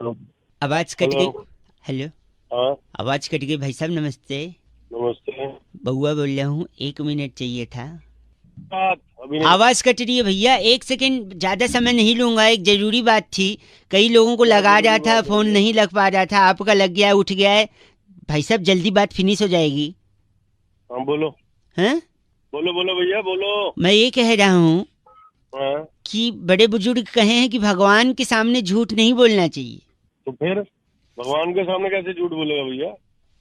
आवाज कट गई। Hello. Hello, हाँ आवाज कट गई भाई साहब, नमस्ते। नमस्ते। बउआ बोल रहा हूँ, 1 मिनट चाहिए था। बात अभी नहीं। आवाज कट रही है भैया, 1 सेकंड, ज्यादा समय नहीं लूंगा। एक जरूरी बात थी, कई लोगों को क्या लगा जरूरी रहा था, बात फोन है? नहीं लग पा रहा था, आपका लग गया, उठ गया है। भाई साहब जल्दी बात फिनिश हो जाएगी। हाँ बोलो हैं? बोलो बोलो भैया बोलो। मैं ये कह रहा हूँ हाँ कि बड़े बुजुर्ग कहे हैं कि भगवान के सामने झूठ नहीं बोलना चाहिए। तो फिर भगवान के सामने कैसे झूठ बोलेगा भैया?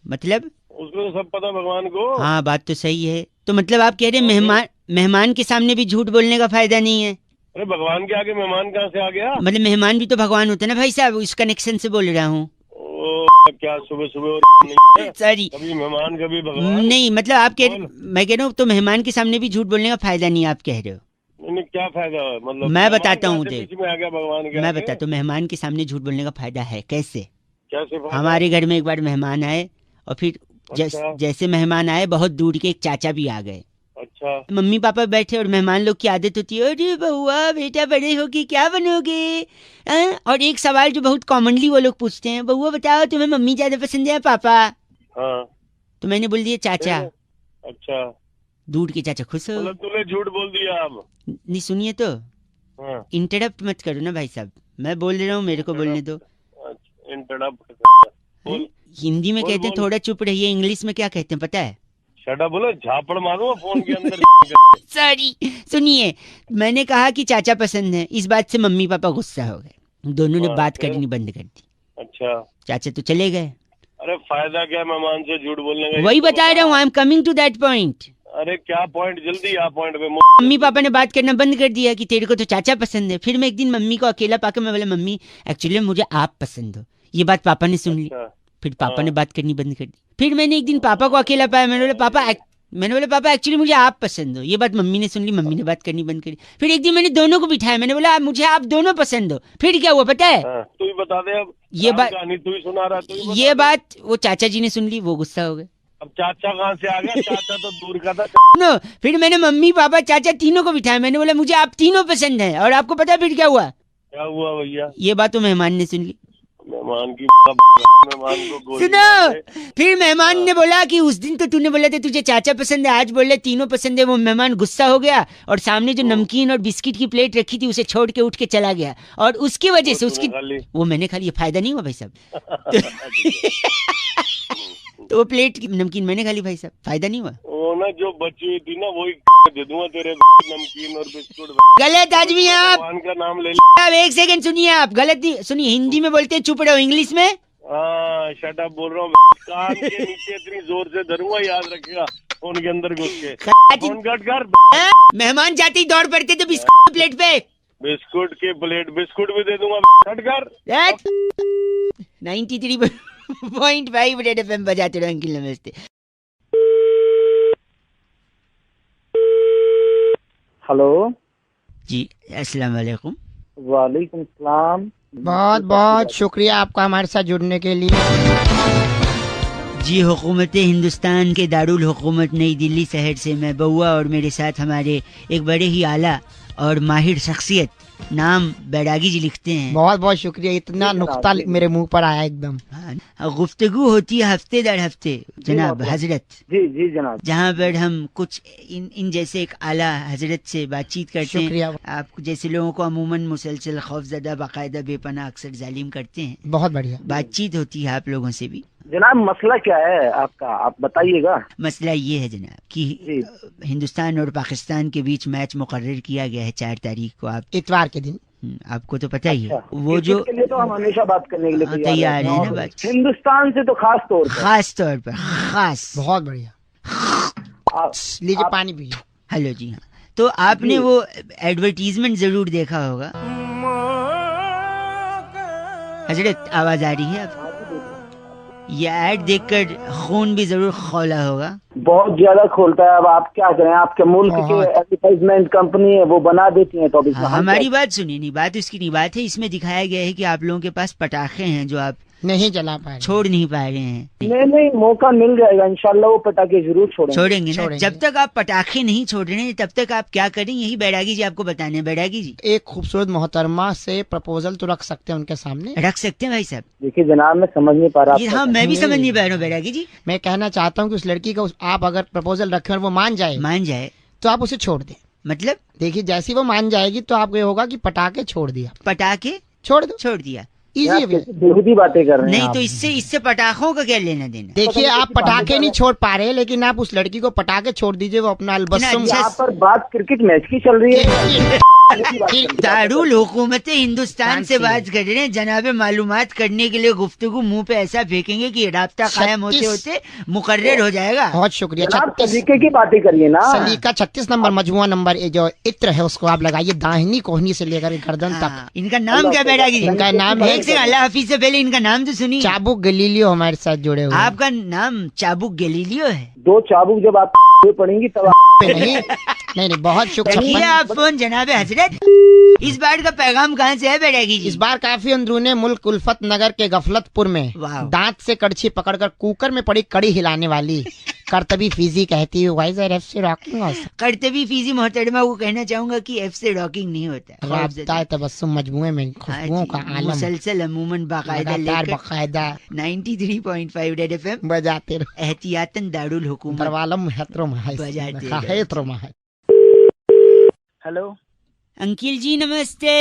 मतलब? उसको तो सब पता भगवान को। हाँ, बात तो सही है। तो मतलब आप कह रहे हैं और फिर मेहमान के सामने भी झूठ बोलने का फायदा नहीं है? अरे भगवान के आगे मेहमान कहाँ से आ गया? मतलब मेहमान भी तो भगवान होते हैं ना भाई साहब, उस कनेक्शन से बोल रहा हूँ। ओ क्या सुबह सुबह और नहीं है? सॉरी। कभी मेहमान कभी भगवान। नहीं मतलब आप बोल। मैं कह रहा हूँ तो मेहमान के सामने भी झूठ बोलने का फायदा नहीं है, आप कह रहे हो? नहीं क्या फायदा है? मतलब मैं मेहमान बताता कहाँ हूँ, से देख, बीच में आ गया भगवान के मैं आगे? बताता हूँ मेहमान के सामने झूठ बोलने का फायदा है कैसे। कैसे फायदा? हमारे घर में एक बार मेहमान आए, और फिर अच्छा जैसे मेहमान आए, बहुत दूर के एक चाचा भी आ गए। अच्छा मम्मी पापा बैठे, और मेहमान लोग की आदत होती है, अरे बउआ बेटा बड़े होके क्या बनोगे? और एक सवाल जो बहुत कॉमनली वो लोग पूछते हैं, बउआ बताओ तुम्हें मम्मी ज्यादा पसंद है या पापा? हाँ तो मैंने बोल दिया चाचा। फिर अच्छा दूर के चाचा खुश हो मतलब गए। तूने झूठ बोल दिया अब। नहीं सुनिए तो, हाँ इंटरप्ट मत करो ना भाई साहब, मैं बोल रहा हूँ, मेरे को बोलने दो। इंटरप्ट हैं? बोल हिंदी में बोल कहते हैं बोल। थोड़ा चुप रहिए, इंग्लिश में क्या कहते हैं पता है? शट अप बोलो झापड़ मारूंगा फोन के अंदर। सॉरी। सुनिए, मैंने कहा कि चाचा पसंद है, इस बात से मम्मी पापा गुस्सा हो गए, दोनों ने हाँ बात फिर करनी बंद कर दी। अच्छा। चाचा तो चले गए। अरे फायदा क्या मेहमान से झूठ बोलने का, ये वही तो बता रहा हूँ, बता। I am coming to that point. अरे क्या पॉइंट, जल्दी आ पॉइंट पे मम्मी पापा ने बात करना बंद कर दिया कि तेरे को तो चाचा पसंद है। फिर मैं एक दिन मम्मी को अकेला पाकर मैं बोला, मम्मी एक्चुअली मुझे आप पसंद हो। ये बात पापा ने सुन ली। अच्छा फिर पापा ने हाँ बात करनी बंद कर दी। फिर मैंने एक दिन पापा को अकेला पाया, मैंने बोला पापा एक्चुअली मुझे आप पसंद हो। ये बात मम्मी ने सुन ली, मम्मी ने बात करनी बंद करी। फिर एक दिन मैंने दोनों को बिठाया, मैंने बोला मुझे आप दोनों पसंद हो। फिर क्या हुआ पता है? हाँ तू ही बता दे अब। ये राम बात कहानी तू ही सुना रहा, तू ही बता ये दे। बात वो चाचा जी ने सुन ली, वो गुस्सा हो गए। अब चाचा कहाँ से आ गया? चाचा तो दूर का था। नो, फिर मैंने मम्मी पापा चाचा तीनों को बिठाया, मैंने बोला मुझे आप तीनों पसंद है। और आपको पता है फिर क्या हुआ? क्या हुआ भैया? ये बात तो मेहमान ने सुन ली। मेहमान की मेहमान को गोली मार सुनो, दे। फिर मेहमान हाँ, ने बोला कि उस दिन तो तूने बोला था तुझे चाचा पसंद है, आज बोल रहे तीनों पसंद है। वो मेहमान गुस्सा हो गया, और सामने जो नमकीन और बिस्किट की प्लेट रखी थी उसे छोड़ के उठ के चला गया। और उसकी वजह वो से तूने उसकी खा ली। वो मैंने खा लिया, फायदा नहीं हुआ भाई साहब। ठीक है। तो वो प्लेट की नमकीन मैंने खा ली भाई साहब, फायदा नहीं हुआ। वो ना जो बची हुई थी ना वही दे दूंगा तेरे नमकीन और बिस्कुट। गलत आदमी है आप। भगवान का नाम ले अब एक सेकंड सुनिए, आप गलत नहीं सुनिए, हिंदी में बोलते हैं चुप रहो, इंग्लिश में हाँ शट अप बोल रहा हूँ। कान के नीचे इतनी जोर से धरूंगा, याद रखेगा। फोन के अंदर घुस के फोन कट कर। मेहमान जाते ही दौड़ पड़ते तो बिस्कुट की प्लेट पे। बिस्कुट की प्लेट बिस्कुट भी दे दूंगा, कट कर। 93.5 रेड एफएम बजाते रहो अंकिल, नमस्ते। हेलो जी अस्सलाम वालेकुम। वालेकुम सलाम। बहुत बहुत शुक्रिया आपका हमारे साथ जुड़ने के लिए। जी, हुकूमत हिंदुस्तान के दारुल हुकूमत नई दिल्ली शहर से मैं बउआ, और मेरे साथ हमारे एक बड़े ही आला और माहिर शख्सियत, नाम बैरागी जी लिखते हैं। बहुत बहुत शुक्रिया, इतना नुक्ता मेरे मुंह पर आया एकदम। हाँ, गुफ्तगू होती है हफ्ते दर हफ्ते जनाब हजरत, जी जी जनाब। जहाँ पर हम कुछ इन जैसे एक आला हजरत से बातचीत करते हैं। शुक्रिया। आप जैसे लोगों को अमूमन मुसलसल खौफजदा बाकायदा बेपनाह अक्सर जालिम करते हैं। बहुत बढ़िया बातचीत होती है आप लोगों से भी। जनाब मसला क्या है आपका, आप बताइएगा। मसला ये है जनाब कि जी। हिंदुस्तान और पाकिस्तान के बीच मैच मुकर्रर किया गया है 4 तारीख को। आप इतवार के दिन। आपको तो पता ही है। अच्छा, वो जो के लिए तो हम हमेशा बात करने के लिए हाँ, तैयार तैयार हैं है ना और बात। हिंदुस्तान से तो खास तौर पर। खास तौर पर खास। बहुत बढ़िया, लीजिए पानी पीजिए। हेलो जी हाँ, तो आपने वो एडवर्टीजमेंट जरूर देखा होगा। हजरत आवाज आ रही है आपको? ये ऐड देखकर खून भी जरूर खौला होगा। बहुत ज्यादा खोलता है। अब आप क्या करें, आपके मुल्क के एडवर्टाइजमेंट कंपनी है वो बना देती है, तो अब इसमें हमारी बात सुनिए, नहीं बात उसकी नहीं, बात है इसमें दिखाया गया है कि आप लोगों के पास पटाखे हैं जो आप नहीं जला पा रहे, छोड़ नहीं पा रहे हैं। नहीं, मौका मिल जाएगा इंशाल्लाह, वो पटाखे जरूर छोड़ेंगे ना। छोड़ेंगे। जब तक आप पटाखे नहीं छोड़ रहे हैं तब तक आप क्या करें, यही बैरागी जी आपको बताने हैं। बैरागी जी, एक खूबसूरत मोहतरमा से प्रपोजल तो रख सकते हैं उनके सामने। रख सकते हैं भाई साहब। देखिए जनाब, मैं समझ नहीं पा रहा ये आपका हाँ, मैं भी समझ नहीं पा रहा हूँ बैरागी जी। मैं कहना चाहता हूँ कि उस लड़की का आप अगर प्रपोजल रखें और वो मान जाए मान जाए तो आप उसे छोड़ दें। मतलब देखिए जैसी वो मान जाएगी तो आपको ये होगा कि पटाखे छोड़ दिया, पटाखे छोड़ दो, छोड़ दिया। इजी यार, है। कैसी बेहूदी बातें कर रहे हैं नहीं आप। तो इससे पटाखों का क्या लेना देना। देखिए आप पटाखे नहीं छोड़ पा रहे, लेकिन आप उस लड़की को पटाखे छोड़ दीजिए, वो अपना अलबस्सुम। अच्छा यहाँ पर बात क्रिकेट मैच की चल रही है। दारुल हुकूमत हिंदुस्तान से बात कर रहे हैं। जनाबे मालूमात करने के लिए गुफ्तगू मुंह पे ऐसा फेंकेंगे कि राब्ता कायम होते होते मुकर्रर हो जाएगा। बहुत शुक्रिया। जनाब तरीके की बातें करिए ना। सलीका 36 नंबर मजमुआ नंबर ये जो इत्र है उसको आप लगाइए दाहिनी कोहनी से लेकर गर्दन तक। हाँ, इनका नाम क्या बैरागी जी? इनका नाम है एक से अल्लाह हाफिज से पहले इनका नाम तो सुनिए। चाबुक गलीलियो हमारे साथ जुड़े हुए हैं। आपका नाम चाबुक गलीलियो है? 2 चाबुक जब आप पड़ेंगी तब पे नहीं बहुत रखिए शुक्रिया। आप फोन जनाबे हजरत। इस बार का पैगाम कहाँ से है बैरागी जी? इस बार काफी अंदरूने मुल्क उल्फत नगर के गफलतपुर में वाह। दांत से कड़छी पकड़कर कुकर में पड़ी कड़ी हिलाने वाली करतबी फीजी कहती है वाइज एफ से रॉकिंग होता करतबी फीजी मोहतरमा को कहना चाहूंगा कि एफ से रॉकिंग नहीं होता है। राब्ता तबस्सुम मजमुए में खुशबुओं का आलम मुसलसल अमूमन बाकायदा लगातार लेकर बाकायदा 93.5 रेड एफएम बजाते रहो। एहतियातन दारुल हुकूमत दरवालम हेत्रोम है बजाते रहो। हेत्रोम है। हेलो, अंकिल जी नमस्ते।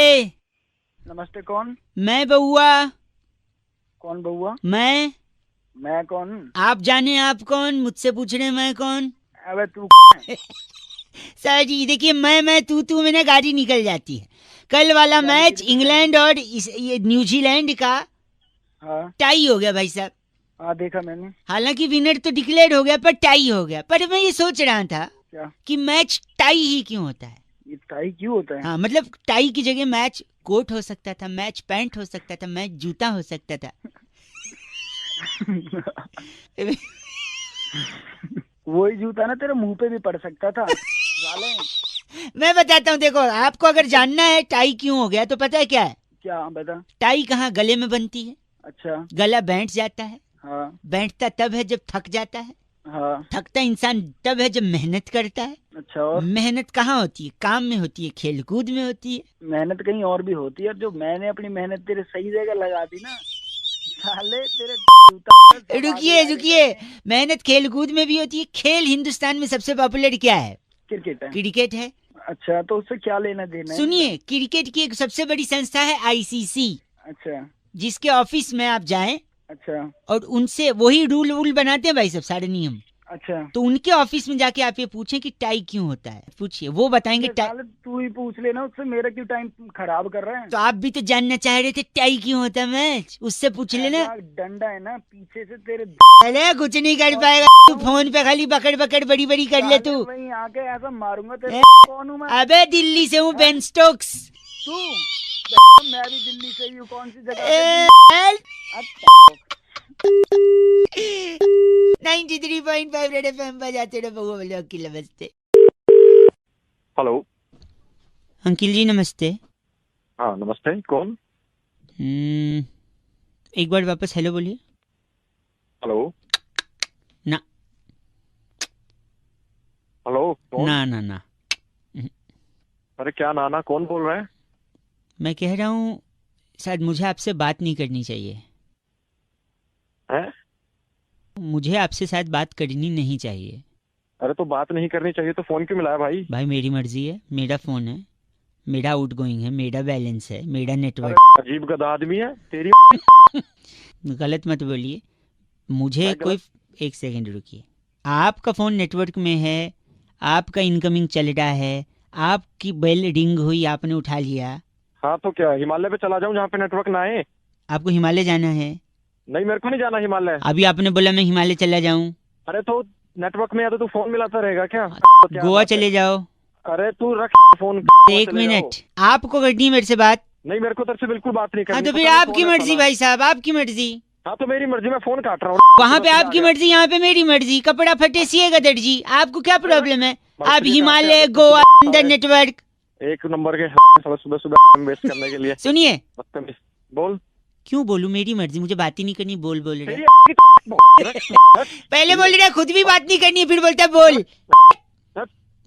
नमस्ते। कौन? मैं बउआ। कौन बउआ? मैं कौन? आप जाने आप कौन, मुझसे पूछ रहे हैं मैं कौन। अबे तू सर जी देखिए, मैं तू में ना गाड़ी निकल जाती है। कल वाला मैच इंग्लैंड और ये न्यूजीलैंड का हाँ टाई हो गया भाई साहब। हाँ, देखा मैंने। हालांकि विनर तो डिक्लेयर हो गया पर टाई हो गया। पर मैं ये सोच रहा था क्या? कि मैच टाई ही क्यों होता है। ये टाई क्यों होता है? हाँ मतलब टाई की जगह मैच कोट हो सकता था, मैच पैंट हो सकता था, मैच जूता हो सकता था। वही जूता ना तेरे मुंह पे भी पड़ सकता था साले। मैं बताता हूँ, देखो आपको अगर जानना है टाई क्यों हो गया तो पता है क्या है। क्या? बता। टाई कहाँ गले में बनती है। अच्छा। गला बैठ जाता है। हाँ बैठता तब है जब थक जाता है। हाँ। थकता इंसान तब है जब मेहनत करता है। अच्छा, और मेहनत कहाँ होती है? काम में होती है, खेल कूद में होती है। मेहनत कहीं और भी होती है। जो मैंने अपनी मेहनत तेरे सही जगह लगा दी ना साले, तेरे जूता रुकिए, मेहनत खेल कूद में भी होती है। खेल हिंदुस्तान में सबसे पॉपुलर क्या है? क्रिकेट है। क्रिकेट है। अच्छा, तो उससे क्या लेना देना है? सुनिए, क्रिकेट की एक सबसे बड़ी संस्था है आईसीसी, अच्छा जिसके ऑफिस में आप जाएं अच्छा और उनसे वही रूल बनाते हैं भाई सब, सारे नियम। अच्छा। तो उनके ऑफिस में जाके आप ये पूछें कि टाई क्यों होता है, पूछिए, वो बताएंगे टाई। साले तू ही पूछ लेना उससे, मेरा क्यों टाइम खराब कर रहा है? तो आप भी तो जानना चाह रहे थे टाई क्यों होता है मैच, उससे पूछ लेना। ऐसा डंडा है ना पीछे से तेरे अरे कुछ नहीं कर पाएगा तू, फोन पे खाली बकड़ बड़ी बड़ी कर ले तू। वहीं आके ऐसा मारूंगा तेरे। ए, कौन हूँ मैं? अबे दिल्ली से हूँ, बेन स्टोक्स। तू? मैं भी दिल्ली से ही हूँ। कौन सी जगह ए, पे? अच्छा। 93.5 रेड एफएम बजाते रहो बउआ बोले अंकिल नमस्ते। हेलो। अंकिल जी नमस्ते। हाँ नमस्ते। कौन? एक बार वापस हेलो बोलिए। हेलो ना हेलो कौन? ना। अरे क्या नाना, कौन बोल रहा है? मैं कह रहा हूँ शायद मुझे आपसे बात नहीं करनी चाहिए। हैं? मुझे आपसे शायद बात करनी नहीं चाहिए। अरे तो बात नहीं करनी चाहिए तो फोन क्यों मिलाया भाई? भाई मेरी मर्जी है, मेरा फोन है, मेरा आउटगोइंग है, मेरा बैलेंस है, मेरा नेटवर्क। अजीब गधा आदमी है तेरी। गलत मत बोलिए मुझे। मैं कोई एक सेकंड रुकिए। आपका फोन नेटवर्क में है, आपका इनकमिंग चल रहा है, आपकी बेल रिंग हुई, आपने उठा लिया। हाँ तो क्या हिमालय पे चला जाऊं जहाँ पे नेटवर्क ना आए? आपको हिमालय जाना है? नहीं मेरे को नहीं जाना हिमालय। अभी आपने बोला मैं हिमालय चला जाऊं। अरे तो नेटवर्क में या तो तू फोन मिलाता रहेगा क्या? गोवा चले जाओ। अरे तू रख फोन। एक मिनट, आपको करनी है मेरे से बात? नहीं मेरे को तेरे से बिल्कुल बात नहीं हाँ करनी। तो फिर आपकी मर्जी भाई साहब, आपकी मर्जी। हाँ तो मेरी मर्जी, मैं फोन काट रहा हूँ। वहाँ पे आपकी मर्जी, यहाँ पे मेरी मर्जी। कपड़ा फटे सिएगा दर्जी, आपको क्या प्रॉब्लम है? आप हिमालय, गोवा, अंदर नेटवर्क। एक नंबर के सुबह सुबह वेस्ट करने के लिए। सुनिए, बदतमीज। बोल। क्यों बोलूं, मेरी मर्जी, मुझे बात ही नहीं करनी, बोल रहा है। पहले बोल रहा है खुद भी बात नहीं करनी है, फिर बोलता है बोल।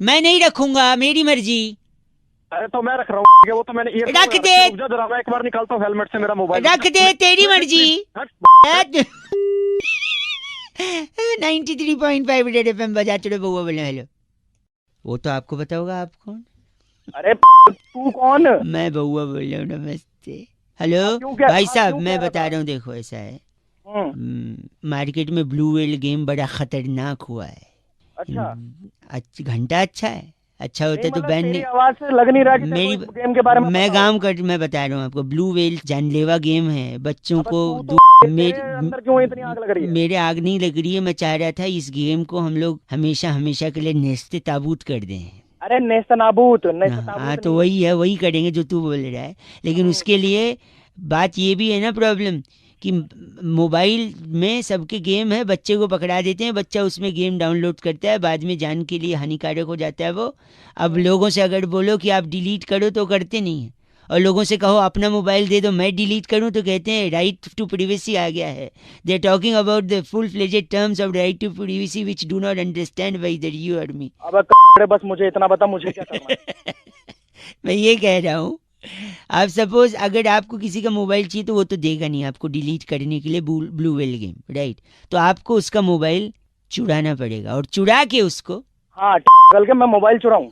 मैं नहीं रखूंगा, मेरी मर्जी। अरे तो मैं रख रहा हूँ, वो तो मैंने रख दे, जरा मैं एक बार निकालता हूँ हेलमेट से मेरा मोबाइल। रख दे, तेरी मर्जी। 93.5 रेड एफएम बजाते रहो, बउआ बोले हेलो। वो तो आपको पता होगा, आप कौन? अरे तू कौन? मैं बउआ बोल रहा हूँ, नमस्ते। हेलो भाई साहब, मैं बता रहा हूँ, देखो ऐसा है, मार्केट में ब्लू व्हेल गेम बड़ा खतरनाक हुआ है। अच्छा, घंटा अच्छा है, अच्छा होता है तो बैन नहीं। आवाज से लग नहीं रहा कि मेरी गेम के बारे में मैं बता रहा हूँ आपको, ब्लू व्हेल जानलेवा गेम है, बच्चों को अंदर क्यों इतनी आग लग रही है? मेरे आग नहीं लग रही है, मैं चाह रहा था इस गेम को हम लोग हमेशा हमेशा के लिए नेस्ते ताबूत कर दें। अरे नेस्तनाबूत हाँ तो वही है, वही करेंगे जो तू बोल रहा है, लेकिन उसके लिए बात ये भी है ना प्रॉब्लम कि मोबाइल में सबके गेम है, बच्चे को पकड़ा देते हैं, बच्चा उसमें गेम डाउनलोड करता है, बाद में जान के लिए हानिकारक हो जाता है वो। अब लोगों से अगर बोलो कि आप डिलीट करो तो करते नहीं हैं, और लोगों से कहो अपना मोबाइल दे दो मैं डिलीट करूं तो कहते हैं राइट टू प्राइवेसी आ गया है। They are talking about the full fledged terms of right to privacy which do not understand whether you और मी। अब बस मुझे इतना बता, मुझे क्या करना है? मैं ये कह रहा हूँ, आप सपोज अगर आपको किसी का मोबाइल चाहिए तो वो तो देगा नहीं आपको डिलीट करने के लिए ब्लू व्हेल गेम, राइट? तो आपको उसका मोबाइल चुराना पड़ेगा, और चुरा के उसको कल के मैं मोबाइल चुराऊं?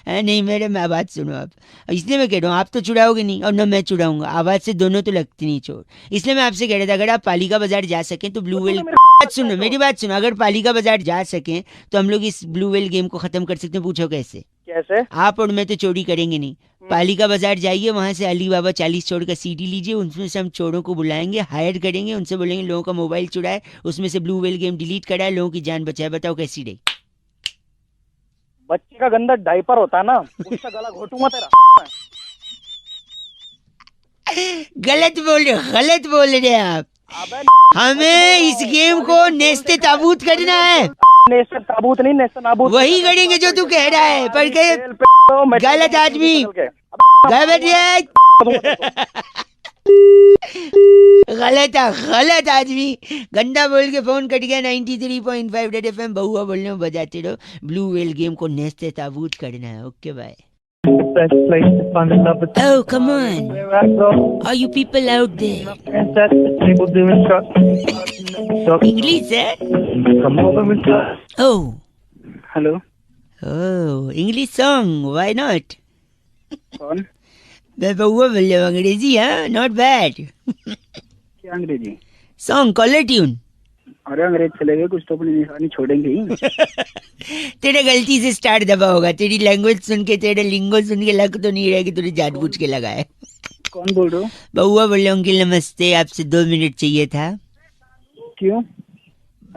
नहीं मेरे मैं बात सुनो आप, इसलिए मैं कह रहा हूँ आप तो चुराओगे नहीं और न मैं चुराऊंगा, आवाज से दोनों तो लगती नहीं चोर। इसलिए मैं आपसे कह रहा था अगर आप पालिका बाजार जा सकें तो ब्लू व्हेल, बात सुनो मेरी बात सुनो, अगर पालिका बाजार जा सकें तो हम लोग इस ब्लू व्हेल गेम को खत्म कर सकते हैं। पूछो कैसे? कैसे? आप और मैं तो चोरी करेंगे नहीं, पालिका बाजार जाइए, वहां से अली बाबा 40 चोर का सीडी लीजिए, उनमें से हम चोरों को बुलाएंगे, हायर करेंगे, उनसे बोलेंगे लोगों का मोबाइल चुराए, उसमें से ब्लू व्हेल गेम डिलीट कराए, लोगों की जान बचाए। बताओ कैसी रही? बच्चे का गंदा डायपर होता है ना, उसका गला घोटूंगा तेरा। गलत बोल रहे हैं आप। हमें इस गेम को नेस्ते ताबूत करना है। नेस्ते ताबूत नहीं, नेस्ते नाबूत वही करेंगे जो तू कह रहा है, पर गलत आदमी, गलत आदमी, गंदा बोल के फोन कट गया। 93.5 रेड एफएम बहुआ बोलने में बजाते रहो, ब्लू व्हेल गेम को नेस्ते ताबूत करना है। Okay bye. Oh, come on. Are you people out there? English, eh? Oh. Hello, Oh, English song. Why not? कौन? मैं बहुआ बोल रहा हूँ, अंग्रेजी, हाँ, नॉट बैड। क्या अंग्रेजी सॉन्ग, कॉलर ट्यून। अरे अंग्रेज चले गए, कुछ तो अपनी निशानी छोड़ेंगे ही। तेरे गलती से स्टार्ट दबा होगा, तेरी लैंग्वेज सुन के, तेरे लिंगो सुन के लग तो नहीं रहा कि तूने जानबूझ के लगाया। कौन बोल रहे हो? बहुआ बोल रहा हूँ अंकिल नमस्ते, आपसे 2 मिनट चाहिए था। क्यों?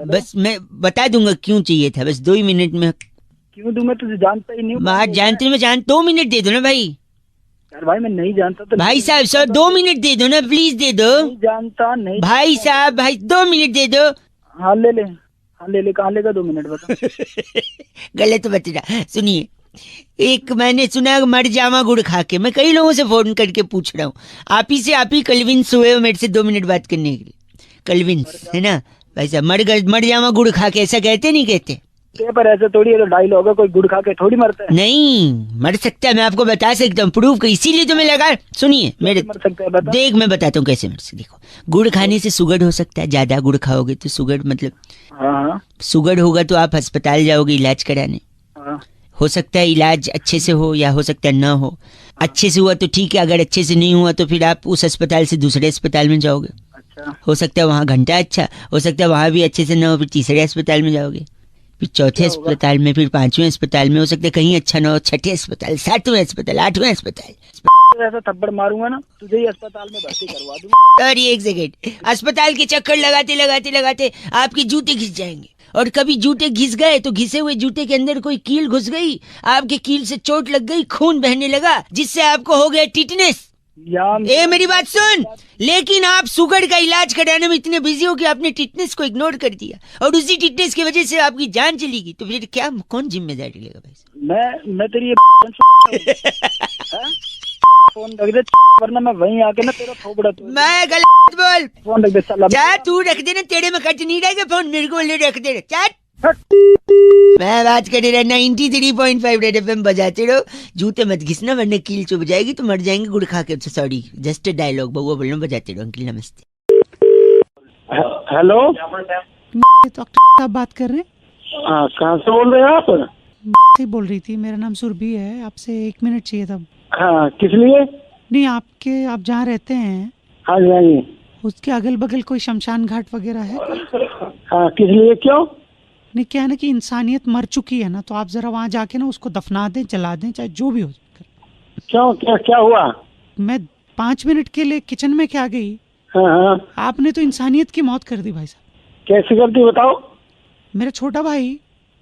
बस मैं बता दूंगा क्यों चाहिए था, बस 2 ही मिनट में। क्यों दूं? मैं तुझे जानता ही नहीं हूँ। बात जानते मैं 2 मिनट दे दो ना भाई। यार भाई मैं नहीं जानता तो भाई साहब सर 2 मिनट दे दो ना, प्लीज दे दो। नहीं जानता, नहीं भाई साहब, भाई 2 मिनट दे दो। हाँ ले ले, कहाँ लेगा? 2 मिनट बता। गलत बता रहा, सुनिए, एक मैंने सुना मर जावा गुड़ खा के, मैं कई लोगों से फोन करके पूछ रहा हूँ, आप ही कलविंस हुए हो मेरे से 2 मिनट बात करने के लिए। कलविंस है ना भाई साहब, मर जावा गुड़ खा के, ऐसा कहते नहीं कहते? पर ऐसा थोड़ी है, तो डायलॉग है, कोई गुड़ खा के थोड़ी मरता है। नहीं मर सकता है, मैं आपको बता सकता हूँ, प्रूफ कर, इसीलिए तो मैं लगा। सुनिए मेरे, मर सकता है, बता। देख मैं बताता हूँ कैसे मर सकता। देखो, गुड़ खाने से शुगर हो सकता है, ज्यादा गुड़ खाओगे तो शुगर, मतलब हाँ शुगर होगा तो आप अस्पताल जाओगे इलाज कराने। हाँ। हो सकता है इलाज अच्छे से हो या हो सकता है ना हो। अच्छे से हुआ तो ठीक है, अगर अच्छे से नहीं हुआ तो फिर आप उस अस्पताल से दूसरे अस्पताल में जाओगे। अच्छा। हो सकता है वहाँ घंटा अच्छा, हो सकता है वहाँ भी अच्छे से ना हो, फिर तीसरे अस्पताल में जाओगे, फिर चौथे अस्पताल में, फिर 5वें अस्पताल में, हो सकता है कहीं अच्छा ना हो, 6ठे अस्पताल, 7वें अस्पताल, 8वें अस्पताल। ऐसा थप्पड़ मारूंगा ना, तुझे ही अस्पताल में भर्ती करवा दूंगा। अरे एक सेकेंड, अस्पताल के चक्कर लगाते लगाते लगाते आपके जूते घिस जाएंगे, और कभी जूते घिस गए तो घिसे हुए जूते के अंदर कोई कील घुस गई, आपके कील से चोट लग गई, खून बहने लगा, जिससे आपको हो गया टिटनेस। ए मेरी बात सुन, लेकिन आप शुगर का इलाज कराने में इतने बिजी हो कि आपने टिटनेस को इग्नोर कर दिया, और उसी टिटनेस की वजह से आपकी जान चली गई, तो फिर क्या, कौन जिम्मेदारी लेगा भाई? मैं तेरी फोन रख दे वरना मैं वहीं आके ना तेरा थोबड़ा तोड़ दूंगा। मैं गलत बोल। फोन रख दे साला। जा तू रख देना, तेरे में खर्च नहीं रहेगा फोन, मेरे को ले रख दे। चल मैं बात करे रहा 93.5 रेड एफएम बजाते रहो, जूते मत घिसना वरना कील चुभ जाएगी तो मर जाएंगे गुड़ खा के। सॉरी, जस्ट डायलॉग बउआ बोल रहा हूँ, बजाते रहो। अंकल नमस्ते। हेलो, डॉक्टर साहब बात कर रहे हैं? हाँ कहाँ से बोल रहे हैं आप? से बोल रही थी, मेरा नाम सुरभि है, आपसे 1 मिनट चाहिए था। हाँ किस लिए? नहीं आप जहाँ रहते हैं हाँ जी, उसके अगल बगल कोई शमशान घाट वगैरह है? हाँ किस लिए, क्यों? नहीं, क्या है ना कि इंसानियत मर चुकी है ना, तो आप जरा वहाँ जाके ना उसको दफना दें, जला दें, चाहे जो भी हो। क्यों, क्या हुआ? मैं 5 मिनट के लिए किचन में क्या गई, हाँ, आपने तो इंसानियत की मौत कर दी भाई साहब। कैसे करती बताओ? मेरा छोटा भाई,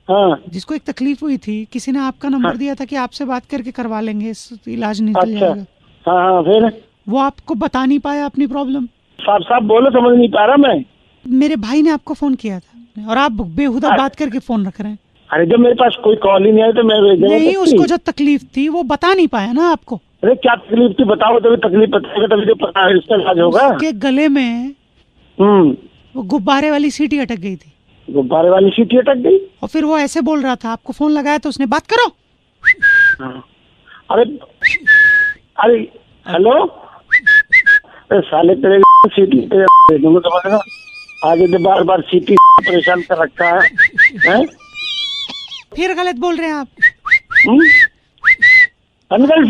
हाँ, जिसको एक तकलीफ हुई थी, किसी ने आपका नंबर दिया था कि आपसे बात करके करवा लेंगे, इलाज निकल जाएगा। हाँ, फिर वो आपको बता नहीं पाया अपनी प्रॉब्लम। साफ बोलो, समझ नहीं पा रहा मैं। मेरे भाई ने आपको फोन किया था और आप बेहुदा बात करके फोन रख रहे हैं। अरे जब मेरे पास कोई कॉल ही नहीं आई तो मैं नहीं, उसको जो तकलीफ थी वो बता नहीं पाया ना आपको। अरे क्या तकलीफ थी बताओ, तभी तकलीफ बताएगा तभी तो पता है इसका इलाज होगा। उसके गले में वो गुब्बारे वाली सीटी अटक गई थी। गुब्बारे वाली सीटी अटक गई? और फिर वो ऐसे बोल रहा था, आपको फोन लगाया तो उसने बात करो। अरे हेलो, साले तेरे सीटी दे दूंगा समझ, आगे से बार सीटी परेशान कर रखा है? फिर गलत बोल रहे हैं आप। अंकल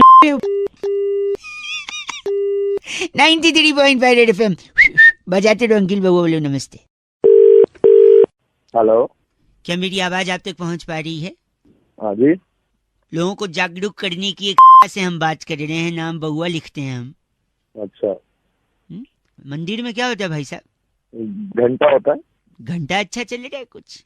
93.5 रेड एफएम बजाते रहो। अंकिल बाबू बोलो नमस्ते। हेलो, क्या मेरी आवाज आप तक पहुंच पा रही है? हाँ जी। लोगों को जागरूक करने की एक से हम बात कर रहे हैं, नाम बउआ लिखते हैं हम। अच्छा, मंदिर में क्या होता है भाई साहब? घंटा होता है। घंटा अच्छा चल रहा है कुछ?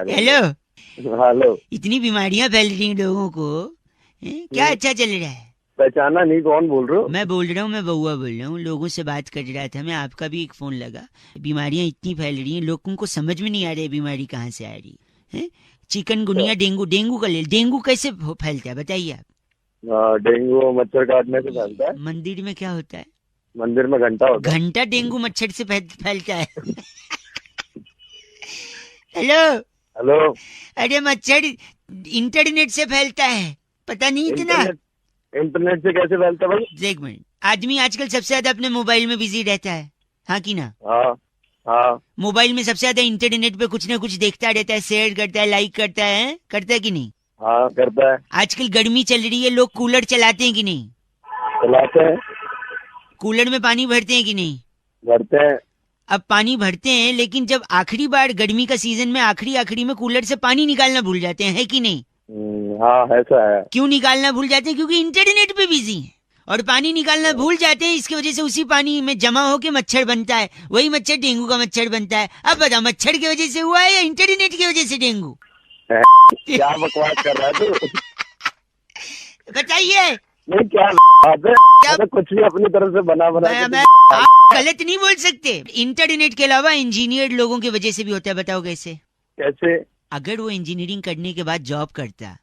हेलो, इतनी बीमारियां फैल रही हैं लोगों को, क्या अच्छा चल रहा है? पहचाना नहीं, कौन बोल रहे हो? मैं बोल रहा हूँ, मैं बउआ बोल रहा हूँ। लोगों से बात कर रहा था मैं, आपका भी एक फोन लगा। बीमारियां इतनी फैल रही हैं, लोगों को समझ में नहीं आ रहा है बीमारी कहाँ से आ रही है। चिकनगुनिया, डेंगू का ले, डेंगू कैसे फैलता है बताइए आप? डेंगू मच्छर काटने से फैलता है। मंदिर में क्या होता है? मंदिर में घंटा होता है। घंटा डेंगू मच्छर से फैलता है। हेलो, अरे मच्छर इंटरनेट से फैलता है, पता नहीं इतना? इंटरनेट से कैसे फैलता है भाई? एक मिनट, आदमी आजकल सबसे ज्यादा अपने मोबाइल में बिजी रहता है, हाँ कि ना? हाँ। मोबाइल में सबसे ज्यादा इंटरनेट पे कुछ ना कुछ देखता रहता है, शेयर करता है, लाइक करता है कि नहीं? हाँ करता है। आजकल गर्मी चल रही है, लोग कूलर चलाते हैं कि नहीं? चलाते हैं। कूलर में पानी भरते हैं कि नहीं? भरते हैं। अब पानी भरते हैं, लेकिन जब आखिरी बार गर्मी का सीजन में आखिरी में कूलर से पानी निकालना भूल जाते हैं, है कि नहीं? हाँ ऐसा है। क्यों निकालना भूल जाते हैं? क्योंकि इंटरनेट पे बिजी है और पानी निकालना भूल जाते हैं। इसकी वजह से उसी पानी में जमा होके मच्छर बनता है, वही मच्छर डेंगू का मच्छर बनता है। अब बताओ, मच्छर की वजह से हुआ है या इंटरनेट की वजह से डेंगू? क्या बकवास कर रहा है तू? बताइए। नहीं क्या कुछ भी अपनी तरफ से बना आप गलत नहीं बोल सकते। इंटरनेट के अलावा इंजीनियर लोगों की वजह से भी होता है, बताओ कैसे? कैसे? अगर वो इंजीनियरिंग करने के बाद जॉब करता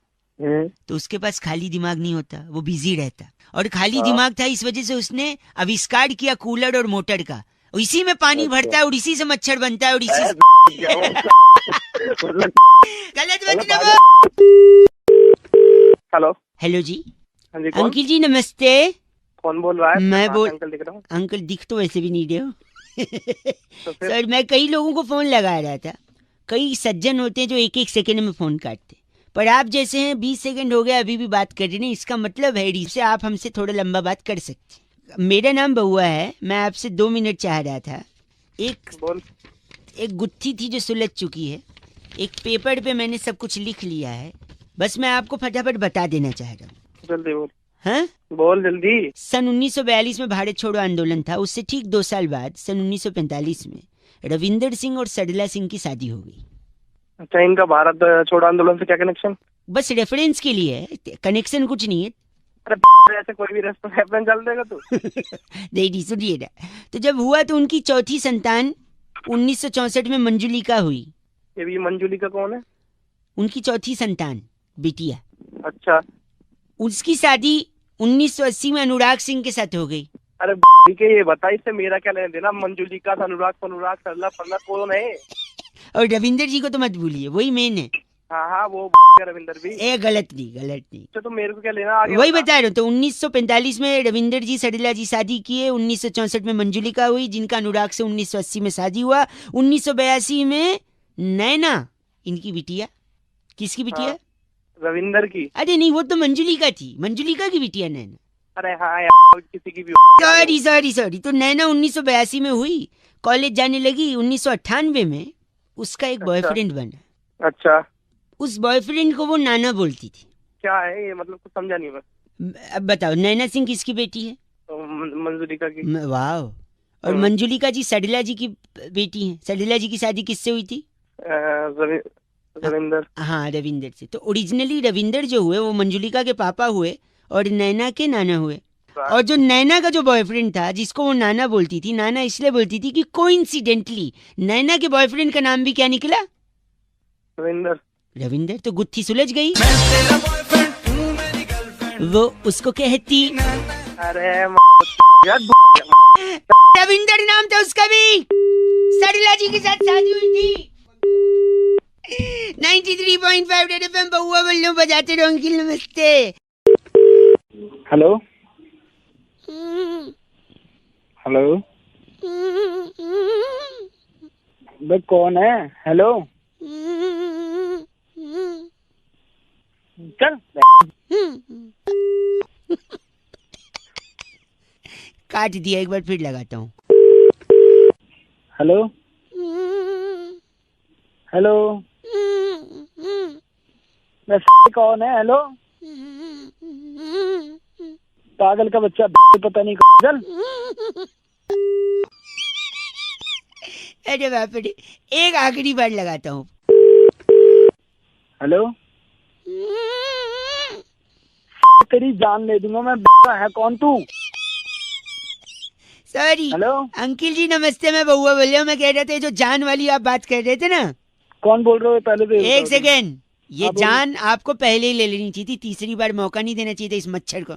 तो उसके पास खाली दिमाग नहीं होता, वो बिजी रहता। और खाली दिमाग था, इस वजह से उसने आविष्कार किया कूलर और मोटर का। इसी में पानी भरता है और इसी से मच्छर बनता है और इसी से गलत मतलब। हेलो जी। हाँ जी, अंकिल जी नमस्ते। कौन बोल रहा है? मैं अंकल दिख रहा हूँ। अंकल दिख तो वैसे भी नहीं रहे हो। सर मैं कई लोगों को फोन लगा रहा था। कई सज्जन होते हैं जो 1-1 सेकंड में फोन काटते, पर आप जैसे हैं 20 सेकंड हो गया अभी भी बात कर रहे हैं। इसका मतलब है इससे आप हमसे थोड़ा लंबा बात कर सकते। मेरा नाम बउआ है, मैं आपसे 2 मिनट चाह रहा था। एक गुत्थी थी जो सुलझ चुकी है, एक पेपर पे मैंने सब कुछ लिख लिया है, बस मैं आपको फटाफट बता देना चाह रहा हूँ। जल्दी बोल। हाँ बोल जल्दी। सन 1942 में भारत छोड़ो आंदोलन था। उससे ठीक 2 साल बाद सन 1945 में रविंदर सिंह और सरला सिंह की शादी हो गई। अच्छा, इनका भारत छोड़ो आंदोलन से क्या कनेक्शन? बस रेफरेंस के लिए है, कनेक्शन कुछ नहीं है। अरे ऐसे कोई भी रेफरेंस चल देगा तू? नहीं सुनिए ना, तो जब हुआ तो उनकी चौथी संतान 1964 में मंजुलिका हुई। ये भी मंजुलिका कौन है? उनकी चौथी संतान, बिटिया। अच्छा। उसकी शादी 1980 में अनुराग सिंह के साथ हो गई। अरे ठीक है, ये बता इससे मेरा क्या लेना देना? मंजुलिका अनुराग अनुराग सरला फरला कौन है? और रविंदर जी को तो मत भूलिए, वही मेन है। हाँ हाँ, वो रविंदर भी। ए गलत नहीं। अच्छा, तो मेरे को क्या लेना आगे? वही बता रहा हूँ। तो 1945 में रविंदर जी सड़ेला जी शादी किए, 1964 में मंजुलिका हुई जिनका अनुराग से 1980 में शादी हुआ, 1982 में नैना इनकी बिटिया। किसकी बिटिया? हाँ, रविंदर की। अरे नहीं, वो तो मंजुलिका थी, मंजुलिका की बिटिया नैना। अरे हाँ यार, किसी की भी। सॉरी। तो नैना 1982 में हुई, कॉलेज जाने लगी, 1998 में उसका एक बॉयफ्रेंड बना। अच्छा, उस बॉयफ्रेंड को वो नाना बोलती थी। क्या है ये, मतलब कुछ समझा नहीं मैं। अब बताओ, नैना सिंह किसकी बेटी है? मंजुलिका की। वाह। और मंजुलिका जी सडला जी की बेटी हैं। सडला जी की शादी किससे हुई थी? रविंदर। हाँ, रविंदर से। तो ओरिजिनली रविंदर जो हुए वो मंजुलिका के पापा हुए और नैना के नाना हुए। और जो नैना का जो बॉयफ्रेंड था जिसको वो नाना बोलती थी, नाना इसलिए बोलती थी कि कोइंसिडेंटली नैना के बॉयफ्रेंड का नाम भी क्या निकला? रविंदर। तो गुत्थी सुलझ गई। वो उसको कहती, अरे रविंदर नाम था उसका भी, सरला जी के साथ शादी हुई थी। 93.5 रेड एफएम बहुआ बल्लो बजाते रहो। अंकिल नमस्ते। हेलो हेलो, भाई कौन है? हेलो चल। काट दिया, एक बार फिर लगाता हूँ। हेलो हेलो, कौन है? हेलो, पागल का बच्चा, पता नहीं। चल। अरे बाप रे, एक आखिरी बार लगाता हूँ। हेलो, तेरी जान ले दूंगा मैं। है कौन तू? सॉरी। हेलो अंकिल जी नमस्ते, मैं बहुआ बोल रहा हूँ। मैं कह रहा था जो जान वाली आप बात कर रहे थे ना। कौन बोल रहे हो? पहले तो एक सेकेंड, ये हाँ, जान आपको पहले ही ले लेनी चाहिए थी, तीसरी बार मौका नहीं देना चाहिए था इस मच्छर को।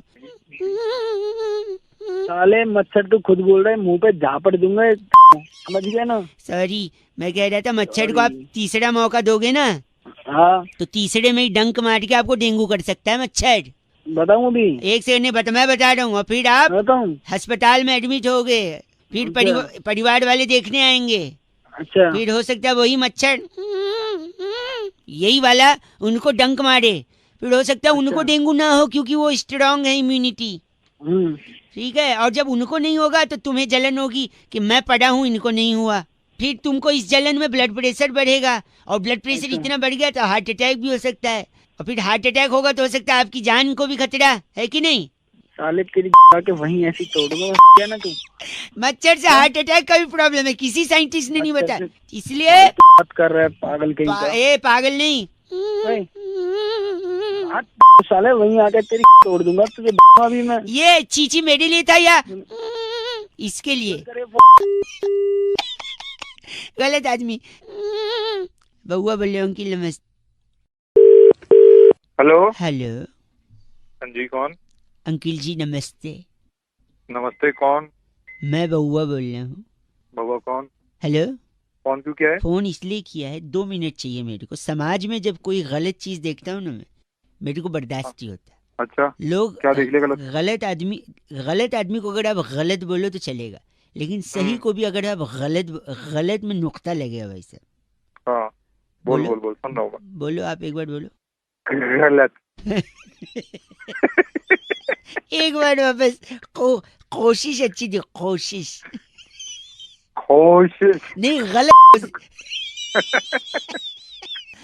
साले मच्छर, तू खुद बोल रहा है, मुंह पे झापड़ दूंगा, समझ गया ना? सॉरी, मैं कह रहा था मच्छर को आप तीसरा मौका दोगे ना, हाँ, तो तीसरे में ही डंक मार के आपको डेंगू कर सकता है मच्छर। बताऊं अभी? एक सेकंड नहीं मैं बता रहा हूँ। और फिर आप बताऊं? अस्पताल में एडमिट हो गए, फिर परिवार वाले देखने आएंगे। अच्छा, फिर हो सकता है वही मच्छर यही वाला उनको डंक मारे, फिर हो सकता है उनको डेंगू ना हो क्योंकि वो स्ट्रांग है इम्यूनिटी। ठीक है, और जब उनको नहीं होगा तो तुम्हें जलन होगी कि मैं पड़ा हूँ, इनको नहीं हुआ। फिर तुमको इस जलन में ब्लड प्रेशर बढ़ेगा, और ब्लड प्रेशर इतना बढ़ गया तो हार्ट अटैक भी हो सकता है, और फिर हार्ट अटैक होगा तो हो सकता है आपकी जान को भी खतरा है कि नहीं? साले तेरी के वहीं ऐसी तोड़ दूंगा क्या ना तू। मच्छर से हार्ट अटैक का भी प्रॉब्लम है, किसी साइंटिस्ट ने नहीं बताया, इसलिए बात कर रहा है पागल कहीं का। ए पागल नहीं, साले वहीं आके तेरी तोड़ दूंगा तुझे अभी मैं। ये चीची मेरे लिए था या इसके लिए? गलत आदमी। बउआ बोले अंकिल नमस्ते। हेलो हेलो, हाँ जी, कौन? अंकिल जी नमस्ते। नमस्ते, कौन? मैं बउआ बोल रहा हूँ। बाबा कौन? हेलो, फोन क्यों किया है? फोन इसलिए किया है, 2 मिनट चाहिए मेरे को। समाज में जब कोई गलत चीज देखता हूँ ना मैं, मेरे को बर्दाश्त नहीं होता। अच्छा, लोग क्या देख लिया गलत? गलत आदमी को अगर आप गलत बोलो तो चलेगा, लेकिन सही को भी अगर आप गलत में नुक्ता लगेगा भाई साहब। हाँ, बोल सुन रहा हूँ। बोलो, आप एक बार बोलो। गलत। एक बार वापस कोशिश अच्छी थी, कोशिश नहीं, गलत।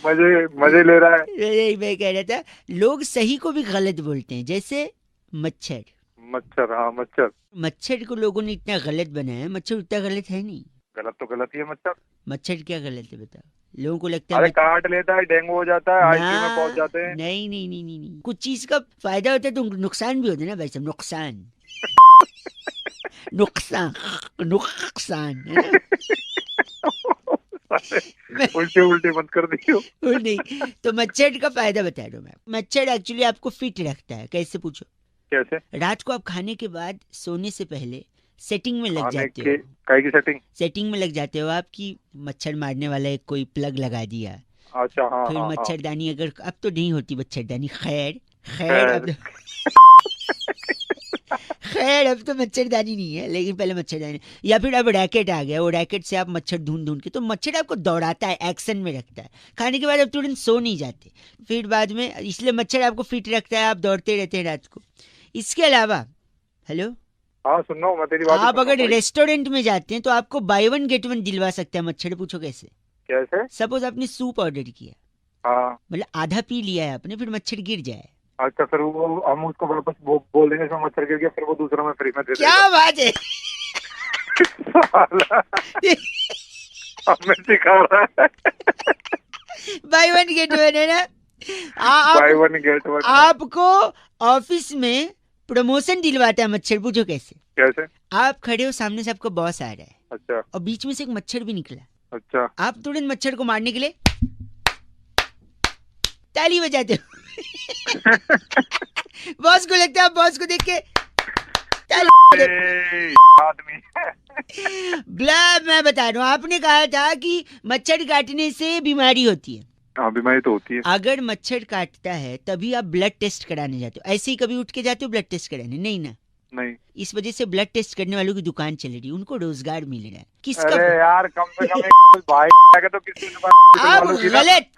मजे ले रहा है। मैं कह रहा था लोग सही को भी गलत बोलते हैं, जैसे मच्छर। हाँ, मच्छर को लोगों ने इतना गलत बनाया है, मच्छर उतना गलत है नहीं। गलत तो गलत ही है मच्छर। मच्छर क्या गलत है बताओ? लोगों को लगता है अरे काट लेता है, डेंगू हो जाता है, आईसीयू में पहुंच जाते हैं। नहीं, कुछ चीज का फायदा होता है तो नुकसान भी होता है ना भाई साहब। नुकसान उल्टे मत कर दियो। नहीं, तो मच्छर का फायदा बता रहा हूँ मैं। मच्छर एक्चुअली आपको फिट रखता है। कैसे पूछो? कैसे? रात को आप खाने के बाद सोने से पहले सेटिंग में लग खाने जाते के हो। काय की सेटिंग? सेटिंग में लग जाते हो आपकी मच्छर मारने वाला एक कोई प्लग लगा दिया। अच्छा हाँ फिर हाँ हाँ। मच्छरदानी, अगर अब तो नहीं होती मच्छरदानी, खैर अब तो मच्छरदानी नहीं है, लेकिन पहले मच्छरदानी। या फिर अब रैकेट आ गया, वो रैकेट से आप मच्छर ढूंढ के, तो मच्छर आपको दौड़ाता है, एक्शन में रखता है। खाने के बाद आप तुरंत सो नहीं जाते फिर बाद में, इसलिए मच्छर आपको फिट रखता है, आप दौड़ते रहते हैं रात को। इसके अलावा हेलो, हाँ सुन रहा हूँ मैं तेरी बात। आप अगर रेस्टोरेंट में जाते हैं तो आपको बाय वन गेट वन दिलवा सकता है मच्छर। पूछो कैसे? कैसे? सपोज आपने सूप ऑर्डर किया, हाँ मतलब आधा पी लिया है आपने, फिर मच्छर गिर जाए। अच्छा, फिर वो हम उसको वापस वो बोल देंगे इसमें मच्छर गिर गया, फिर वो दूसरा में फ्री में दे देगा। क्या बात है। साला, हमें सिखा रहा है। बाय वन गेट वन है ना। By one get one. आपको ऑफिस में प्रमोशन दिलवाता है मच्छर। पूछो कैसे? कैसे? आप खड़े हो, सामने से आपका बॉस आ रहा है, अच्छा और बीच में से एक मच्छर भी निकला। अच्छा, आप तुरंत मच्छर को मारने के लिए ताली बजाते हो। बॉस को लगता है, आप बॉस को देख के आदमी। मैं बता रहा हूँ, आपने कहा था कि मच्छर काटने से बीमारी होती है। हाँ बीमारी तो होती है। अगर मच्छर काटता है तभी आप ब्लड टेस्ट कराने जाते हो। ऐसे ही कभी उठ के जाते हो ब्लड टेस्ट कराने? नहीं ना। नहीं। इस वजह से ब्लड टेस्ट करने वालों की दुकान चल रही है, उनको रोजगार मिल रहा है। किसका? अरे यार कम से कम एक भाई तो किसी आप गलत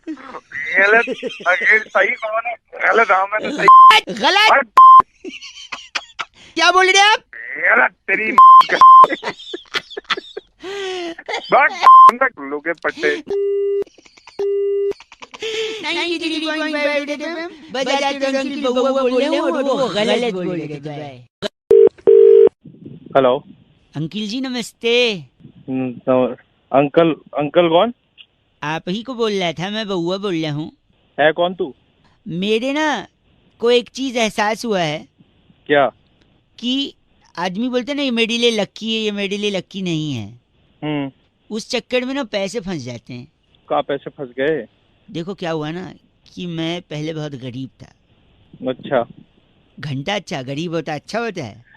सही कौन है? गलत हाँ, मैं तो सही। गलत क्या बोल रहे हैं आप? गलत तेरी लोग के पट्टे। 93.5 बजाते रंग बउआ बोल रहे हो और वो गलत बोल रहे थे। हेलो अंकिल जी नमस्ते। अंकल कौन? आप ही को बोल रहा था, मैं बउआ बोल रहा हूँ। है कौन तू? मेरे ना को एक चीज एहसास हुआ है। क्या? कि आदमी बोलते ना ये मेरे लिए लक्की है, ये मेरे लिए लक्की नहीं है। उस चक्कर में ना पैसे फंस जाते हैं। कहाँ पैसे फंस गए? देखो क्या हुआ ना कि मैं पहले बहुत गरीब था। अच्छा। घंटा अच्छा, गरीब होता अच्छा होता है।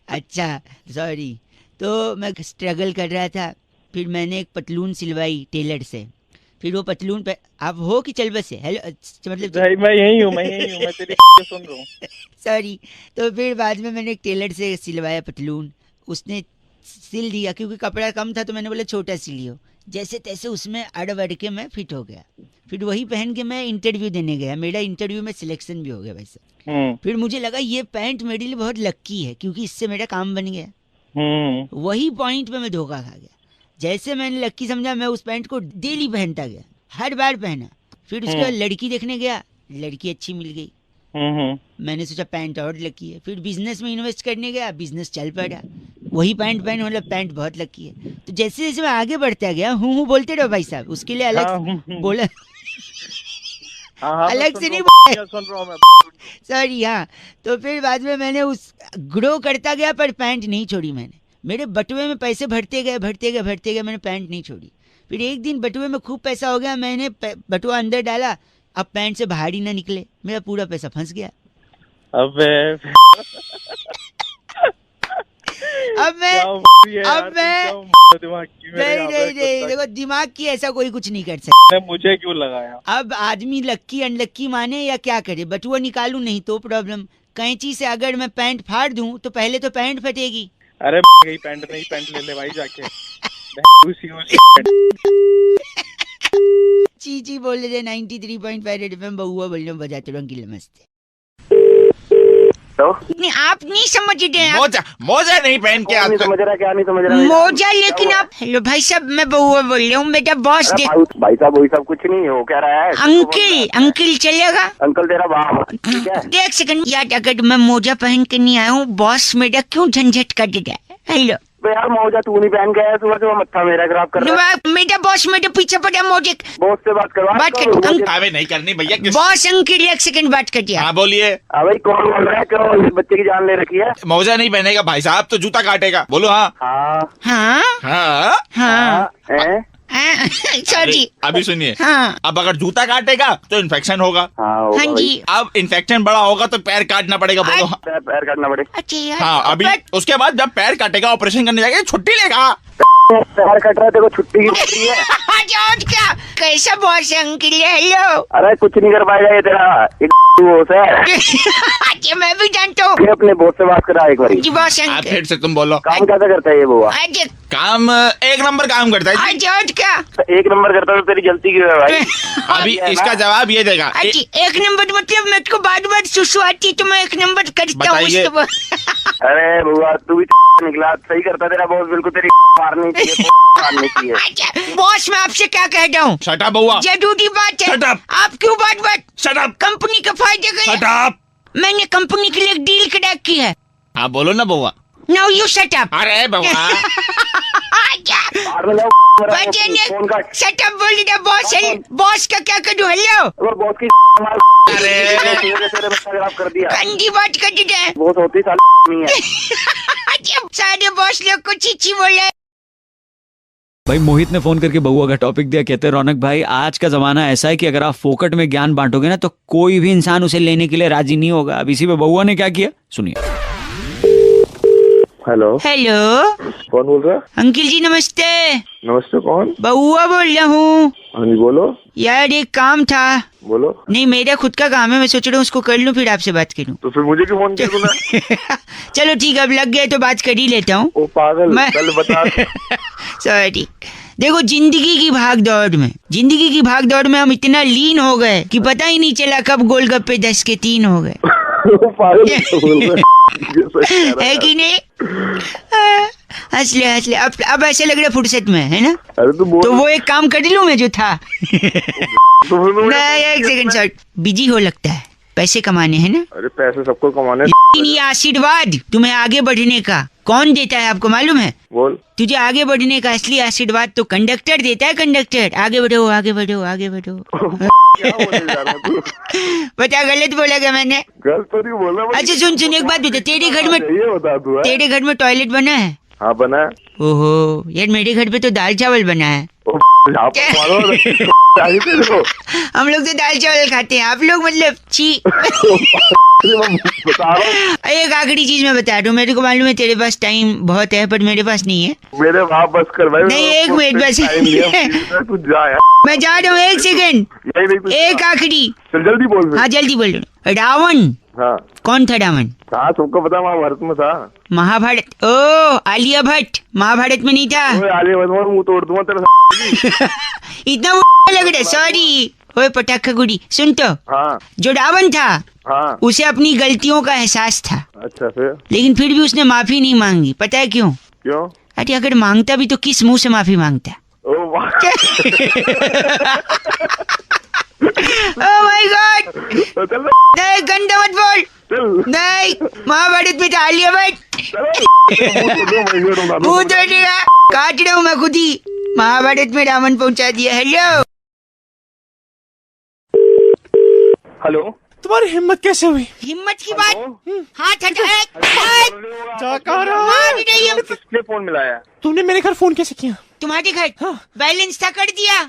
अच्छा सॉरी। तो मैं स्ट्रगल कर रहा था, फिर मैंने एक पतलून सिलवाई टेलर से। फिर वो पतलून पे आप हो कि चल बसे? हेलो मतलब मैं यही हूँ, मैं तेरी सुन रहा हूँ। सॉरी। तो फिर बाद में मैंने एक टेलर से सिलवाया पतलून, उसने सिल दिया, क्योंकि कपड़ा कम था तो मैंने बोला छोटा सिलियो। जैसे तैसे उसमें अड़ के मैं फिट हो गया। फिर वही पहन के मैं इंटरव्यू देने गया, मेरा इंटरव्यू में सिलेक्शन भी हो गया वैसे। फिर मुझे लगा ये पैंट मेरे लिए बहुत लक्की है, क्योंकि इससे मेरा काम बन गया। वही पॉइंट पे मैं धोखा खा गया। जैसे मैंने लक्की समझा, मैं उस पैंट को डेली पहनता गया, हर बार पहना। फिर उसके बाद लड़की देखने गया, लड़की अच्छी मिल गई। मैंने सोचा पैंट और लकी है। फिर बिजनेस में इन्वेस्ट करने गया, बिजनेस चल पड़ा। वही पैंट पहन, मतलब पैंट बहुत लकी है। तो जैसे जैसे मैं आगे बढ़ता गया, हूँ बोलते रहो भाई साहब, उसके लिए अलग बोला। अलग से नहीं बोला, सॉरी। हाँ, तो फिर बाद में मैंने उस ग्रो करता गया, पर पैंट नहीं छोड़ी मैंने। मेरे बटुए में पैसे भरते गए, मैंने पैंट नहीं छोड़ी। फिर एक दिन बटुए में खूब पैसा हो गया, मैंने बटुआ अंदर डाला, अब पैंट से बाहर ही ना निकले, मेरा पूरा पैसा फंस गया। नहीं, देखो दिमाग की ऐसा कोई कुछ नहीं कर सकता। मुझे क्यों लगाया? अब आदमी लक्की अनलक्की माने या क्या करे? बटुआ निकालूं नहीं तो प्रॉब्लम, कैंची से अगर मैं पैंट फाड़ दूं तो पहले तो पैंट फटेगी। अरे पैंट नहीं, पैंट ले ले भाई जाके। चीची बोल रहे 93.5 रेड एफएम बउआ बोल रहे हो, बजाते रहो अंकिल नमस्ते। नहीं आप नहीं समझ रहे। मोजा नहीं पहन के नहीं समझ रहा, क्या नहीं समझ रहा? मोजा लेकिन आप। हेलो भाई साहब, मैं बउआ बोल रहा हूँ, बेटा बॉस दे। भाई साहब वही सब कुछ नहीं हो क्या रहा है? अंकिल चलेगा? अंकल तेरा बाप, ठीक है? देख सेकंड यार, अगर मैं मोजा पहन के नहीं आया हूँ, बॉस मेरा क्यों झंझट कर दे रहा है? हेलो यार, मोजा तू नहीं पहन के आया, सुबह मत्था मेरा खराब कर रहा है। मेरा बॉस मेरे पीछे पड़ा मोजे। बॉस से बात करवा। अबे नहीं करनी भैया। बॉस अंकिल एक सेकंड बात कर दिया। हाँ बोलिए। भाई कौन बोल रहा है? क्यों बच्चे की जान ले रखी है? मोजा नहीं पहनेगा भाई साहब तो जूता काटेगा। बोलो हाँ। हाँ हाँ हाँ हाँ सॉरी। अभी सुनिए, हाँ अब अगर जूता काटेगा तो इन्फेक्शन होगा। हाँ जी। अब इन्फेक्शन बड़ा होगा तो पैर काटना पड़ेगा। बोलो पैर काटना पड़ेगा। अच्छा हाँ, अभी उसके बाद जब पैर काटेगा ऑपरेशन करने जाएगा छुट्टी लेगा। पैर कट रहा है, देखो छुट्टी की छुट्टी है। और क्या, कैसा बॉस है अंकिल? हेलो। अरे कुछ नहीं कर पाएगा ये तेरा बॉस है। मैं भी जानता हूँ। अपने बॉस से बात करा एक बार। जी बॉस आप अंकिल। फिर से तुम बोलो। काम कैसा करता है ये बुआ? काम एक नंबर काम करता है जी। और क्या? एक नंबर करता है तो तेरी गलती क्यों है भाई? अभी इसका जवाब ये देगा। एक नंबर मतलब मेरे को बार बार सुसु आती तो मैं एक नंबर करता हूँ। अरे बुआ तू भी निकला, सही करता तेरा बॉस, बिल्कुल तेरी मारनी चाहिए, मारनी चाहिए। बॉस मैं आपसे क्या कह रहा हूँ? शट अप बउआ। जरूरी बात है। Shut up. आप क्यों बात शट अप। कंपनी के फायदे के शट लिए अप। मैंने कंपनी के लिए एक डील क्रैक की है। हाँ बोलो ना बउआ। Now you shut up. अरे बउआ। शट अप बोल रहा बॉस। बॉस का क्या करूँ? हेलो बॉस की कर दिया। गंदी बात कर दी है। बॉस होती नहीं है। सारे बॉस लोग को चीची बोले। भाई मोहित ने फोन करके बउआ का टॉपिक दिया। कहते रौनक भाई आज का जमाना ऐसा है कि अगर आप फोकट में ज्ञान बांटोगे ना तो कोई भी इंसान उसे लेने के लिए राजी नहीं होगा। अब इसी पे बउआ ने क्या किया सुनिए। हेलो हेलो कौन बोल रहा है? अंकिल जी नमस्ते। नमस्ते कौन? बउआ बोल रहा हूँ। हाँ जी बोलो। यार एक काम था। बोलो। नहीं मेरा खुद का काम है, मैं सोच रहा हूँ उसको कर लूँ फिर आपसे बात करूँ। तो फिर मुझे क्यों फोन किया तूने? चलो ठीक है, अब लग गए तो बात कर ही लेता हूँ। ओ पागल कल बता। सॉरी। देखो जिंदगी की भाग दौड़ में हम इतना लीन हो गए कि पता ही नहीं चला कब गोलगप्पे 10 के 3 हो गए। है कि नहीं? हंस ले। अब ऐसे लग रहा फुर्सत में है ना। अरे तो वो एक काम कर लूं मैं जो था। नहीं एक सेकंड सर, बिजी हो लगता है, पैसे कमाने हैं ना। अरे पैसे सबको कमाने। ये आशीर्वाद तुम्हें आगे बढ़ने का कौन देता है आपको मालूम है? बोल। तुझे आगे बढ़ने का असली आशीर्वाद तो कंडक्टर देता है। कंडक्टर आगे बढ़ो आगे बढ़ो आगे बढ़ो। क्या बोले जा रहा है तू? बता गलत बोला क्या मैंने? गलत तो नहीं बोला। अच्छा सुन एक बात बता, तेरे घर में टॉयलेट बना है? हाँ बना है। ओहो यार मेरे घर पे तो दाल चावल बना है। हम लोग तो दाल चावल खाते हैं, आप लोग मतलब छी। एक आखिरी चीज मैं बता दूं, मेरे को मालूम है तेरे पास टाइम बहुत है पर मेरे पास नहीं है। मेरे वहाँ बस कर भाई। नहीं एक मिनट बस। मैं जा रहा हूँ, एक सेकंड। एक आखिरी। जल्दी बोल। हाँ जल्दी बोल। रावण हाँ कौन था? रावण हाँ सबको पता, महाभारत में था। महाभारत? ओ आलिया भट्ट महाभारत में नहीं था। आलिया भट्ट मुंह तोड़ दूंगा तेरा। इतना लग रहा है। सॉरी। ओए पटाखा गुड़ी सुन तो। हाँ जो रावण था हाँ उसे अपनी गलतियों का एहसास था। अच्छा फिर? लेकिन फिर भी उसने माफी नहीं मांगी। पता है क्यों? क्यों? अरे अगर मांगता भी तो किस मुंह से माफी मांगता? Oh my God. नहीं गंदा मत बोल। नहीं महाभारत में आलिया भट्ट। काट रहा हूँ मैं खुद ही। महाभारत में रावण पहुंचा दिया। हेलो तुम्हारी हिम्मत कैसे हुई? हिम्मत की बात। हाथ हटा। किसने फोन मिलाया? तुमने मेरे घर फोन कैसे किया? तुम्हारे घर बैलेंस था कर दिया।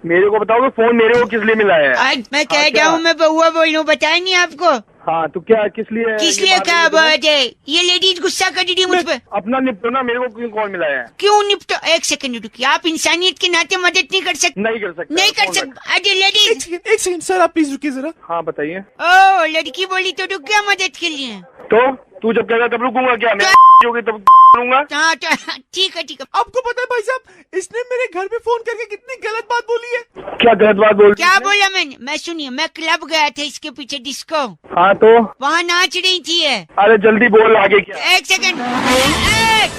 मेरे को बताओ फोन मेरे को किस लिए मिलाया है? मैं कह रहा हूँ मैं बउआ बोल रहा हूँ, बताया नहीं आपको? हाँ तो क्या किस लिए क्या बात है? ये लेडीज गुस्सा कर रही है मुझ पर। अपना निपटो ना, मेरे को क्यों कॉल मिलाया है? क्यों निपटो? एक सेकंड रुकिए। आप इंसानियत के नाते मदद नहीं कर सकते? नहीं कर सकते। अरे लेडीज एक सेकंड सर, आप प्लीज रुकिए जरा। हाँ बताइए। ओ लड़की बोली तो रुक गया मदद के लिए। तो तू जब कहेगा तब रुकूंगा क्या? मैं होगी तब करूंगा। ठीक है। आपको पता है भाई साहब इसने मेरे घर पे फोन करके कितनी गलत बात बोली है? क्या गलत बात बोल? क्या बोला मैंने? मैं सुनिए, मैं क्लब गया था इसके पीछे डिस्को। हाँ तो वहाँ नाच रही थी। अरे जल्दी बोल आगे क्या? एक सेकंड।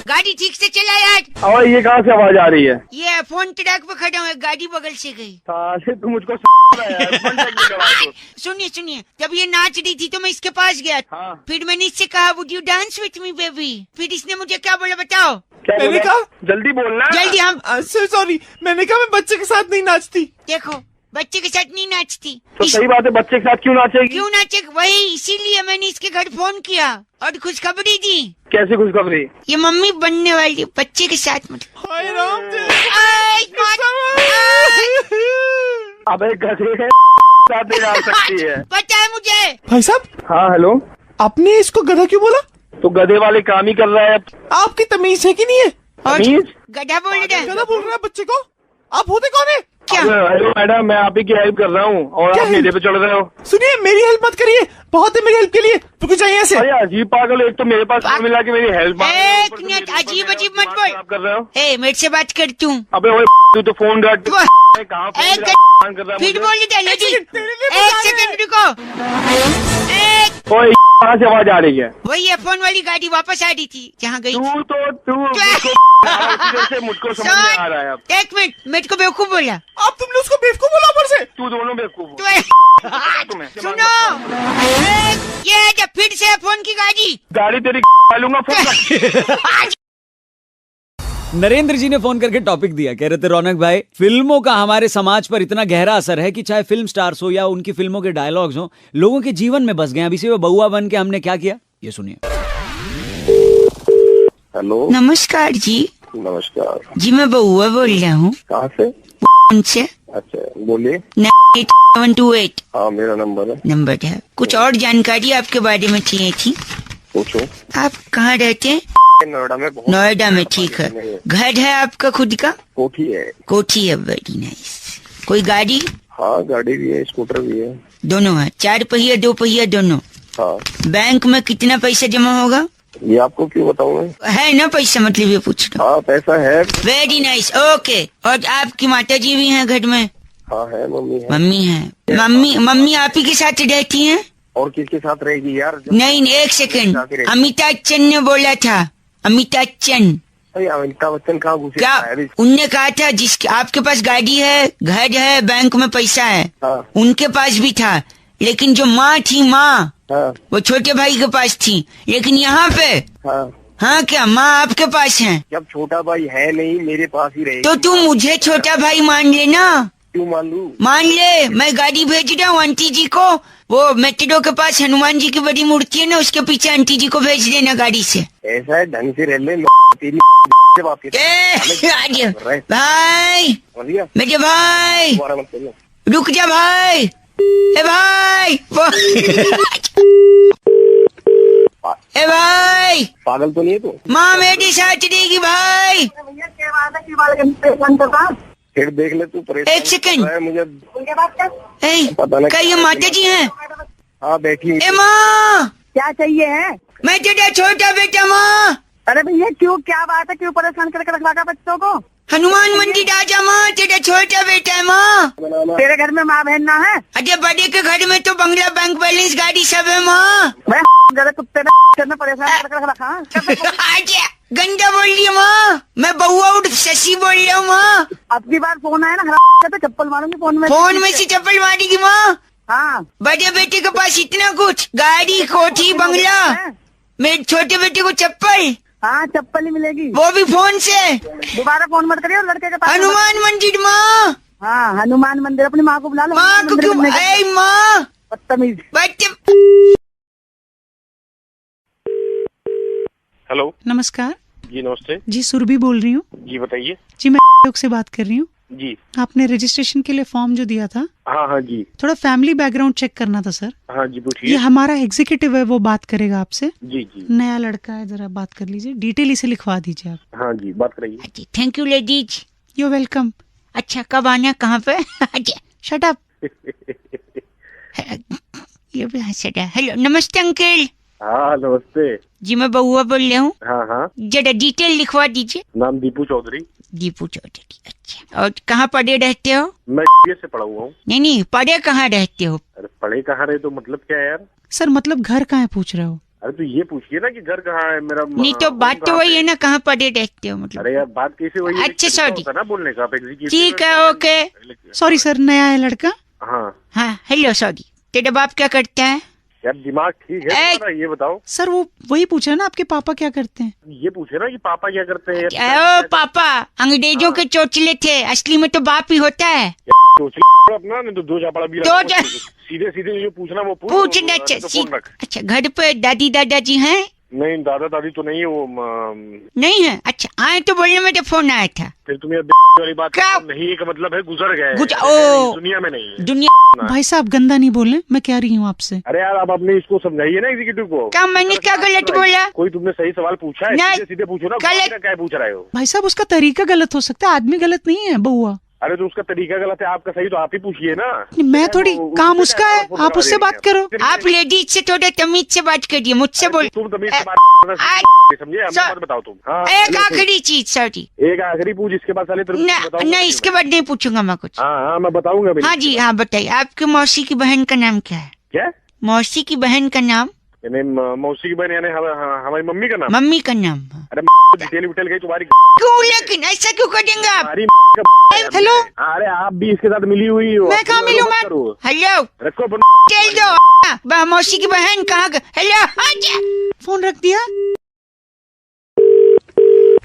गाड़ी ठीक से चला यार। और ये कहाँ से आवाज आ रही है? ये फोन ट्रैक पे खड़ा हूँ, गाड़ी बगल से गई। तू मुझको सुनिए जब ये नाच रही थी तो मैं इसके पास गया। हाँ। फिर मैंने इससे कहा would you dance with me baby? फिर इसने मुझे क्या बोला बताओ? मैंने कहा जल्दी बोलना। जल्दी। हम सॉरी, मैंने कहा मैं बच्चे के साथ नहीं नाचती। देखो बच्चे के साथ नहीं नाचती। तो सही बात है, बच्चे के साथ क्यों नाचेगी? क्यों नाचे? वही इसीलिए मैंने इसके घर फोन किया और खुशखबरी दी। कैसी खुशखबरी? ये मम्मी बनने वाली बच्चे के साथ मतलब। अबे गधे है साथ नहीं जा सकती है। पता है मुझे। भाई साहब। हाँ हेलो। आपने इसको गधा क्यों बोला? तो गधे वाले काम ही कर रहा है। आपकी तमीज है कि नहीं है? तमीज? गधा बोल रहा है। गधा बोल रहा है बच्चे को। आप होते कौन है? क्या? हेलो मैडम, मैं आप ही की हेल्प कर रहा हूँ और आप मेरे पे चढ़ रहे हो। सुनिए, मेरी हेल्प मत करिए, बहुत है मेरी हेल्प के लिए। तो कुछ चाहिए ऐसे? अरे अजीब पागल, एक तो मेरे पास फोन मिला के मेरी हेल्प एक मिनट, अजीब अजीब मत बोल। आप कर रहे हो। ए मेरे से बात कर तू। अबे ओए तू तो फोन रख। कहाँ कर रहा है? फिर बोल दे जी। एक सेकंड रुको। ओए कहाँ से आवाज आ रही है? वही है, फोन वाली गाड़ी वापस आ रही थी जहाँ गई। मुझको समझ में आ रहा है अब। एक मिनट, मेरे को बेवकूफ बोला। अब तुमने उसको बेवकूफ बोला ऊपर से। तू दोनों बेवकूफ। सुनो, ये फिर से फोन की गाड़ी तेरी लूंगा फोन। नरेंद्र जी ने फोन करके टॉपिक दिया, कह रहे थे रौनक भाई, फिल्मों का हमारे समाज पर इतना गहरा असर है कि चाहे फिल्म स्टार्स हो या उनकी फिल्मों के डायलॉग्स हो, लोगों के जीवन में बस गए। अब इसी में बउआ बन के हमने क्या किया, ये सुनिए। हेलो, नमस्कार जी। नमस्कार जी, मैं बउआ बोल रहा हूँ। कहाँ से? उनसे। अच्छा बोलिए। 728। हाँ मेरा नंबर है। नंबर है। कुछ और जानकारी आपके बारे में चाहिए थी। पूछो। आप कहाँ रहते हैं? नोएडा में। नोएडा में, ठीक है। घर है आपका खुद का? कोठी है। कोठी है, वेरी नाइस। कोई गाड़ी? हाँ गाड़ी भी है, स्कूटर भी है। दोनों है? 4 पहिया 2 पहिया दोनों? हाँ। बैंक में कितना पैसा जमा होगा? ये आपको क्यों बताऊँ? है ना पैसा, मतलब ये पूछ रहा हूँ। हाँ पैसा है। Very nice, okay. और आपकी माता जी भी हैं घर में? हाँ है, मम्मी है। मम्मी है। मम्मी आप ही के साथ रहती हैं? और किसके साथ रहेगी यार? नहीं, एक सेकंड, अमिताभ बच्चन ने बोला था। अमिताभ बच्चन। अमिताभ बच्चन कहाँ घुसे? क्या उनने कहा था, जिसके आपके पास गाड़ी है, घर है, बैंक में पैसा है, हाँ। उनके पास भी था, लेकिन जो माँ थी, माँ, हाँ। वो छोटे भाई के पास थी, लेकिन यहाँ पे हाँ, हाँ क्या माँ आपके पास है? जब छोटा भाई है नहीं, मेरे पास ही रहेगी। तो तू मुझे छोटा भाई मान लेना। क्यों मान लूं? मान ले, मैं गाड़ी भेज रहा हूँ आंटी जी को। वो मेट्रो के पास हनुमान जी की बड़ी मूर्ति है ना, उसके पीछे आंटी जी को भेज देना गाड़ी से। ऐसा है, ढंग से रह ले। तेरी बात भाई, मेरे भाई, रुक जा भाई। ए भाई, ए भाई, पागल तो नहीं है तू? माँ मेरे साथ रहेगी भाई। फिर देख ले तू। परेशान एक सेकंड, मुझे पता नहीं। क्या ये माता जी हैं? हाँ बैठी। ए माँ, क्या चाहिए है? मैं तेरा छोटा बेटा माँ। अरे भैया क्यों, क्या बात है, क्यों परेशान करके रखवा बच्चों को? हनुमान मंदिर आजा माँ, तेरा छोटा बेटा है माँ। तेरे घर में माँ बहन ना है? अरे बड़े के घर में तो बंगला, बैंक बैलेंस, गाड़ी सब है माँ। कुत्ते ने परेशान करके रखा। गंदा बोल रही है माँ, मैं बउआ उठ शशि बोल रहा हूँ माँ। अब की बार फोन आया ना तो चप्पल मारूंगी फोन में। फोन में से चप्पल मारेगी माँ? हाँ। बड़े बेटे के पास इतना कुछ, गाड़ी, कोठी, बंगला, मेरे छोटे बेटे को चप्पल। हाँ चप्पल ही मिलेगी, वो भी फोन से। दोबारा फोन मत करिए लड़के के पास। हनुमान मंदिर माँ। हाँ हनुमान मंदिर, अपनी माँ को बुला लो। माँ को क्यों? माँ बदतमीज। हेलो, नमस्कार जी। नमस्ते जी, सुरभि बोल रही हूँ। जी बताइए। जी मैं से बात कर रही हूँ। जी। आपने रजिस्ट्रेशन के लिए फॉर्म जो दिया था। हाँ हाँ जी। थोड़ा फैमिली बैकग्राउंड चेक करना था सर। हाँ जी पूछिए। ये हमारा एग्जीक्यूटिव है, वो बात करेगा आपसे। जी जी। नया लड़का है, जरा बात कर लीजिए, डिटेल इसे लिखवा दीजिए आप। हाँ जी बात कराइए। Thank you ladies. You welcome. अच्छा कब आना, कहाँ पे? Shut up. ये भी हंस रहा है। हेलो, नमस्ते अंकल। हाँ नमस्ते जी, मैं बउआ बोल रहा हूँ। हाँ हाँ। जरा डिटेल लिखवा दीजिए। नाम दीपू चौधरी। दीपू चौधरी, अच्छा। और कहाँ पढ़े रहते हो? मैं से पढ़ा हुआ हूँ। नहीं, पढ़े कहाँ रहते हो? अरे पढ़े कहाँ रहे तो मतलब क्या है यार? सर मतलब घर कहाँ है पूछ रहे हो? अरे तो ये पूछिए ना कि घर कहाँ है मेरा। नहीं तो बात तो वही है ना, कहाँ पढ़े रहते हो मतलब। अरे यार बात कैसे वही? अच्छा सॉरी ना बोलने का। ठीक है, ओके। सॉरी सर, नया है लड़का। हाँ। Hello sorry. तेरा बाप क्या करता है? यार दिमाग ठीक है तुम्हारा, ये बताओ। सर वो वही पूछा ना, आपके पापा क्या करते हैं? ये पूछे ना कि पापा क्या करते हैं। ओ पापा अंग्रेजों के चोचले थे, असली में तो बाप ही होता है। अपना नहीं तो दो चापड़ा भी सीधे सीधे जो पूछना वो पूछना। अच्छा घर पे दादी दादाजी हैं? नहीं दादा दादी तो नहीं है वो नहीं है। अच्छा आए तो बोलने में तो फोन आया था। फिर तुम्हें वाली बात नहीं का मतलब है गुजर गए दुनिया में नहीं है दुनिया। भाई साहब गंदा नहीं बोले, मैं कह रही हूँ आपसे। अरे यार आप अपने इसको समझाइए ना एग्जीक्यूटिव को। क्या मैंने क्या गलत बोला? कोई तुमने सही सवाल पूछा है सीधे पूछो ना, क्या पूछ रहे हो? भाई साहब उसका तरीका गलत हो सकता है, आदमी गलत नहीं है बउआ। अरे तो उसका तरीका गलत है, आपका सही, तो आप ही पूछिए ना। मैं थोड़ी काम उसका है, आप उससे बात करो। आप लेडीज से थोड़ा तमीज से बात करिए, मुझसे बोल। तुम तमीज से बात समझे, बात बताओ तुम। एक आखिरी चीज सॉरी, एक आखिरी पूछ, इसके बाद साले नहीं इसके बाद नहीं पूछूंगा मैं कुछ। हाँ मैं बताऊंगा। हाँ जी हाँ बताइए, आपकी मौसी की बहन का नाम क्या है? क्या मौसी की बहन का नाम? मौसी की बहन यानी हमारी मम्मी का नाम? मम्मी का नाम। अरे डिटेल विटेल गई तुम्हारी। क्यों लेकिन ऐसा क्यों करेंगे आप? हेलो अरे आप भी इसके साथ मिली हुई हो। मैं कहाँ मिलूँ? मैं हेलो रखो चल दो मौसी की बहन कहाँ? हेलो फोन रख दिया।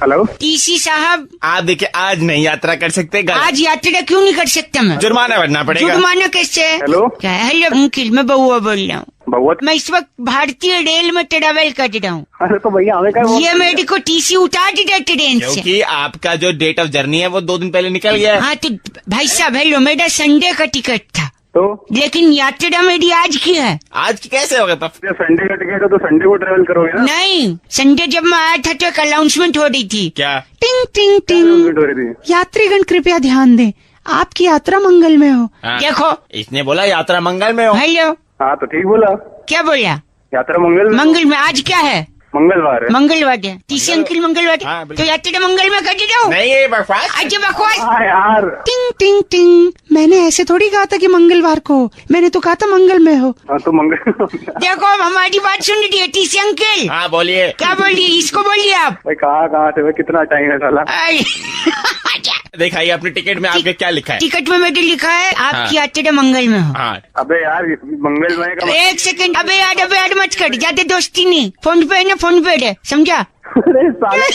हेलो टीसी साहब, आप देखिए आज नहीं यात्रा कर सकते। आज यात्रा क्यों नहीं कर सकता मैं? जुर्माना भरना पड़ेगा। जुर्माना कैसे? हेलो क्या? हेलो अंकिल, मैं बउआ बोल रहा हूँ। बउआ? मैं इस वक्त भारतीय रेल में ट्रेवल कर रहा हूँ। अरे तो भैया हमें क्या, ये मेरे को टीसी उतार दीजिए ट्रेन से। क्योंकि आपका जो डेट ऑफ जर्नी है वो 2 दिन पहले निकल गया है। हाँ तो भाई साहब हेलो, मेरा संडे का टिकट था तो, लेकिन यात्रा मेरी आज की है। आज की कैसे होगा? संडे का टिकट है तो संडे को ट्रेवल करोगे ना? नहीं, संडे जब मैं आया था तो एक अनाउंसमेंट हो रही थी। क्या? टिंग टिंग टिंग, यात्रीगण कृपया ध्यान दें, आपकी यात्रा मंगल में हो। देखो इसने बोला यात्रा मंगल में हो। हेलो हाँ तो ठीक बोला। क्या बोला? यात्रा मंगल में। आज क्या है? मंगलवार है। मंगलवार है। टीसी अंकिल मंगलवार है। हाँ, तो यात्रा मंगल में कर दो। नहीं ये बकवास। अच्छा बकवास यार। टिंग टिंग टिंग, मैंने ऐसे थोड़ी कहा था कि मंगलवार को, मैंने तो कहा था मंगल में हो। हाँ तो मंगल। देखो हमारी बात सुन रही टीसी अंकिल। हाँ बोलिए। क्या बोलिए? इसको बोलिए आप। भाई कहाँ से, कितना टाइम है साला? दिखाइए अपने टिकट में आपके क्या लिखा है? टिकट में मेरे लिखा है आपकी यात्रा मंगल में हो। हाँ। अबे यार मंगल में का एक सेकंड, अबे यार मत कर, ज्यादा दोस्ती नहीं। फोन पे है ना, फोन पे है, समझा? अरे साले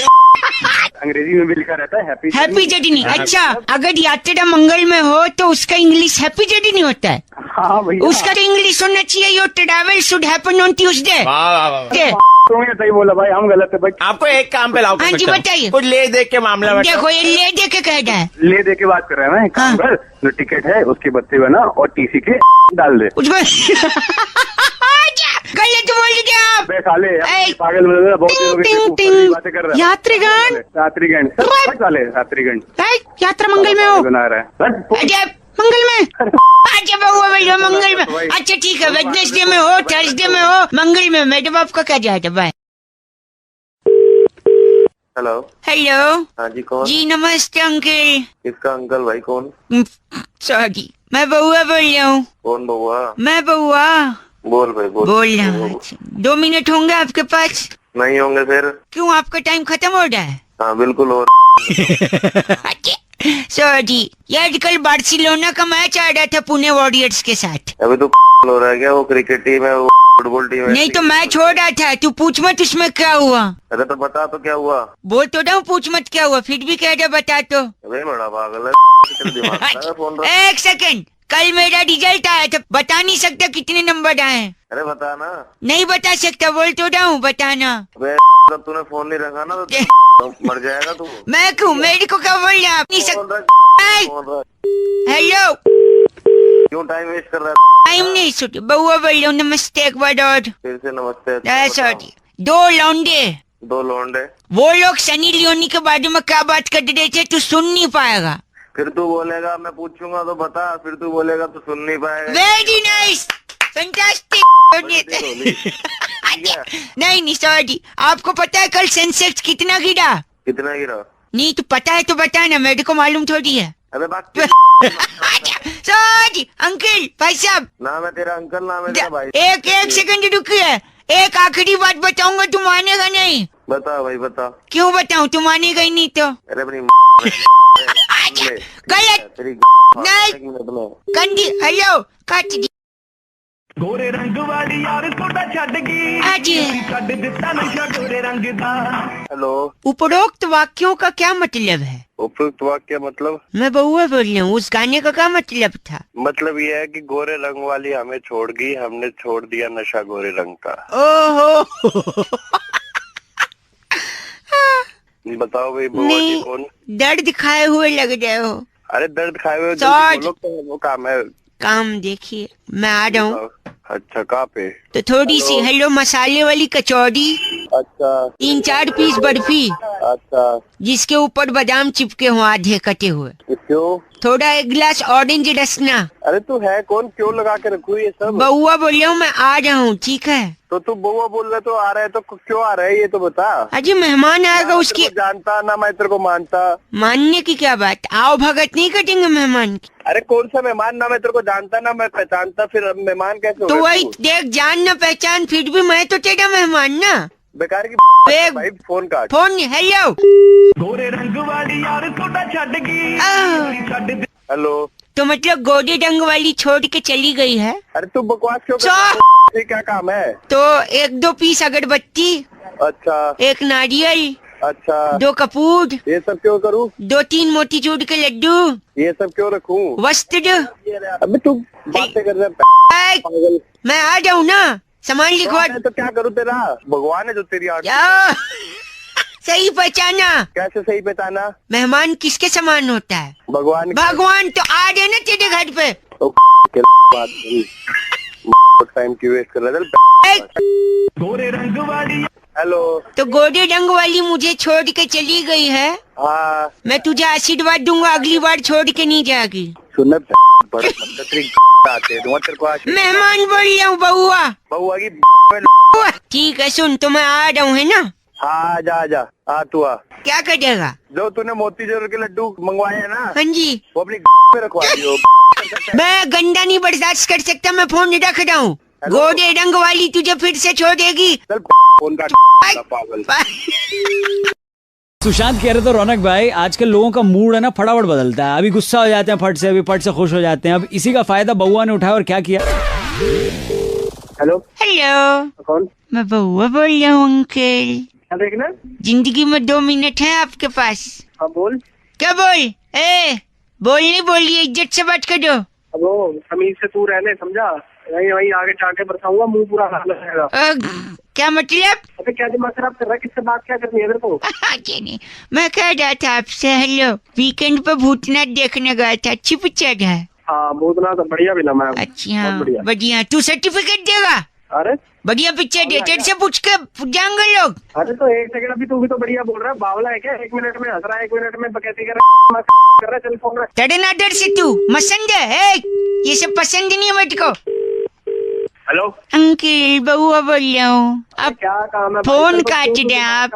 अंग्रेजी में भी लिखा रहता है हैप्पी जर्नी। अच्छा अगर यात्रा मंगल में हो तो उसका इंग्लिश हैप्पी जर्नी होता है। हाँ भैया, उसका तो इंग्लिश होना चाहिए your travel should happen on Tuesday. तुमने सही बोला भाई, हम गलत है भाई। आपको एक काम पे लाओ। हाँ जी बताइए। कुछ ले दे के मामला में। देखो ये ले दे के कह रहा है। ले दे के बात कर रहे हैं काम कर, जो टिकट है उसके बत्ते बना और टीसी के डाल दे। गलत बोल दिया आप। साले पागल बातें कर रहे हैं। यात्रीगण यात्रा मंगल में हो। बना रहा है मंगल में। अच्छा बउआ भैया मंगल में। अच्छा ठीक है, वेडनेसडे में हो, थर्सडे में हो, मंगल में। मैडम आपका क्या जाता? बाय। हेलो। हेलो। हाँ जी कौन? जी नमस्ते अंकल। किसका अंकल भाई? कौन? सॉरी मैं बउआ बोल रहा हूँ। कौन बउआ? मैं बउआ बोल भाई बोल रहा हूँ। 2 मिनट होंगे आपके पास? नहीं होंगे। फिर क्यों, आपका टाइम खत्म हो रहा है? हाँ बिल्कुल हो। सॉरी यार, कल बार्सिलोना का मैच आ रहा था पुणे वॉरियर्स के साथ। अभी तो हो रहा है क्या? वो क्रिकेट टीम है, वो फुटबॉल टीम है। नहीं तो मैच हो रहा था, तू पूछ मत उसमें क्या हुआ। अरे तो बता तो क्या हुआ? बोल तो रहा हूँ पूछ मत क्या हुआ, फिर भी कह रहा बता तो। अरे बड़ा पागल है। एक सेकंड, कल मेरा रिजल्ट आया था, बता नहीं सकता कितने नंबर आए। अरे बता ना। नहीं बता सकता, बोल तो रहा हूँ बताना। जब तूने फोन नहीं रखा ना तो मर जाएगा तू। मैं क्यों, मेरे को क्या बोल रहा? हेलो क्यों टाइम वेस्ट कर रहा है? टाइम नहीं सुन, बउआ बोल रहा हूँ। नमस्ते एक बार और। फिर से नमस्ते। सॉरी। 2 लौंडे। 2 लौंडे? वो लोग सनी लियोनी के बारे में क्या बात कर रहे थे, तू सुन नहीं पाएगा। फिर तू बोलेगा मैं पूछूंगा तो बता, फिर तू बोलेगा तो सुन नहीं पाएगा। Very nice, fantastic. नहीं सॉरी, आपको पता है कल सेंसेक्स कितना गिरा? कितना गिरा? नहीं तो पता है तो बता ना, मेरे को मालूम थोड़ी है। अबे बात सॉरी अंकल, भाई साहब। नाम है तेरा अंकल, नाम है तेरा भाई। एक सेकंड रुकिए, एक आखिरी बात बताऊंगा, तू मानेगा नहीं। बता भाई बता। क्यों बताऊं, तू मानेगा ही नहीं तो। अरे अपनी गलत नहीं कंडी। हेलो काट दी। गोरे रंग वाली यार सोडा छड़ गई, आज छड़ दिता नशा गोरे हेलो, उपरोक्त वाक्यों का क्या मतलब है? उपयुक्त वाक्य मतलब? मैं बउआ बोल रही हूँ, उस गाने का क्या मतलब था? मतलब ये है कि गोरे रंग वाली हमें छोड़ गई, हमने छोड़ दिया नशा गोरे रंग का। ओहो बताओ भाई, बुआ नहीं, जी कौन? दर्द खाए हुए लग रहे हो। अरे दर्द खाए हुए सॉरी। बोलो, तो वो काम है। काम देखिए, मैं आ रहा हूँ। अच्छा, कहाँ पे? तो थोड़ी सी हेलो मसाले वाली कचौड़ी, अच्छा 3-4 पीस बर्फी, अच्छा, जिसके ऊपर बादाम चिपके हुए आधे कटे हुए, क्यों? थोड़ा 1 गिलास ऑरेंज रसना। अरे तू है कौन, क्यों लगा के रखू ये सब? बउआ बोल रहा हूँ, मैं आ रहा हूँ, ठीक है? तो तू बउआ बोल रहा है तो आ रहा है, तो क्यों आ रहा है ये तो बता। अजी मेहमान आएगा, उसकी जानता ना मैं तेरे को मानता। मानने की क्या बात, आओ भगत नहीं कटेंगे मेहमान की। अरे कौन सा मेहमान, ना मैं तेरे को जानता ना मैं पहचानता, फिर अब मेहमान कैसे हो तो गया वही तू? देख, जान न पहचान, फिर भी मैं तो तेरा मेहमान ना। बेकार की भाई, फोन काट। Phone hello. गोरे रंग वाली यार छोटा छड़ गई। हेलो, तो मतलब गोरे रंग वाली छोड़ के चली गई है? अरे तू बकवास क्यों कर रहा है? क्या काम है? तो 1-2 पीस अगरबत्ती, अच्छा 1 नारियल, अच्छा 2 कपूर, ये सब क्यों करूँ? 2-3 मोतीचूर के लड्डू, ये सब क्यों रखूं? वस्त्र। अबे तू बातें कर रहा है पागल। मैं आ जाऊँ ना, सामान लिखवा। तो क्या करूँ, तेरा भगवान है जो तेरी आंख। सही पहचाना? कैसे सही पहचाना? मेहमान किसके समान होता है? भगवान। भगवान तो आ गए ना तेरे घर पे। टाइम क्यों वेस्ट कर रहा है? गोरे रंग वाली। हेलो, तो गोरे रंग वाली मुझे छोड़ के चली गई है। हाँ, मैं तुझे आशीर्वाद दूंगा, अगली बार छोड़ के नहीं जाएगी। सुन मेहमान बोल रहा हूँ, बउआ। बउआ की ठीक है, सुन तो मैं आ रहा हूँ, है ना? हाँ, आजा आ तू आ। क्या करेगा? जो तूने मोतीचूर के लड्डू मंगवाए हैं ना, हाँ जी, वो अपनी में रखवा दियो। मैं गंदा नहीं बर्दाश्त कर सकता, मैं फोन रख रहा हूँ। गोरे रंग वाली तुझे फिर से छोड़ेगी। फोन काट पागल। सुशांत कह रहे थे रौनक भाई, आजकल लोगों का मूड है ना फटाफट बदलता है। अभी गुस्सा हो जाते हैं फट से, अभी फट से खुश हो जाते हैं। अब इसी का फायदा बउआ ने उठाया और क्या किया। हेलो हेलो, कौन? मैं बउआ बोल रहा हूँ अंकल। क्या देखना? जिंदगी में 2 मिनट है आपके पास। हाँ बोल। क्या बोल? बोलनी बोलिए, इज्जत से बात करो। अब वो तमीज से तू रहने, समझा? वही आगे चाटे बरसाऊंगा, मुंह पूरा हाल रहेगा। क्या मतलब? अबे क्या दिमाग खराब कर रहा है, किससे बात क्या करनी है मेरे को? नहीं, मैं कह रहा था आपसे, हेलो, वीकेंड पे भूतनाथ देखने गया था, अच्छी पिक्चर है। हाँ भूतनाथ तो बढ़िया भी ना। अच्छा बढ़िया, तू सर्टिफिकेट देगा? अरे बढ़िया पिक्चर है, डेटेड से पूछ के जाएंगे लोग। अरे तो 1 सेकंड, अभी तू भी तो बढ़िया बोल रहा है, बावला है क्या? 1 मिनट में हंस रहा है, 1 मिनट में बकैती कर रहा है, चल फोन रख। तेरे नादर से तू मसंद है, ये सब पसंद नहीं है मुझको। हेलो अंकल, बउआ बोल रहा हूँ। अब क्या काम है? फोन काट दे आप।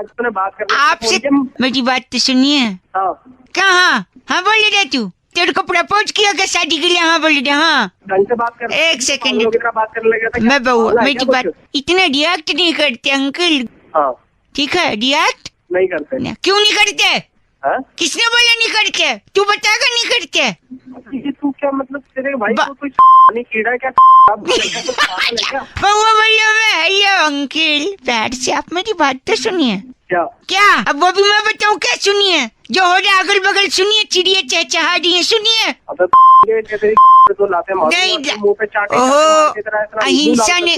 आपसे मेरी बात तो सुनिए। कहाँ? हाँ बोल रहे तू, तेरे को प्रपोज किया क्या शादी के लिए? हाँ बोल रहे। हाँ ढंग से बात कर। 1 सेकंड, बात करने लगा था। मैं बउआ, मेरी बात इतना रिएक्ट नहीं करते अंकल। हाँ ठीक है, रिएक्ट नहीं करते। क्यों नहीं करते? किसने बोला नहीं करते? तू बताएगा नहीं करते? तू क्या मतलब, तेरे भाई को कोई कीड़ा क्या? बउआ भैया मैं हेलो अंकल, बैठ से आप मेरी बात तो सुनिए। क्या? अब वो भी मैं बताऊँ क्या? सुनिए, जो हो रहा अगल बगल सुनिए, चिड़िया चहचहा रही है, सुनिए। नहीं, ओहो, अहिंसा ने,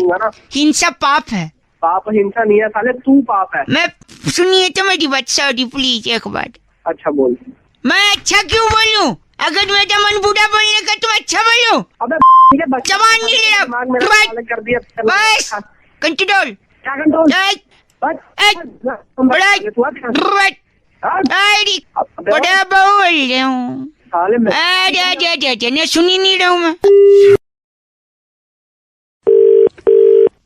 हिंसा पाप है। पाप हिंसा नहीं है साले, तू पाप है। मैं सुनिए तो मेरी बात, सॉरी प्लीज एक बार। अच्छा बोल। मैं अच्छा क्यों बोलूं? अगर मेरा मन बुरा बोलने का तो अच्छा बोलूं। अबे जवान नहीं ले रहा कर दिया। बस कंट्रोल। क्या कंट्रोल? बड़ा बोल रहा हूँ, सुनी नहीं रहा हूँ मैं।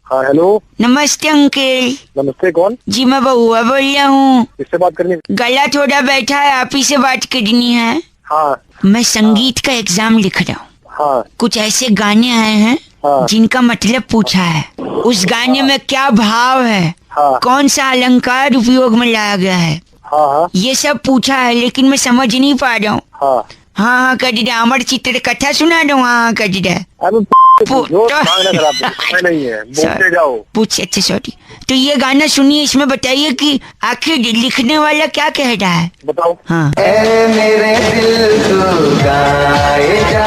हाँ हेलो, नमस्ते अंकल। नमस्ते, कौन? जी मैं बउआ बोल रहा हूँ। किससे बात करनी? गला थोड़ा बैठा है, आप ही से बात करनी है। हाँ मैं संगीत का एग्जाम लिख रहा हूँ। हाँ कुछ ऐसे गाने आए हैं जिनका मतलब पूछा है, उस गाने में क्या भाव है, कौन सा अलंकार उपयोग में लाया गया है, ये सब पूछा है, लेकिन मैं समझ नहीं पा रहा हूँ। हाँ कर दिया, अमर चित्र कथा सुना दो। हाँ कर दिया। नहीं है, बोलते जाओ। पूछ, अच्छा सॉरी। तो ये गाना सुनिए, इसमें बताइए कि आखिर लिखने वाला क्या कह रहा है। बताओ। हाँ। ए मेरे दिल तू गाए जा,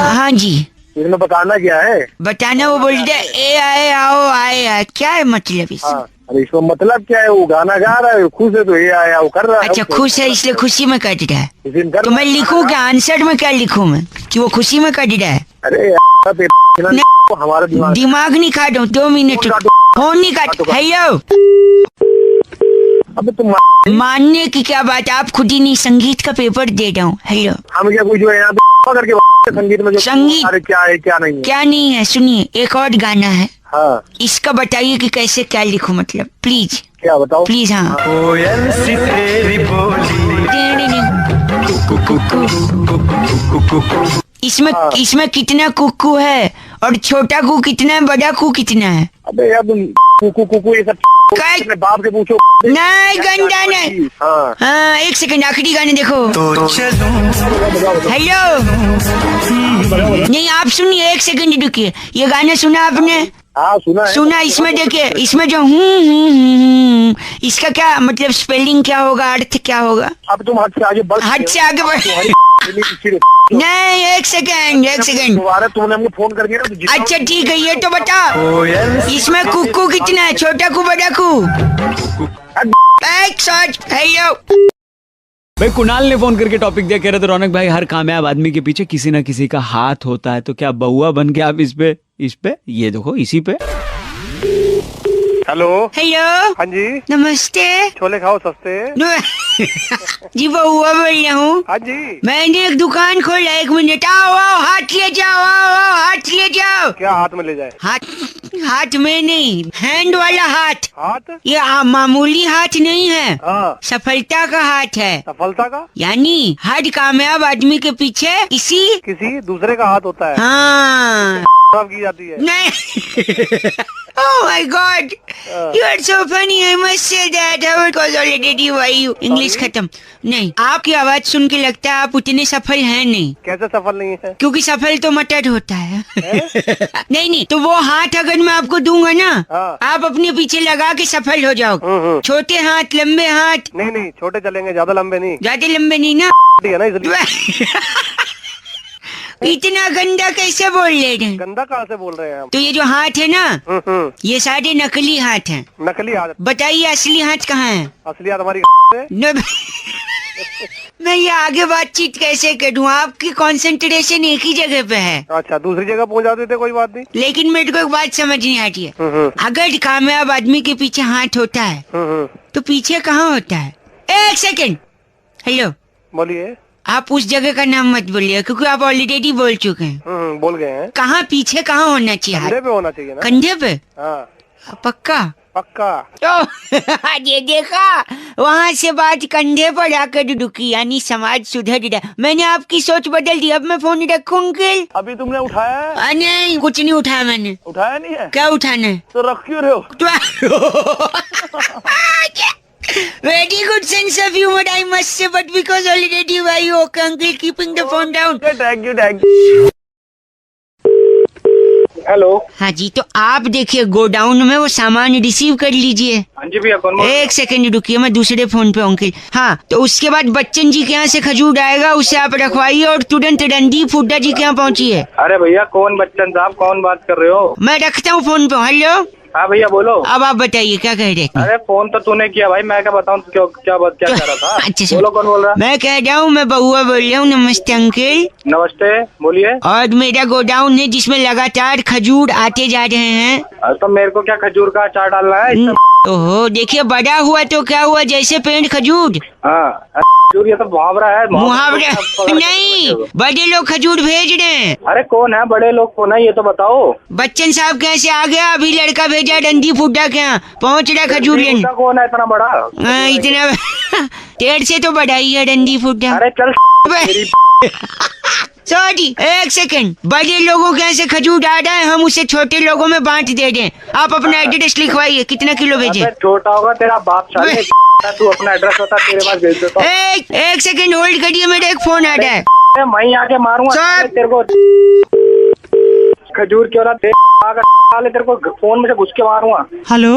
हाँ जी, इसमें बताना क्या है? बताना वो बोलते हैं ए आए आओ आए आए, क्या है मतलब इसमें? हाँ, अरे इसका मतलब क्या है? वो गाना गा रहा है, खुश है तो ये आया वो कर रहा है। अच्छा, खुश है इसलिए खुशी में कट रहा है। इसी में कर तो मैं लिखूं क्या, आंसर में क्या लिखूं मैं कि वो खुशी में कट रहा है? अरे हमारा दिमाग नहीं काटो, 2 मिनट फोन नहीं काटो। हेलो, अब तुम मानने की क्या बात, आप खुद ही नहीं, संगीत का पेपर दे रहा हूँ। हेलो, हम क्या कुछ जो है यहाँ करके संगीत में जो संगीत अरे क्या है क्या नहीं है? क्या नहीं है, सुनिए एक और गाना है। हाँ, इसका बताइए कि कैसे क्या लिखूं, मतलब प्लीज। क्या बताओ प्लीज। हाँ, कोयल सी तेरी इसमें कितना कुक्कू है और छोटा कू कितना है, बड़ा कू कितना है? अबे यार तुम कुकू ये सब अपने बाप से पूछो। नहीं, गंदा नहीं। हाँ, 1 सेकंड, आखिरी गाने देखो। हेलो, नहीं आप सुनिए, 1 सेकंड रुकिए। ये गाना सुना आपने? हाँ सुना है। सुना, इसमें देखिए, इसमें जो इसका क्या मतलब, स्पेलिंग क्या होगा, अर्थ क्या होगा? अब तुम हद से आगे बढ़ नहीं, 1 सेकंड दोबारा तुमने हमको फोन कर दिया ना। अच्छा ठीक है, ये तो बताओ, इसमें कुक्कू कितना है, छोटा कू बड़ा कू? हेलो भाई, कुणाल ने फोन करके टॉपिक दिया, कह रहे थे रौनक भाई हर कामयाब आदमी के पीछे किसी ना किसी का हाथ होता है, तो क्या बउआ बन के आप इस पे ये देखो, इसी पे। हेलो। हाँ जी। नमस्ते। छोले खाओ सस्ते। जी बउआ बोल रहा हूँ। हाँ जी। मैंने एक दुकान खोला, 1 मिनट। आओ हाथ ले जाओ, आओ हाथ ले जाओ। क्या हाथ में ले जाए? हाथ में नहीं, हैंड वाला हाथ। हाथ? ये मामूली हाथ नहीं है। हाँ। सफलता का हाथ है। सफलता का? यानी हर कामयाब आदमी के पीछे किसी दूसरे का हाथ होता है। हाँ की जाती है। नहीं। Oh my God, you are so funny. I must say that. I was already why you English खत्म। नहीं, आपकी आवाज सुन के लगता है आप उतने सफल हैं नहीं। कैसे सफल नहीं है? क्योंकि सफल तो मटर होता है। नहीं, तो वो हाथ अगर मैं आपको दूंगा ना, आप अपने पीछे लगा के सफल हो जाओ। छोटे हाथ, लंबे हाथ? नहीं, छोटे चलेंगे, ज्यादा लंबे नहीं। ज्यादा लंबे नहीं ना, है ना, इसलिए। इतना गंदा कैसे बोल रहे हैं? गंदा कहाँ से बोल रहे हैं हम? तो ये जो हाथ है ना, ये सारे नकली हाथ हैं। नकली हाथ? बताइए असली हाथ कहाँ है? असली हाथ हमारी मैं ये आगे बातचीत कैसे करूँ, आपकी कंसंट्रेशन एक ही जगह पे है। अच्छा, दूसरी जगह पहुँच जाते थे, कोई बात नहीं। लेकिन मेरे को एक बात समझ नहीं आती है, अगर कामयाब आदमी के पीछे हाथ होता है तो पीछे कहाँ होता है? 1 सेकंड। हेलो, बोलिए। आप उस जगह का नाम मत बोलिए, क्योंकि आप ऑलरेडी बोल चुके हैं। बोल गए हैं। कहाँ पीछे कहाँ होना चाहिए? कंधे पे होना चाहिए ना। कंधे पे? हाँ। पक्का? तो ये देखा, वहाँ से बात कंधे पर आकर रुकी, यानी समाज सुधर रहा। मैंने आपकी सोच बदल दी, अब मैं फोन रखूंगी। अभी तुमने उठाया है? नहीं, कुछ नहीं उठाया मैंने। उठाया नहीं है? क्या उठाना है? तो रख क्यों रहे हो? Very good sense of humor, I must say, but because already why you okay, uncle, keeping the phone down. Thank you. Hello. हाँ जी, तो आप देखिए गोडाउन में वो सामान रिसीव कर लीजिए। हाँ जी भैया, कौन? 1 सेकंड रुकिए, मैं दूसरे फोन पे अंकल। हाँ, तो उसके बाद बच्चन जी के यहाँ से खजूर आएगा, उसे आप रखवाइए और तुरंत रणदीप हुड्डा जी के यहाँ पहुँचिए। अरे भैया, कौन बच्चन साहब, कौन बात कर रहे हो? मैं रखता हूँ फोन पे। हेलो। हाँ भैया बोलो। अब आप बताइए क्या कह रहे थे? अरे फोन तो तूने किया भाई, मैं क्या बताऊँ क्या कह रहा था? अच्छा बोलो, कौन बोल रहा? मैं कह रहा हूँ, मैं बउआ बोल रहा हूँ। नमस्ते अंकल। नमस्ते, बोलिए। और मेरा गोडाउन है जिसमें लगातार खजूर आते जा रहे हैं। तो मेरे को क्या खजूर का अचार डालना है? ओहो, देखिए बड़ा हुआ तो क्या हुआ, जैसे पेड़ खजूर। हाँ, ये तो मुहावरा है। मुहावरा नहीं, बड़े लोग खजूर भेज रहे हैं। अरे कौन है बड़े लोग, कौन है ये तो बताओ। बच्चन साहब कैसे आ गया, अभी लड़का भेजा रणदीप हुड्डा के यहाँ, पहुँच रहा खजूर लेने। कौन है इतना बड़ा? इतना तेड़ से तो बड़ा ही है रणदीप हुड्डा। अरे चल। Sorry, 1 second. बड़े लोगों के यहाँ से खजूर आ रहा है, हम उसे छोटे लोगों में बांट दे दें। आप अपना एड्रेस लिखवाइए, कितना किलो भेजे? छोटा होगा तेरा बाप, तू अपना एड्रेस बता, तेरे पास भेज देता हूं। 1 सेकंड होल्ड करिए, मेरा एक फोन आ रहा है। मैं आके मारूंगा तेरे को। खजूर क्यों रहा साले, तेरे को फोन में से घुस के मारूंगा। हेलो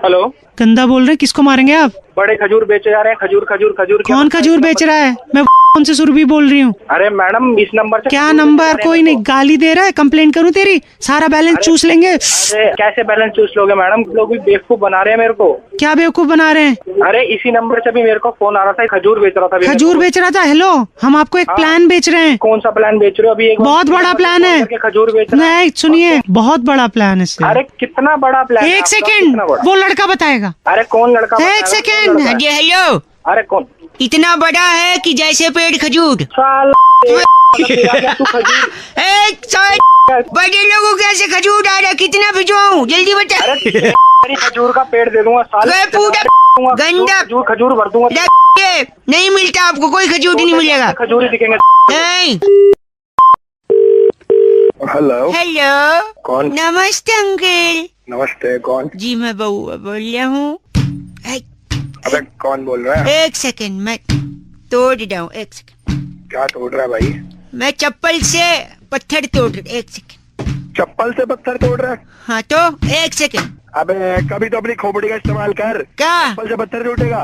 हेलो, गंदा बोल रहे हैं, किसको मारेंगे आप? बड़े खजूर बेचे जा रहे हैं, खजूर खजूर खजूर। कौन खजूर बेच रहा है? मैं कौन से सुरभि बोल रही हूँ। अरे मैडम इस नंबर से क्या नंबर? कोई नहीं, गाली दे रहा है, कंप्लेंट करूँ तेरी? सारा बैलेंस चूस लेंगे। अरे कैसे बैलेंस चूस लोगे मैडम, लोग भी बेवकूफ बना रहे हैं मेरे को। क्या बेवकूफ बना रहे हैं? अरे इसी नंबर से भी मेरे को फोन आ रहा था, खजूर बेच रहा था। खजूर बेच रहा था? हेलो, हम आपको एक प्लान बेच रहे हैं। कौन सा प्लान बेच रहे हो? अभी एक बहुत बड़ा प्लान है। खजूर बेच नहीं सुनिए, बहुत बड़ा प्लान है। अरे कितना बड़ा प्लान? एक सेकेंड, वो लड़का बताएगा। अरे कौन लड़का? एक सेकेंड। हेलो, अरे कौन? इतना बड़ा है कि जैसे पेड़ खजूर। बड़े लोगों को कैसे खजूर आ रहा? कितना भिजवाऊं? जल्दी बता। खजूर का पेड़ दे दूंगा, पूरा गंदा खजूर भर दूंगा। नहीं मिलता आपको, कोई खजूर नहीं मिलेगा। खजूर ही दिखेंगे। नहीं। हेलो। हेलो, कौन? नमस्ते अंकल। नमस्ते, कौन? जी मैं बउआ बोल रहा हूँ। अबे कौन बोल रहा है? एक सेकंड, मैं तोड़ रहा हूँ। एक सेकंड। क्या तोड़ रहा है भाई? मैं चप्पल से पत्थर तोड़ रहा। एक सेकंड। चप्पल से पत्थर तोड़ रहा है? हाँ तो एक सेकंड। अबे कभी तो अपनी खोपड़ी का इस्तेमाल कर। क्या? चप्पल से पत्थर टूटेगा?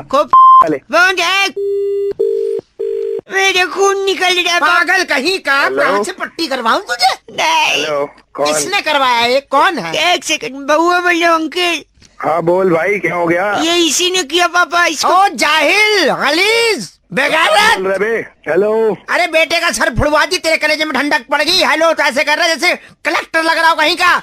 मेरे खून निकल रहा है। पागल कहीं का, कहाँ से पट्टी करवाऊं तुझे? हेलो, कौन? किसने करवाया? ये कौन है? एक सेकंड, बउआ बोल रहा हूँ अंकल। हाँ बोल भाई, क्या हो गया? ये इसी ने किया पापा इसको। ओ जाहिल, गलीज, बेगारत। हेलो। अरे बेटे का सर फुड़वा दी, तेरे कलेजे में ठंडक पड़ गई। हेलो तो ऐसे कर रहा है जैसे कलेक्टर लग रहा हो कहीं का।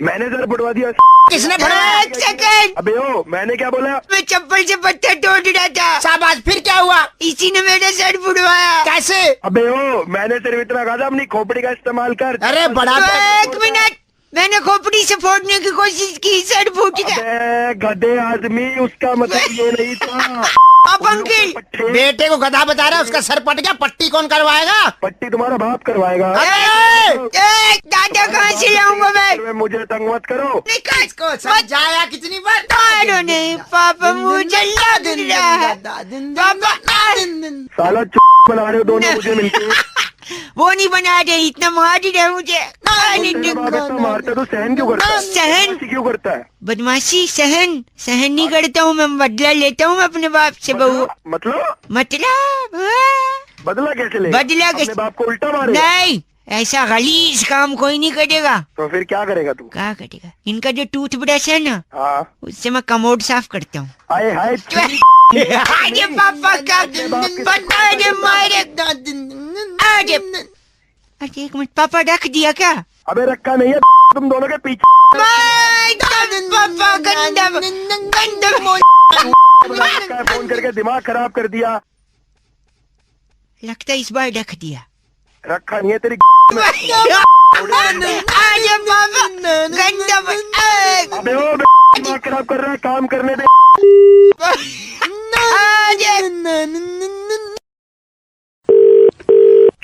मैंने सर फुड़वा दिया? किसने फुड़वाया? एक सेकंड। अबे ओ, मैंने क्या बोला? मैं चप्पल से पत्थर तोड़ रहा था। शाबाश, फिर क्या हुआ? इसी ने मेरा सर फुड़वाया। कैसे? अबे ओ, मैंने सिर्फ इतना कहा था अपनी खोपड़ी का इस्तेमाल कर। अरे बड़ा एक मिनट, मैंने खोपड़ी से फोड़ने की कोशिश की, सर फूट गया। गधे आदमी, उसका मतलब ये नहीं था। अब अंकल, बेटे को गधा बता रहा है, उसका सर पट गया। पट्टी कौन करवाएगा? पट्टी तुम्हारा बाप करवाएगा। दादा कहाँ से लाऊंगा मैं? मुझे तंग मत करो। इसको समझाया कितनी बार? नहीं पापा, मुझे लग रहा है। पापा साला बना रहे हो दोनों मुझे मिलके। वो नहीं बना रहे, इतना मार रहे मुझे। मारता तो सहन क्यों करता है? सहन क्यों करता है? बदमाशी सहन नहीं करता हूँ मैं, बदला लेता हूँ मैं अपने बाप से। बहू मतलब बदला कैसे ले? बदला कैसे? बाप को उल्टा मारेगा? नहीं, ऐसा गलीज काम कोई नहीं करेगा। तो फिर क्या करेगा तू? क्या करेगा? इनका जो टूथ ब्रश है ना, उससे मैं कमोड साफ करता हूँ। अरे पापा का अरे मारे। अरे एक मिनट, पापा रख दिया क्या? अबे रखा नहीं है, तुम दोनों के पीछे। पापा गंदा फोन करके दिमाग खराब कर दिया। लगता है इस बार रख दिया। रखा नहीं है तेरी। अरे पापा गंदा। अबे ओ दिमाग खराब कर रहा है, काम करने दे।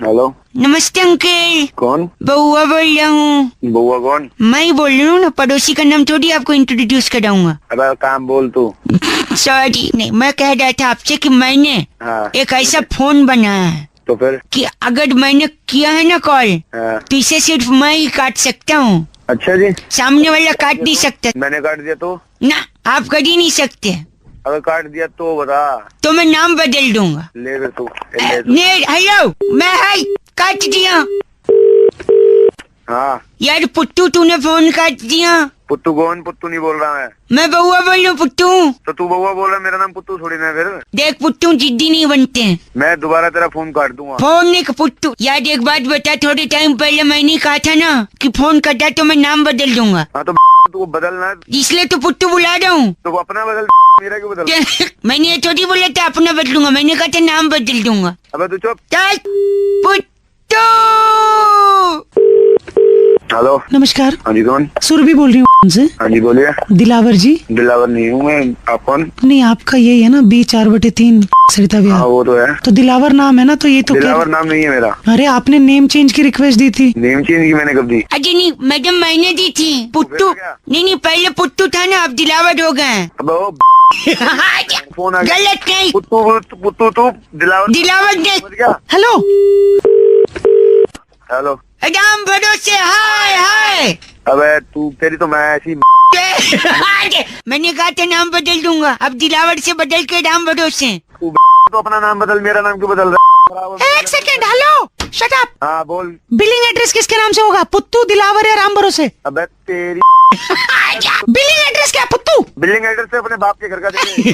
हेलो, नमस्ते अंकल। कौन? बउआ बोल रहा हूँ। बउआ कौन? मैं ही बोल रही हूँ ना, पड़ोसी का नाम थोड़ी आपको इंट्रोड्यूस कराऊंगा। अब काम बोल तू। सॉरी, नहीं मैं कह रहा था आपसे कि मैंने एक ऐसा फोन बनाया है तो फिर कि अगर मैंने किया है ना कॉल, तो इसे सिर्फ मैं ही काट सकता हूँ। अच्छा जी। सामने वाला काट नहीं सकता। मैंने काट दिया तो? ना, आप कर ही नहीं सकते। अगर काट दिया तो बता। तो मैं नाम बदल दूंगा। ले तू। हेलो, मैं है काट दिया। हाँ यार पुट्टू, तूने फोन काट दिया। पुट्टू कौन? पुट्टू नहीं बोल रहा है मैं बउआ बोल रहा हूँ। पुट्टू तो तू बउआ बोल रहा है, मेरा नाम पुट्टू थोड़ी ना। फिर देख पुट्टू, जिद्दी नहीं बनते हैं। मैं दोबारा तेरा फोन काट दूंगा। फोन नहीं पुट्टू। यार एक बात बता, थोड़े टाइम पहले मैंने कहा था ना कि फोन कटा तो मैं नाम बदल दूंगा। हाँ तो तू बदलना, इसलिए तो पुट्टू बुला रहा हूँ। तो अपना बदल, मेरा क्यों बदल? मैंने ये थोड़ी बोला था अपना बदलूंगा, मैंने कहा था नाम बदल दूंगा। अबे तू चुप। पुट्टू। हेलो, नमस्कार। हाँ जी, कौन? सुरभि बोल रही हूँ से। हाँ जी बोलिए। दिलावर जी? दिलावर नहीं हूँ मैं। आप कौन? नहीं, आपका यही है ना, B4/3 सरिता विहार। हाँ वो तो है। तो दिलावर नाम है ना, तो ये तो दिलावर नाम नहीं है मेरा। अरे आपने नेम चेंज की रिक्वेस्ट दी थी। नेम चेंज की मैंने कब दी? अरे नहीं मैडम, मैंने दी थी। पुट्टू नहीं, पहले पुट्टू था ना, अब दिलावर हो गए। फोन आ गया। गलत नहीं। पुट्टू तू दिलावर नहीं। हेलो हेलो, राम भरोसे हाय हाय। अबे तू तेरी तो मैं ऐसी मैंने कहा था नाम बदल दूंगा, अब दिलावर से बदल के राम भरोसे। तू तो अपना नाम बदल, मेरा नाम क्यों बदल रहा है? एक सेकेंड, हेलो शट अप। हाँ बोल। बिलिंग एड्रेस किसके नाम से होगा, पुत्तू, दिलावर या राम भरोसे? अबे तेरी बिलिंग एड्रेस क्या पुत्तू? बिलिंग एड्रेस से अपने बाप के घर का दे।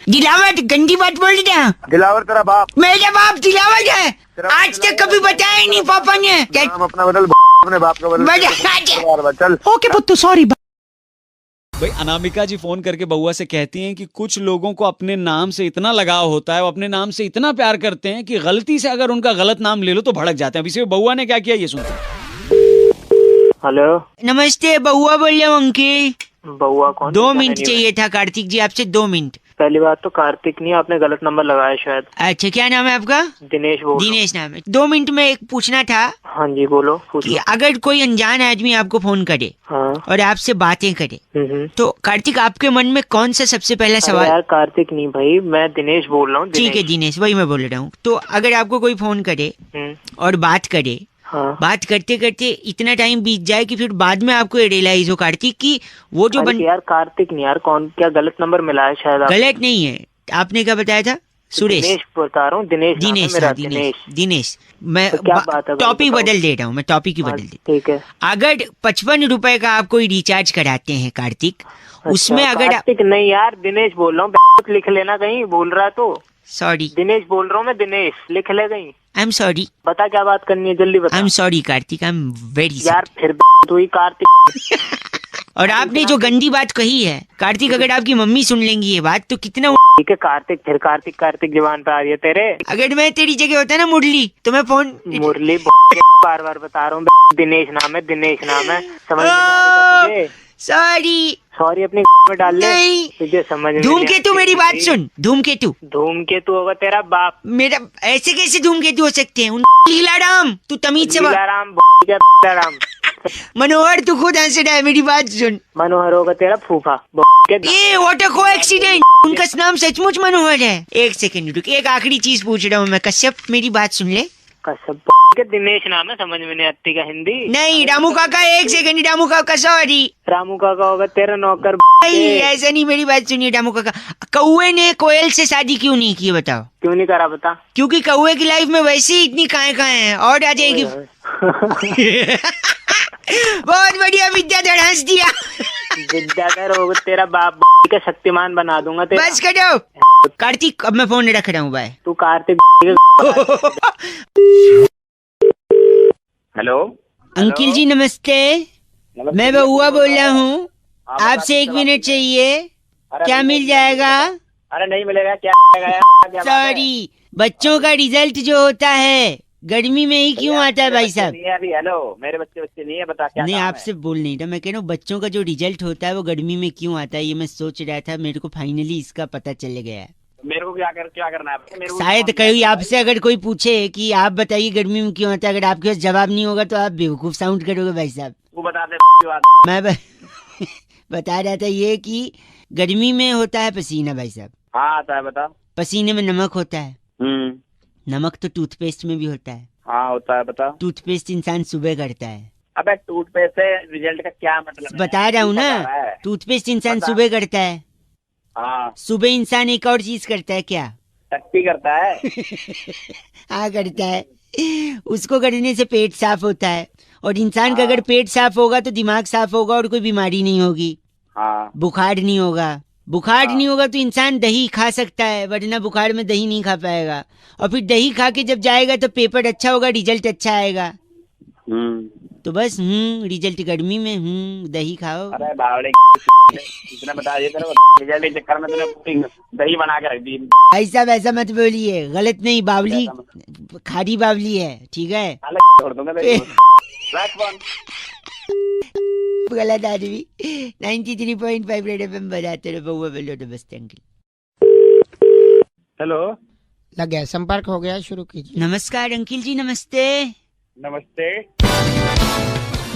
दिलावर गंदी बात बोल रहा। दिलावर तेरा बाप? मेरा बाप दिलावर है, आज तक कभी बताया नहीं पापा ने। नाम अपना बदल, अपने बाप का बदल। चल ओके पुत्तू, सॉरी। भाई अनामिका जी फोन करके बउआ से कहती हैं कि कुछ लोगों को अपने नाम से इतना लगाव होता है, वो अपने नाम से इतना प्यार करते हैं कि गलती से अगर उनका गलत नाम ले लो तो भड़क जाते हैं। अब इसे बउआ ने क्या किया ये सुनते हैं। हेलो नमस्ते, बउआ बोल रहा हूँ अंकिल। बउआ कौन? 2 मिनट चाहिए था कार्तिक जी आपसे, 2 मिनट। पहली बात तो कार्तिक नहीं, आपने गलत नंबर लगाया शायद। अच्छा क्या नाम है आपका? दिनेश बोल। दिनेश नाम है। 2 मिनट में एक पूछना था। हाँ जी बोलो। कि अगर कोई अनजान आदमी आपको फोन करे और आपसे बातें करे तो कार्तिक आपके मन में कौन सा सबसे पहला सवाल? यार कार्तिक नहीं भाई, मैं दिनेश बोल रहा हूँ। ठीक है दिनेश, वही मैं बोल रहा हूँ। तो अगर आपको कोई फोन करे और बात करे, बात करते करते इतना टाइम बीत जाए कि फिर बाद में आपको रियलाइज हो कार्तिक कि वो जो यार कार्तिक नहीं यार, कौन क्या गलत नंबर मिला है शायद? गलत नहीं है, आपने क्या बताया था? सुरेश। दिनेश बता रहा हूँ, दिनेश। दिनेश मैं टॉपिक बदल दे रहा हूँ, मैं टॉपिक ही बदल दे। ठीक है। अगर 55 रुपए का आप कोई रिचार्ज कराते हैं कार्तिक, उसमें अगर कार्तिक नहीं यार, दिनेश बोल रहा हूँ, लिख लेना कहीं भूल रहा तो। सॉरी दिनेश बोल रहा हूँ मैं, दिनेश लिख ले कहीं। I am sorry. बता क्या बात करनी है, जल्दी बता। I am sorry Kartik, I am very यार फिर तू ही कार्तिक। और आपने जो गंदी बात कही है कार्तिक, अगर आपकी मम्मी सुन लेंगी ये बात तो कितना। ठीक है कार्तिक, फिर कार्तिक कार्तिक जबान पे आ रही है तेरे। अगर मैं तेरी जगह होता ना मुरली, तो मैं फोन मुरली बार बार बता रहा हूँ, दिनेश नाम है, दिनेश नाम है, समझ में नहीं आ रही तुझे? सॉरी अपने में डाल ले, तुझे समझ में। धूमकेतु मेरी बात सुन, धूमकेतु होगा तेरा बाप। मेरा ऐसे कैसे धूमकेतु हो सकते हैं? लीलाराम, तू तमीज से लीलाराम मनोहर, तू खुद हंस रहा है, मेरी बात सुन। मनोहर होगा तेरा फूफा। ये व्हाट अ कोएक्सीडेंट, उनका नाम सचमुच मनोहर है। एक सेकंड रुक, एक आखिरी चीज पूछ रहा हूँ मैं। कश्यप मेरी बात सुन ले। कश्यप दिनेश नाम है, समझ में नहीं आती का हिंदी। नहीं रामू काका, एक सेकंड, रामू काका सॉरी। रामू काका होगा तेरा नौकर। नहीं ऐसा नहीं, मेरी बात सुनिए रामू काका। कौए ने कोयल से शादी क्यों नहीं की बताओ? क्यों नहीं करा बता? क्योंकि कौए की लाइफ में वैसे ही इतनी काएं हैं और आ जाएगी। बहुत बढ़िया विद्याधर, हंस दिया। विद्याधर होगा तेरा बाप का, शक्तिमान बना दूंगा तेरा। बस करो कार्तिक, अब मैं फोन रख रहा हूँ, बाय। तू कार्तिक। हेलो अंकिल जी नमस्ते, मैं बउआ बोल रहा हूँ। आपसे 1 मिनट चाहिए, क्या मिल जाएगा? अरे नहीं मिलेगा, क्या? सॉरी, बच्चों का रिजल्ट जो होता है गर्मी में ही क्यों आता है भाई साहब? अभी हेलो, मेरे बच्चे नहीं है, बता क्या? नहीं आपसे बोल नहीं रहा, मैं कह रहा हूँ बच्चों का जो रिजल्ट होता है वो गर्मी में क्यों आता है, ये मैं सोच रहा था। मेरे को फाइनली इसका पता चल गया है। मेरे को क्या करना है? शायद कहीं आपसे अगर कोई पूछे कि आप बताइए गर्मी में क्यों आता है, अगर आपके पास जवाब नहीं होगा तो आप बेवकूफ साउंड करोगे भाई साहब। वो बता दे। मैं बता रहा था ये कि गर्मी में होता है पसीना भाई साहब। हाँ आता है, बता। पसीने में नमक होता है। नमक तो टूथपेस्ट में भी होता है। हाँ होता है, बता। टूथपेस्ट इंसान सुबह करता है। अबे टूथपेस्ट से रिजल्ट का क्या मतलब? बता रहा हूँ ना, टूथपेस्ट इंसान सुबह करता है। हाँ सुबह इंसान एक और चीज करता है। क्या? टट्टी करता है। हाँ करता है, उसको करने से पेट साफ होता है। और इंसान का अगर पेट साफ होगा तो दिमाग साफ होगा और कोई बीमारी नहीं होगी। बुखार नहीं होगा। बुखार नहीं होगा तो इंसान दही खा सकता है, वरना बुखार में दही नहीं खा पाएगा। और फिर दही खा के जब जाएगा तो पेपर अच्छा होगा, रिजल्ट अच्छा आएगा। तो बस रिजल्ट गर्मी में दही खाओ। अरे बावड़े इतना बता दिया तेरे को, रिजल्ट के चक्कर में तूने दही बना के रख दी। ऐसा वैसा मत बोलिए, गलत नहीं, बावली खारी बावली है, ठीक है? छोड़ दूंगा गलत आदमी। 93.5 रेड एफएम बजाते रहो, बउआ बोलो तो बस। हेलो, लग गया, संपर्क हो गया, शुरू कीजिए। नमस्कार अंकिल जी, नमस्ते। नमस्ते,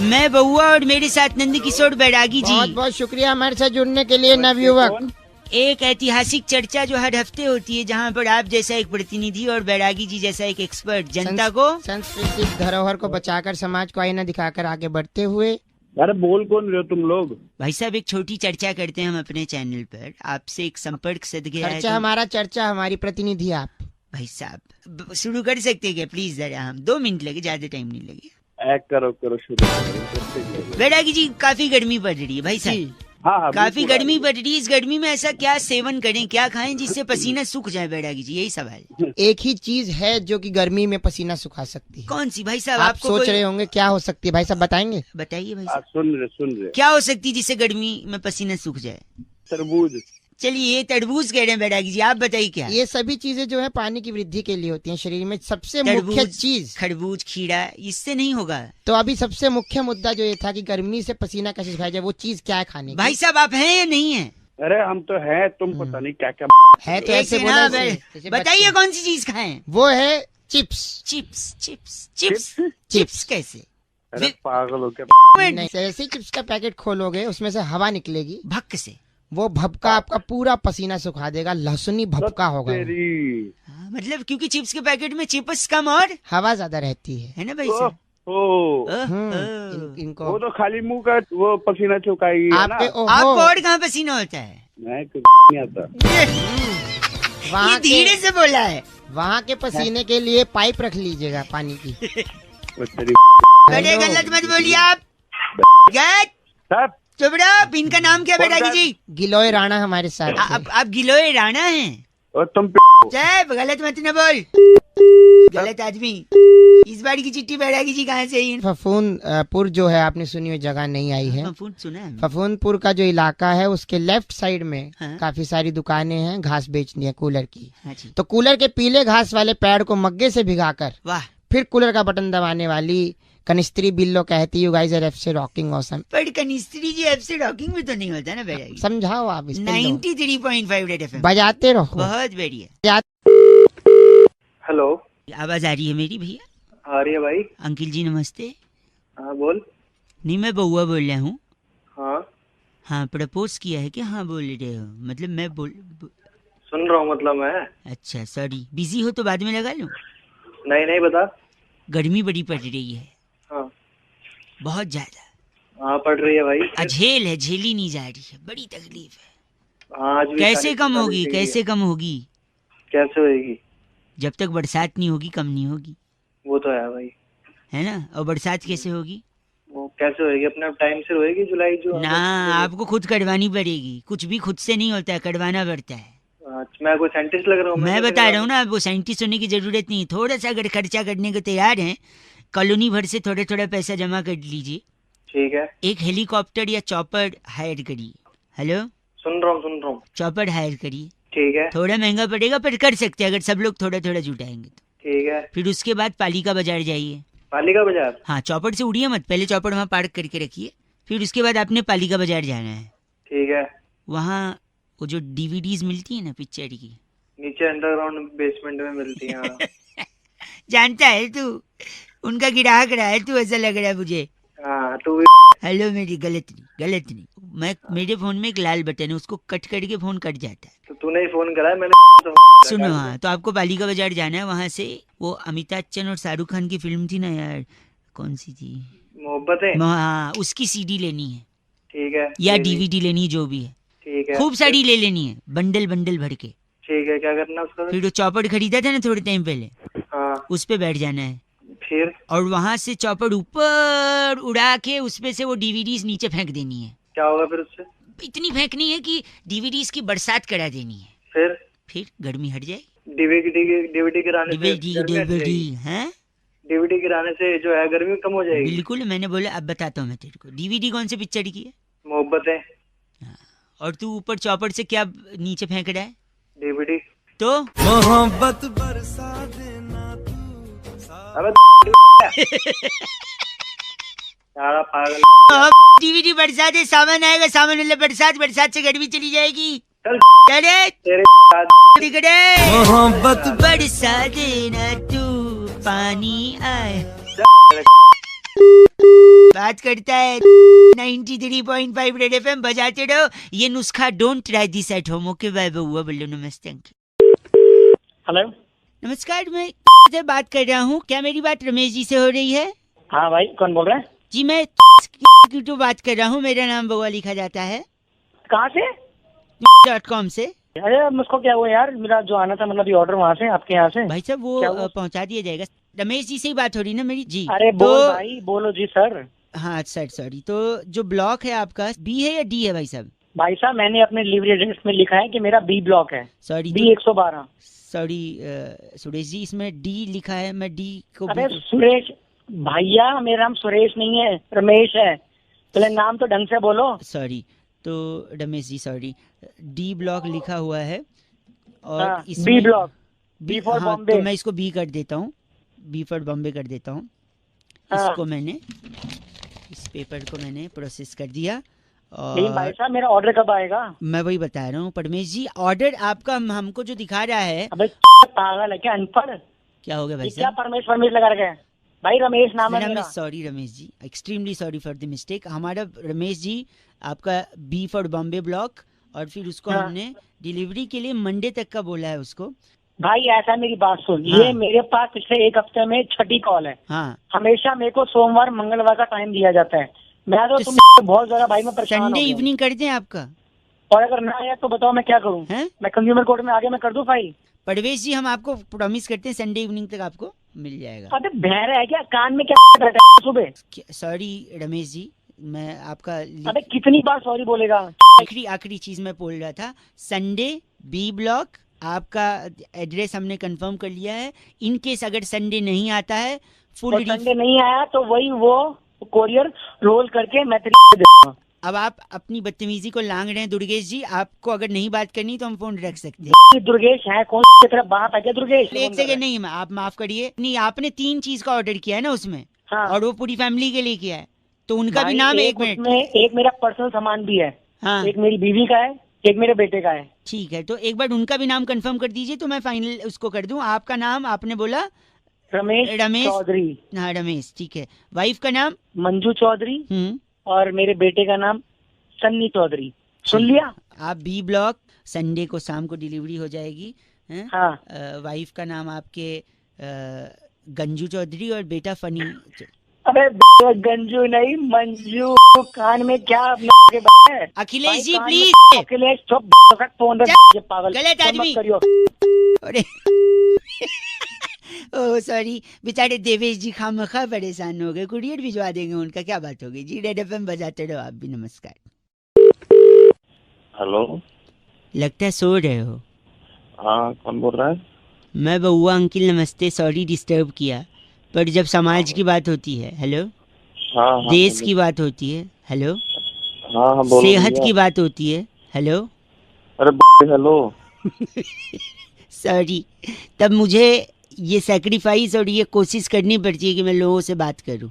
मैं बउआ और मेरे साथ नंद किशोर बैरागी जी। बहुत बहुत शुक्रिया हमारे साथ जुड़ने के लिए नवयुवक। एक ऐतिहासिक चर्चा जो हर हफ्ते होती है, जहाँ पर आप जैसा एक प्रतिनिधि और बैरागी जी जैसा एक एक्सपर्ट जनता को सांस्कृतिक धरोहर को बचाकर समाज को आईना दिखाकर आगे बढ़ते हुए। अरे बोल कौन रहे हो तुम लोग? भाई साहब एक छोटी चर्चा करते हैं हम अपने चैनल पर, आपसे एक संपर्क सदके आए चर्चा हमारा, चर्चा हमारी, प्रतिनिधि आप। भाई साहब शुरू कर सकते हैं क्या प्लीज? जरा हम 2 मिनट लगे, ज्यादा टाइम नहीं लगे। करो शुरू करो। बैरागी जी काफी गर्मी पड़ रही है भाई साहब। हाँ, काफी गर्मी पड़ रही है। इस गर्मी में ऐसा क्या सेवन करें, क्या खाएं जिससे पसीना सूख जाए बैरागी जी? यही सवाल। एक ही चीज है जो कि गर्मी में पसीना सुखा सकती है। कौन सी भाई साहब? आप सोच रहे होंगे क्या हो सकती है, भाई साहब बताएंगे? बताइए भाई साहब। सुन रहे क्या हो सकती है जिससे गर्मी में पसीना सूख जाए? तरबूज। चलिए ये तरबूज कह रहे हैं बैरागी जी, आप बताइए क्या? ये सभी चीजें जो है पानी की वृद्धि के लिए होती हैं शरीर में। सबसे मुख्य चीज खरबूज, खीरा, इससे नहीं होगा। तो अभी सबसे मुख्य मुद्दा जो ये था कि गर्मी से पसीना कैसे सुखाया जाए, वो चीज क्या है खाने की? भाई साहब आप हैं या नहीं है? अरे हम तो है, तुम पता नहीं क्या क्या है। तो ऐसे बोला, बताइए कौन सी चीज खाएं? वो है chips. Chips chips chips chips कैसे? अरे पागल हो क्या? ऐसे चिप्स का पैकेट खोलोगे उसमें से हवा निकलेगी भक्क से, वो भपका आपका पूरा पसीना सुखा देगा। लहसुनी भपका होगा। मतलब क्योंकि चिप्स के पैकेट में चिप्स कम और हवा ज्यादा रहती है ना भाई साहब? इनको वो तो खाली मुंह का वो पसीना चुकाएगी ना। आपको और कहाँ पसीना होता है? मैं नहीं आता। वहाँ धीरे से बोला है। वहाँ के पसीने के लिए पाइप रख लीजिएगा पानी की। बड़े गलत मत बोलिए आप। चुप रहो। इनका नाम क्या बैरागी जी? गिलोय राणा हमारे साथ। आप गिलोय राणा हैं? और तुम गलत मत न बोल, गलत आदमी। इस बार की चिट्ठी बैरागी जी कहाँ से आई? फफूंदपुर जो है, आपने सुनी हुई जगह नहीं आई है? सुना है। फफूंदपुर का जो इलाका है उसके लेफ्ट साइड में काफी सारी दुकानें हैं घास बेचनी है कूलर की। तो कूलर के पीले घास वाले पैड को मग्गे से भिगाकर फिर कूलर का बटन दबाने वाली कनिस्त्री बिल्लो कहती you guys are FC rocking awesome. पर कनिस्त्री जी एफसी रॉकिंग में तो नहीं होता ना बैरागी? समझाओ आप। 93.5 रेड एफएम बजाते रहो। बहुत बढ़िया। हेलो, आवाज आ रही है मेरी भैया? आ रही है भाई। अंकिल जी नमस्ते। हाँ बोल। नहीं मैं बउआ बोल रहा हूँ। हाँ प्रपोज किया है कि हाँ बोल रहे हो? मतलब मैं सुन रहा हूँ मतलब मैं। अच्छा सॉरी, बिजी हो तो बाद में लगा लूं? नहीं बता। गर्मी बड़ी पड़ रही है। हाँ बहुत ज्यादा। हाँ पड़ रही है भाई। अझेल है, झेली नहीं जा रही है, बड़ी तकलीफ है। हाँ कैसे कम होगी? कैसे कम होगी? कैसे होगी? जब तक बरसात नहीं होगी कम नहीं होगी। वो तो है भाई, है ना? और बरसात कैसे होगी? वो कैसे होगी? अपने टाइम से होगी। जुलाई जो ना, आपको खुद कटवानी पड़ेगी। कुछ भी खुद से नहीं होता है, कटवाना पड़ता है। मैं कोई साइंटिस्ट लग रहा हूँ? मैं बता रहा हूँ ना, वो साइंटिस्ट होने की जरूरत नहीं। थोड़ा सा अगर खर्चा करने को तैयार हैं, कॉलोनी भर से थोड़ा थोड़ा पैसा जमा कर लीजिए। ठीक है। एक हेलीकॉप्टर या चॉपर हायर करिए। हेलो, सुन रहा हूँ। चॉपर हायर करिए। ठीक है। थोड़ा महंगा पड़ेगा पर कर सकते हैं अगर सब लोग थोड़ा थोड़ा जुटाएंगे तो। ठीक है। फिर उसके बाद पालिका बाजार जाइए। पालिका बाजार? हाँ, चॉपर से उड़िए मत, पहले चॉपर वहाँ पार्क करके रखिए। फिर उसके बाद आपने पालिका बाजार जाना है। ठीक है। वहाँ वो जो डीवीडीज मिलती है ना पिक्चर की, नीचे अंडरग्राउंड बेसमेंट में मिलती है। जानता है तू? उनका ग्राहक रहा है तू, ऐसा लग रहा है मुझे। तू हेलो, मेरी गलत नहीं। मैं मेरे फोन में एक लाल बटन है, उसको कट करके फोन कट जाता है। तो तूने ही फोन करा है, मैंने सुनो। हाँ, तो आपको पालिका बाजार जाना है। वहाँ से वो अमिताभ बच्चन और शाहरुख खान की फिल्म थी ना यार, कौन सी थी? मोहब्बतें। हाँ, उसकी सीडी लेनी है। ठीक है। या डीवीडी लेनी, जो भी है। ठीक है। खूब सारी ले लेनी है, बंडल भर के। ठीक है। क्या करना उसका? फिर वो चौपड़ खरीदा था ना थोड़े टाइम पहले, उस पे बैठ जाना है। फिर और वहाँ से चौपड़ ऊपर उड़ा के उसपे से वो डीवीडीज नीचे फेंक देनी है। क्या होगा फिर उससे? इतनी फेंकनी है कि डीवीडीज की बरसात करा देनी है। फिर गर्मी हट जाएगी। डीवीडी गिराने से जो है गर्मी कम हो जाएगी। बिल्कुल, मैंने बोला। अब बताता हूँ मैं तेरे को। डीवीडी कौन से पिक्चर की है? मोहब्बतें। और तू ऊपर चौपड़ से क्या नीचे फेंक रहा है? डीवीडी। तो मोहब्बत बरसा देना तू। डीवीडी बरसात है, सामान आएगा, सामान मतलब बरसात से गर्मी चली जाएगी। मोहब्बत बरसा देना तू, पानी आए। बात करता है 93.5 रेड एफएम, बजाते रहो। ये नुस्खा don't try this at home. Okay bye बउआ, बोलो नमस्ते अंकल। हेलो, नमस्कार, मैं से बात कर रहा हूँ। क्या मेरी बात रमेश जी से हो रही है? हाँ भाई, कौन बोल रहा है? जी मैं तो बात कर रहा हूँ। मेरा नाम बउआ लिखा जाता है। कहाँ से? .com से। अरे मुझको क्या हुआ यार, मेरा जो आना था मतलब ये ऑर्डर वहाँ से, आपके यहाँ से। भाई साहब वो पहुँचा दिया जाएगा। रमेश जी से ही बात हो रही ना मेरी? जी। अरे बोल भाई, बोलो जी सर। हाँ सर, सॉरी। तो जो ब्लॉक है आपका बी है या डी है भाई साहब? भाई साहब मैंने अपने डिलीवरी एड्रेस में लिखा है कि मेरा बी ब्लॉक है। Sorry, B 112। Sorry Suresh ji, इसमें डी लिखा है। मैं डी को अरे सुरेश भैया, मेरा नाम सुरेश नहीं है, रमेश है। पहले नाम तो ढंग से बोलो। सॉरी, तो Ramesh ji sorry, D block लिखा हुआ है और हाँ, इसमें B block, B for Bombay. तो मैं इसको बी कर देता हूँ, बी फॉर बॉम्बे कर देता हूँ। इसको मैंने, इस पेपर को मैंने प्रोसेस कर दिया। और भाई साहब मेरा ऑर्डर कब आएगा? मैं वही बता रहा हूँ परमेश जी, ऑर्डर आपका हमको जो दिखा रहा है। अबे पागल है क्या, अनपढ़? क्या हो गया भाई क्या परमेश लगा रखा है? भाई रमेश नाम है मेरा। Sorry Ramesh ji, extremely sorry for the mistake. हमारा रमेश जी आपका बी फॉर बॉम्बे ब्लॉक, और फिर उसको हमने डिलीवरी के लिए मंडे तक का बोला है उसको। भाई ऐसा मेरी बात सुन, हाँ। ये मेरे पास पिछले एक हफ्ते में छठी कॉल है। हाँ। हमेशा मेरे को सोमवार मंगलवार का टाइम दिया जाता है। मैं तो तुम बहुत ज्यादा भाई मैं परेशान संडे इवनिंग कर दें आपका, और अगर ना आया तो बताओ मैं क्या करूँ? मैं कंज्यूमर कोर्ट में आगे मैं कर दूं फाइल? परवेश जी हम आपको प्रॉमिस करते हैं संडे इवनिंग तक आपको मिल जाएगा। अबे बहरा है क्या, कान में क्या बैठा है सुबह? सॉरी रमेश जी, मैं आपका अबे कितनी बार सॉरी बोलेगा? आखिरी चीज मैं बोल रहा था, संडे बी ब्लॉक आपका एड्रेस हमने कंफर्म कर लिया है। इन केस अगर संडे नहीं आता है, फुल संडे नहीं आया तो वही वो कोरियर रोल करके मैं तेरे दूंगा। अब आप अपनी बदतमीजी को लांग रहे हैं दुर्गेश जी। आपको अगर नहीं बात करनी तो हम फोन रख सकते हैं। दुर्गेश है कौन सी तरह बाप है क्या दुर्गेश? एक सेकंड, नहीं आप माफ करिए, नहीं आपने 3 चीज का ऑर्डर किया है ना उसमें। हाँ। और वो पूरी फैमिली के लिए किया है, तो उनका भी नाम एक मिनट में, एक मेरा पर्सनल सामान भी है। हाँ। एक मेरी बीवी का है, एक मेरे बेटे का है। ठीक है, तो एक बार उनका भी नाम कंफर्म कर दीजिए तो मैं फाइनल उसको कर दूं। आपका नाम आपने बोला रमेश चौधरी। हाँ रमेश, ठीक है। वाइफ का नाम मंजू चौधरी, और मेरे बेटे का नाम सन्नी चौधरी। सुन लिया? आप बी ब्लॉक, संडे को शाम को डिलीवरी हो जाएगी। हाँ। वाइफ का नाम आपके गंजू चौधरी और बेटा फनी। अबे गंजू नहीं मंजू, कान में क्या है? अखिलेश जी प्लीज। अखिलेश चुप, फोन पागल गलत आदमी। अरे ओह सॉरी, बेचारे देवेश जी खामखा परेशान हो गए। कुरियर भिजवा देंगे उनका, क्या बात हो गई जी। रेड एफएम बजाते रहो आप भी। नमस्कार। हेलो, लगता है सो रहे हो। हाँ कौन बोल रहा है? मैं बउआ अंकिल, नमस्ते। सॉरी डिस्टर्ब किया, पर जब समाज की बात होती है, हेलो, हाँ, देश की बात होती है, हेलो, हाँ, सेहत की बात होती है, हेलो, अरे हेलो सॉरी, तब मुझे ये सैक्रिफाइस और ये कोशिश करनी पड़ती है कि मैं लोगों से बात करूं।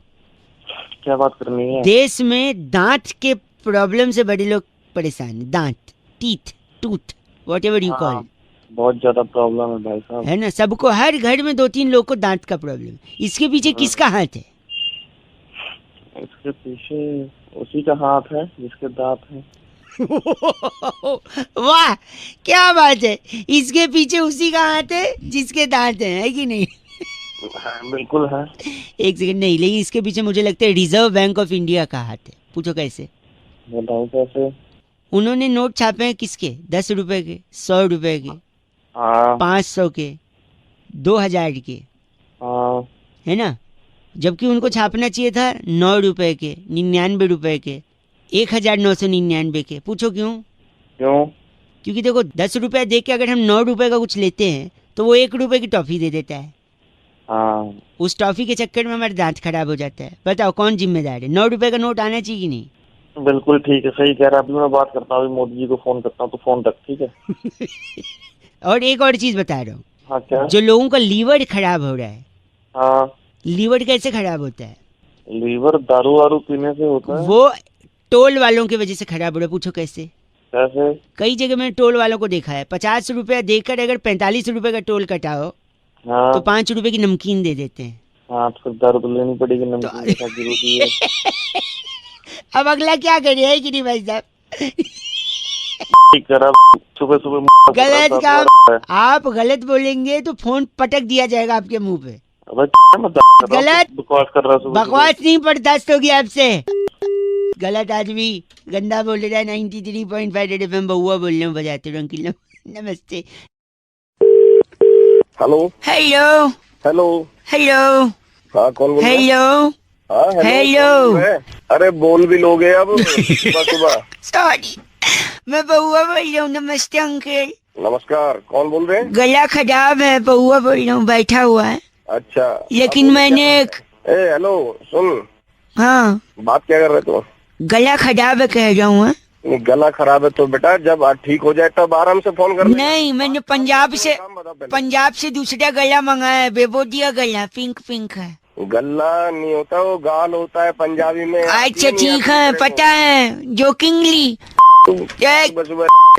क्या बात करनी है? देश में दांत के प्रॉब्लम से बड़े लोग परेशान हैं। दांत, teeth, tooth, whatever you call. बहुत ज्यादा प्रॉब्लम है भाई साहब, है ना? सबको, हर घर में 2-3 लोग को दांत का प्रॉब्लम। इसके पीछे किसका हाथ है? इसके पीछे उसी का हाथ है जिसके दांत है। वाह क्या बात है, इसके पीछे उसी का हाथ है जिसके दांत है कि नहीं? बिल्कुल है। एक सेकंड, नहीं, लेकिन इसके पीछे मुझे लगता है रिजर्व बैंक ऑफ इंडिया का हाथ है। पूछो कैसे? बताओ कैसे? उन्होंने नोट छापे हैं किसके? 10 रुपए के, 100 रुपए के, 500 के, 2000 के, है ना? जबकि उनको छापना चाहिए था 9 रुपए के, 99 रुपए के, 1999 के। पूछो क्यों? क्योंकि देखो 10 रुपए दे के अगर हम 9 रुपए का कुछ लेते हैं तो वो 1 रुपए की टॉफी दे देता है। उस टॉफी के चक्कर में हमारा दांत खराब हो जाता है। बताओ कौन जिम्मेदार है? 9 रुपए का नोट आना चाहिए कि नहीं? बिल्कुल ठीक है, सही कह रहा है। अभी मैं बात करता हूँ, मोदी जी को फोन करता हूँ, तो फोन तक ठीक है। और एक और चीज बता रहा हूँ। हाँ क्या? जो लोगों का लीवर खराब हो रहा है। हाँ। लीवर कैसे खराब होता है? लीवर दारू वारू पीने से होता है। वो टोल वालों की वजह से खराब हो रहा है। पूछो कैसे? कैसे? कई जगह मैंने टोल वालों को देखा है, 50 रुपया देकर अगर 45 रुपए का टोल कटाओ तो 5 रुपए की नमकीन दे देते हैं। हाँ तो दारू तो लेनी पड़ेगी, नमकीन के साथ जरूरी है। अब अगला क्या करे है कि नहीं भाई साहब? ठीक करा, सुबह सुबह गलत काम, आप गलत बोलेंगे तो फोन पटक दिया जाएगा आपके मुंह पे। गलत बकवास कर रहा हूँ, बकवास नहीं बर्दाश्त होगी आपसे। गलत आदमी गंदा बोल रहा है। 93.5 रेड एफएम बउआ बोल रहे हूँ, बजाते रहो अंकिल। नमस्ते। Hello hello hello hello. हाँ कौन बोल रहा है? हेलो हाँ हेलो। अरे बोल भी लोगे अब सुबह सुबह। सॉरी, मैं बउआ बोल रहा हूँ। नमस्ते अंकल। नमस्कार, कौन बोल रहे हैं? गला खराब है, बउआ बोल रहा हूँ, बैठा हुआ है। अच्छा, लेकिन मैंने हेलो सुन। हाँ, बात क्या कर रहे हो? गला खराब है कह रहा हूँ। गला खराब है तो बेटा जब ठीक हो जाए तब आराम से फोन कर। नहीं, मैंने पंजाब से दूसरा गला मंगाया है, बेबोदिया गला, पिंक पिंक है। गला नहीं होता, वो गाल होता है पंजाबी में। अच्छा ठीक है, पता है, जोकिंगली।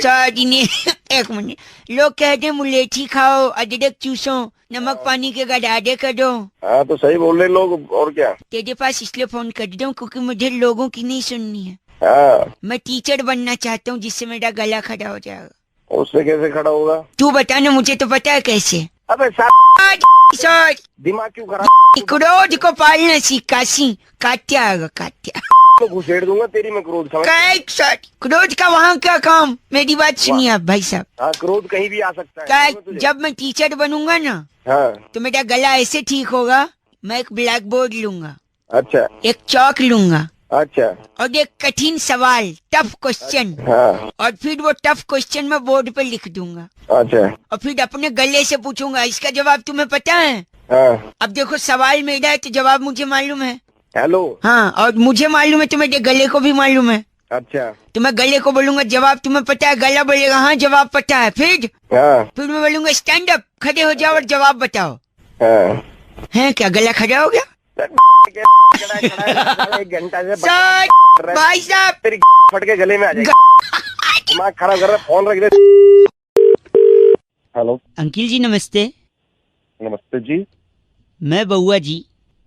सॉरी नहीं, एक मिनट। लोग कहते हैं मुलेठी खाओ, अदरक चूसो, नमक पानी के गडाडे करो। हाँ तो सही बोल रहे लोग, और क्या। तेरे पास इसलिए फोन कर रहा हूँ क्योंकि मुझे लोगों की नहीं सुननी है। हाँ। मैं टीचर बनना चाहता हूँ जिससे मेरा गला खड़ा हो जाएगा। उससे कैसे खड़ा होगा? तू बता ना, मुझे तो पता है कैसे। अबे सॉरी, दिमाग क्यों खराब? क्रोध को पालना सीख, काशी काट्या आएगा, काट्या तो घुसेड़ दूंगा तेरी मैं क्रोध। क्रोध का वहाँ क्या काम? मेरी बात सुनिए आप भाई साहब। हाँ, क्रोध कहीं भी आ सकता है। जब मैं टीचर बनूंगा ना, हाँ, तो मेरा गला ऐसे ठीक होगा। मैं एक ब्लैक बोर्ड लूंगा, अच्छा, एक चौक लूंगा, अच्छा, और एक कठिन सवाल, टफ क्वेश्चन, हाँ, और फिर वो टफ क्वेश्चन मैं बोर्ड पे लिख दूंगा। अच्छा, और फिर अपने गले से पूछूंगा, इसका जवाब तुम्हें पता है? हाँ। अब देखो, सवाल मेरा है तो जवाब मुझे मालूम है। हेलो। हाँ, और मुझे मालूम है तो मेरे गले को भी मालूम है। अच्छा, तो मैं गले को बोलूंगा जवाब तुम्हें पता है, गला बोलेगा हाँ जवाब पता है। फिर मैं बोलूंगा स्टैंड अप, खड़े हो जाओ और जवाब बताओ। है क्या गला खड़ा हो गया? एक घंटा से भाई साहब तेरी फट के गले में आ जाएगा। दिमाग खराब कर रहा है, फोन रख दे। हेलो अंकिल जी, नमस्ते। नमस्ते जी, मैं बउआ जी।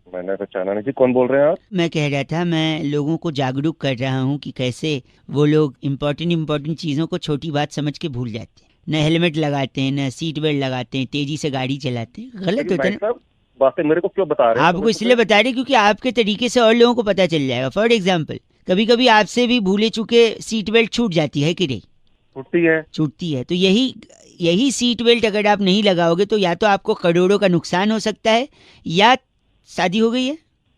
मैंने पहचाना नहीं जी, कौन बोल रहे हैं आप? मैं कह रहा था, मैं लोगों को जागरूक कर रहा हूँ कि कैसे वो लोग इम्पोर्टेंट चीज़ों को छोटी बात समझ के भूल जाते हैं। न हेलमेट लगाते हैं, न सीट बेल्ट लगाते हैं, तेजी से गाड़ी चलाते हैं। गलत होता है ना। बातें मेरे को क्यों बता रहे हैं? आपको इसलिए बता रहे क्योंकि आपके तरीके से और लोगों को पता चल जाएगा। फॉर एग्जाम्पल, कभी कभी आपसे भी भूले चुके सीट बेल्ट छूट जाती है कि नहीं? छूटती है। तो यही सीट बेल्ट अगर आप नहीं लगाओगे तो या तो आपको करोड़ों का नुकसान हो सकता है, या शादी हो गई है?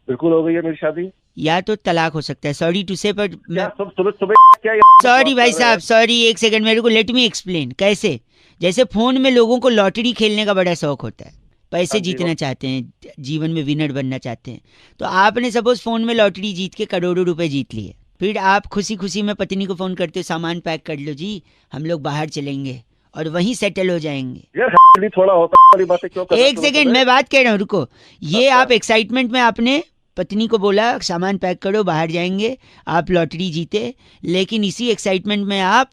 बिल्कुल हो गई है मेरी शादी। या तो तलाक हो सकता है। सॉरी टू से, पर सुबह क्या? सॉरी भाई साहब, सॉरी, एक सेकंड, मेरे को लेट मी एक्सप्लेन। कैसे? जैसे फोन में लोगों को लॉटरी खेलने का बड़ा शौक होता है, पैसे जीतना चाहते हैं, जीवन में विनर बनना चाहते हैं। तो आपने सपोज फोन में लॉटरी जीत के करोड़ों रुपए जीत लिए। फिर आप खुशी खुशी में पत्नी को फोन करते हो, सामान पैक कर लो जी, हम लोग बाहर चलेंगे और वहीं सेटल हो जाएंगे। यार थोड़ा होता वाली बातें क्यों कर रहे हो? एक सेकंड, मैं बात कह रहा हूँ, रुको। ये आप एक्साइटमेंट में आपने पत्नी को बोला सामान पैक करो, बाहर जाएंगे, आप लॉटरी जीते, लेकिन इसी एक्साइटमेंट में आप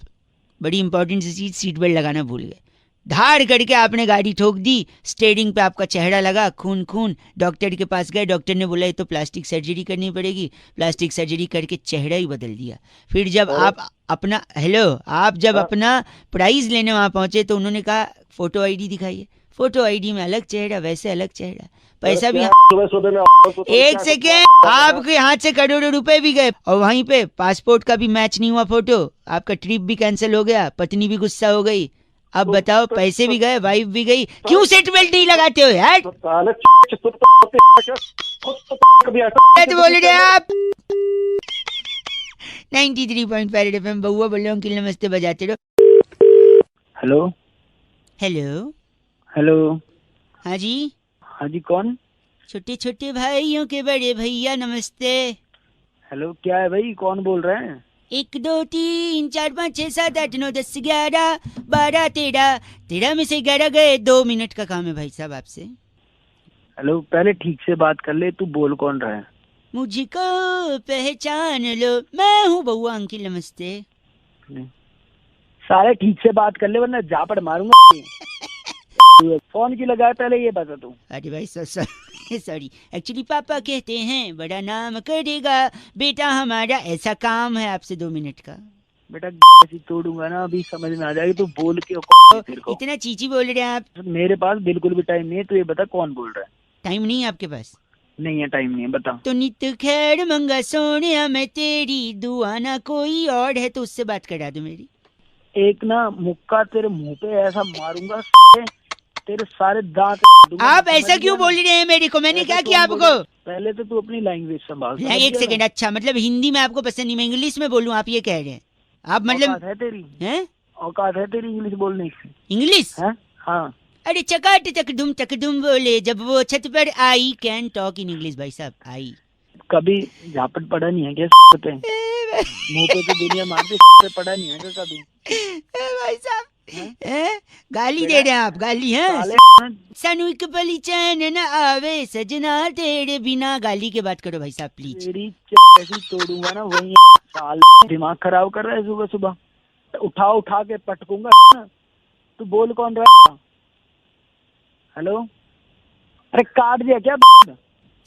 बड़ी इंपॉर्टेंट सी चीज, सीट बेल्ट लगाना भूल गए। धाड़ करके आपने गाड़ी ठोक दी, स्टीयरिंग पे आपका चेहरा लगा, खून। डॉक्टर के पास गए, डॉक्टर ने बोला ये तो प्लास्टिक सर्जरी करनी पड़ेगी। प्लास्टिक सर्जरी करके चेहरा ही बदल दिया। फिर जब आप अपना अपना प्राइज लेने वहां पहुंचे तो उन्होंने कहा फोटो आईडी दिखाइए। फोटो आईडी में अलग चेहरा, वैसे अलग चेहरा, पैसा भी। एक सेकेंड, आपके हाथ से करोड़ों रुपए भी गए, और वहीं पे पासपोर्ट का भी मैच नहीं हुआ फोटो, आपका ट्रिप भी कैंसिल हो गया, पत्नी भी गुस्सा हो गई। अब बताओ, पैसे भी गए, वाइफ भी गई, क्यों सीट बेल्ट नहीं लगाते हो यार? बोल रहे आप 93.5 FM बउआ बोल रहा हूँ अंकिल, नमस्ते, बजाते रहो। Hello hello hello. हाँ जी। हाँ जी, कौन? छोटे छोटे भाइयों के बड़े भैया, नमस्ते। हेलो, क्या है भाई, कौन बोल रहे हैं? 1 2 3 4 5 6 7 8 9 10 11 12 13 में से 11 गए। 2 मिनट का काम है भाई साहब आपसे। हेलो, पहले ठीक से बात कर ले, तू बोल कौन रहा है? मुझको पहचान लो, मैं हूँ बउआ अंकिल, नमस्ते। सारे ठीक से बात कर ले वरना झापड़ मारूंगा। फोन क्यों लगाया पहले ये बता तू। अरे भाई सर सॉरी, एक्चुअली पापा कहते हैं बड़ा नाम करेगा बेटा हमारा, ऐसा काम है आपसे 2 मिनट का। बेटा ऐसी तोड़ूंगा ना, अभी समझ में आ जाएगी। तू बोल के इतना चीची बोल रहे हैं आप। मेरे पास बिल्कुल भी टाइम नहीं है, तू ये बता कौन बोल रहा है? टाइम नहीं है आपके पास? नहीं है, टाइम नहीं है, बता। तो नित खैर मंगा सोनिया मैं तेरी, दुआ ना कोई और है तो उससे बात करा दो मेरी। एक ना मुक्का तेरे मुंह पे ऐसा मारूंगा, तेरे सारे दांत। आप ऐसा क्यों बोल रहे हैं मेरे को? मैंने क्या किया आपको? पहले तो तू अपनी लैंग्वेज संभाल। एक सेकंड, अच्छा मतलब हिंदी में आपको पसंद नहीं, मैं इंग्लिश में बोलूं, आप ये कह रहे हैं? आप मतलब औकात है तेरी? हैं? औकात है तेरी इंग्लिश बोलने की? इंग्लिश? हाँ। अरे चकाट चकदुम बोले जब वो छत पर आई, कैन टॉक इन इंग्लिश भाई साहब। आई कभी झापट पड़ा नहीं है क्या पे? मुंह पे तो दुनिया मारती, पे पड़ा नहीं है क्या कभी? भाई साहब गाली दे रहे हैं आप, गाली है? सनु एक पली चैन न आवे सजना तेरे बिना, गाली के बात करो भाई साहब प्लीज। तेरी ऐसी तोड़ूंगा ना, वही साल दिमाग खराब कर रहा है सुबह सुबह। उठा के पटकूंगा। तू बोल कौन रहा है? हेलो, अरे काट दिया क्या?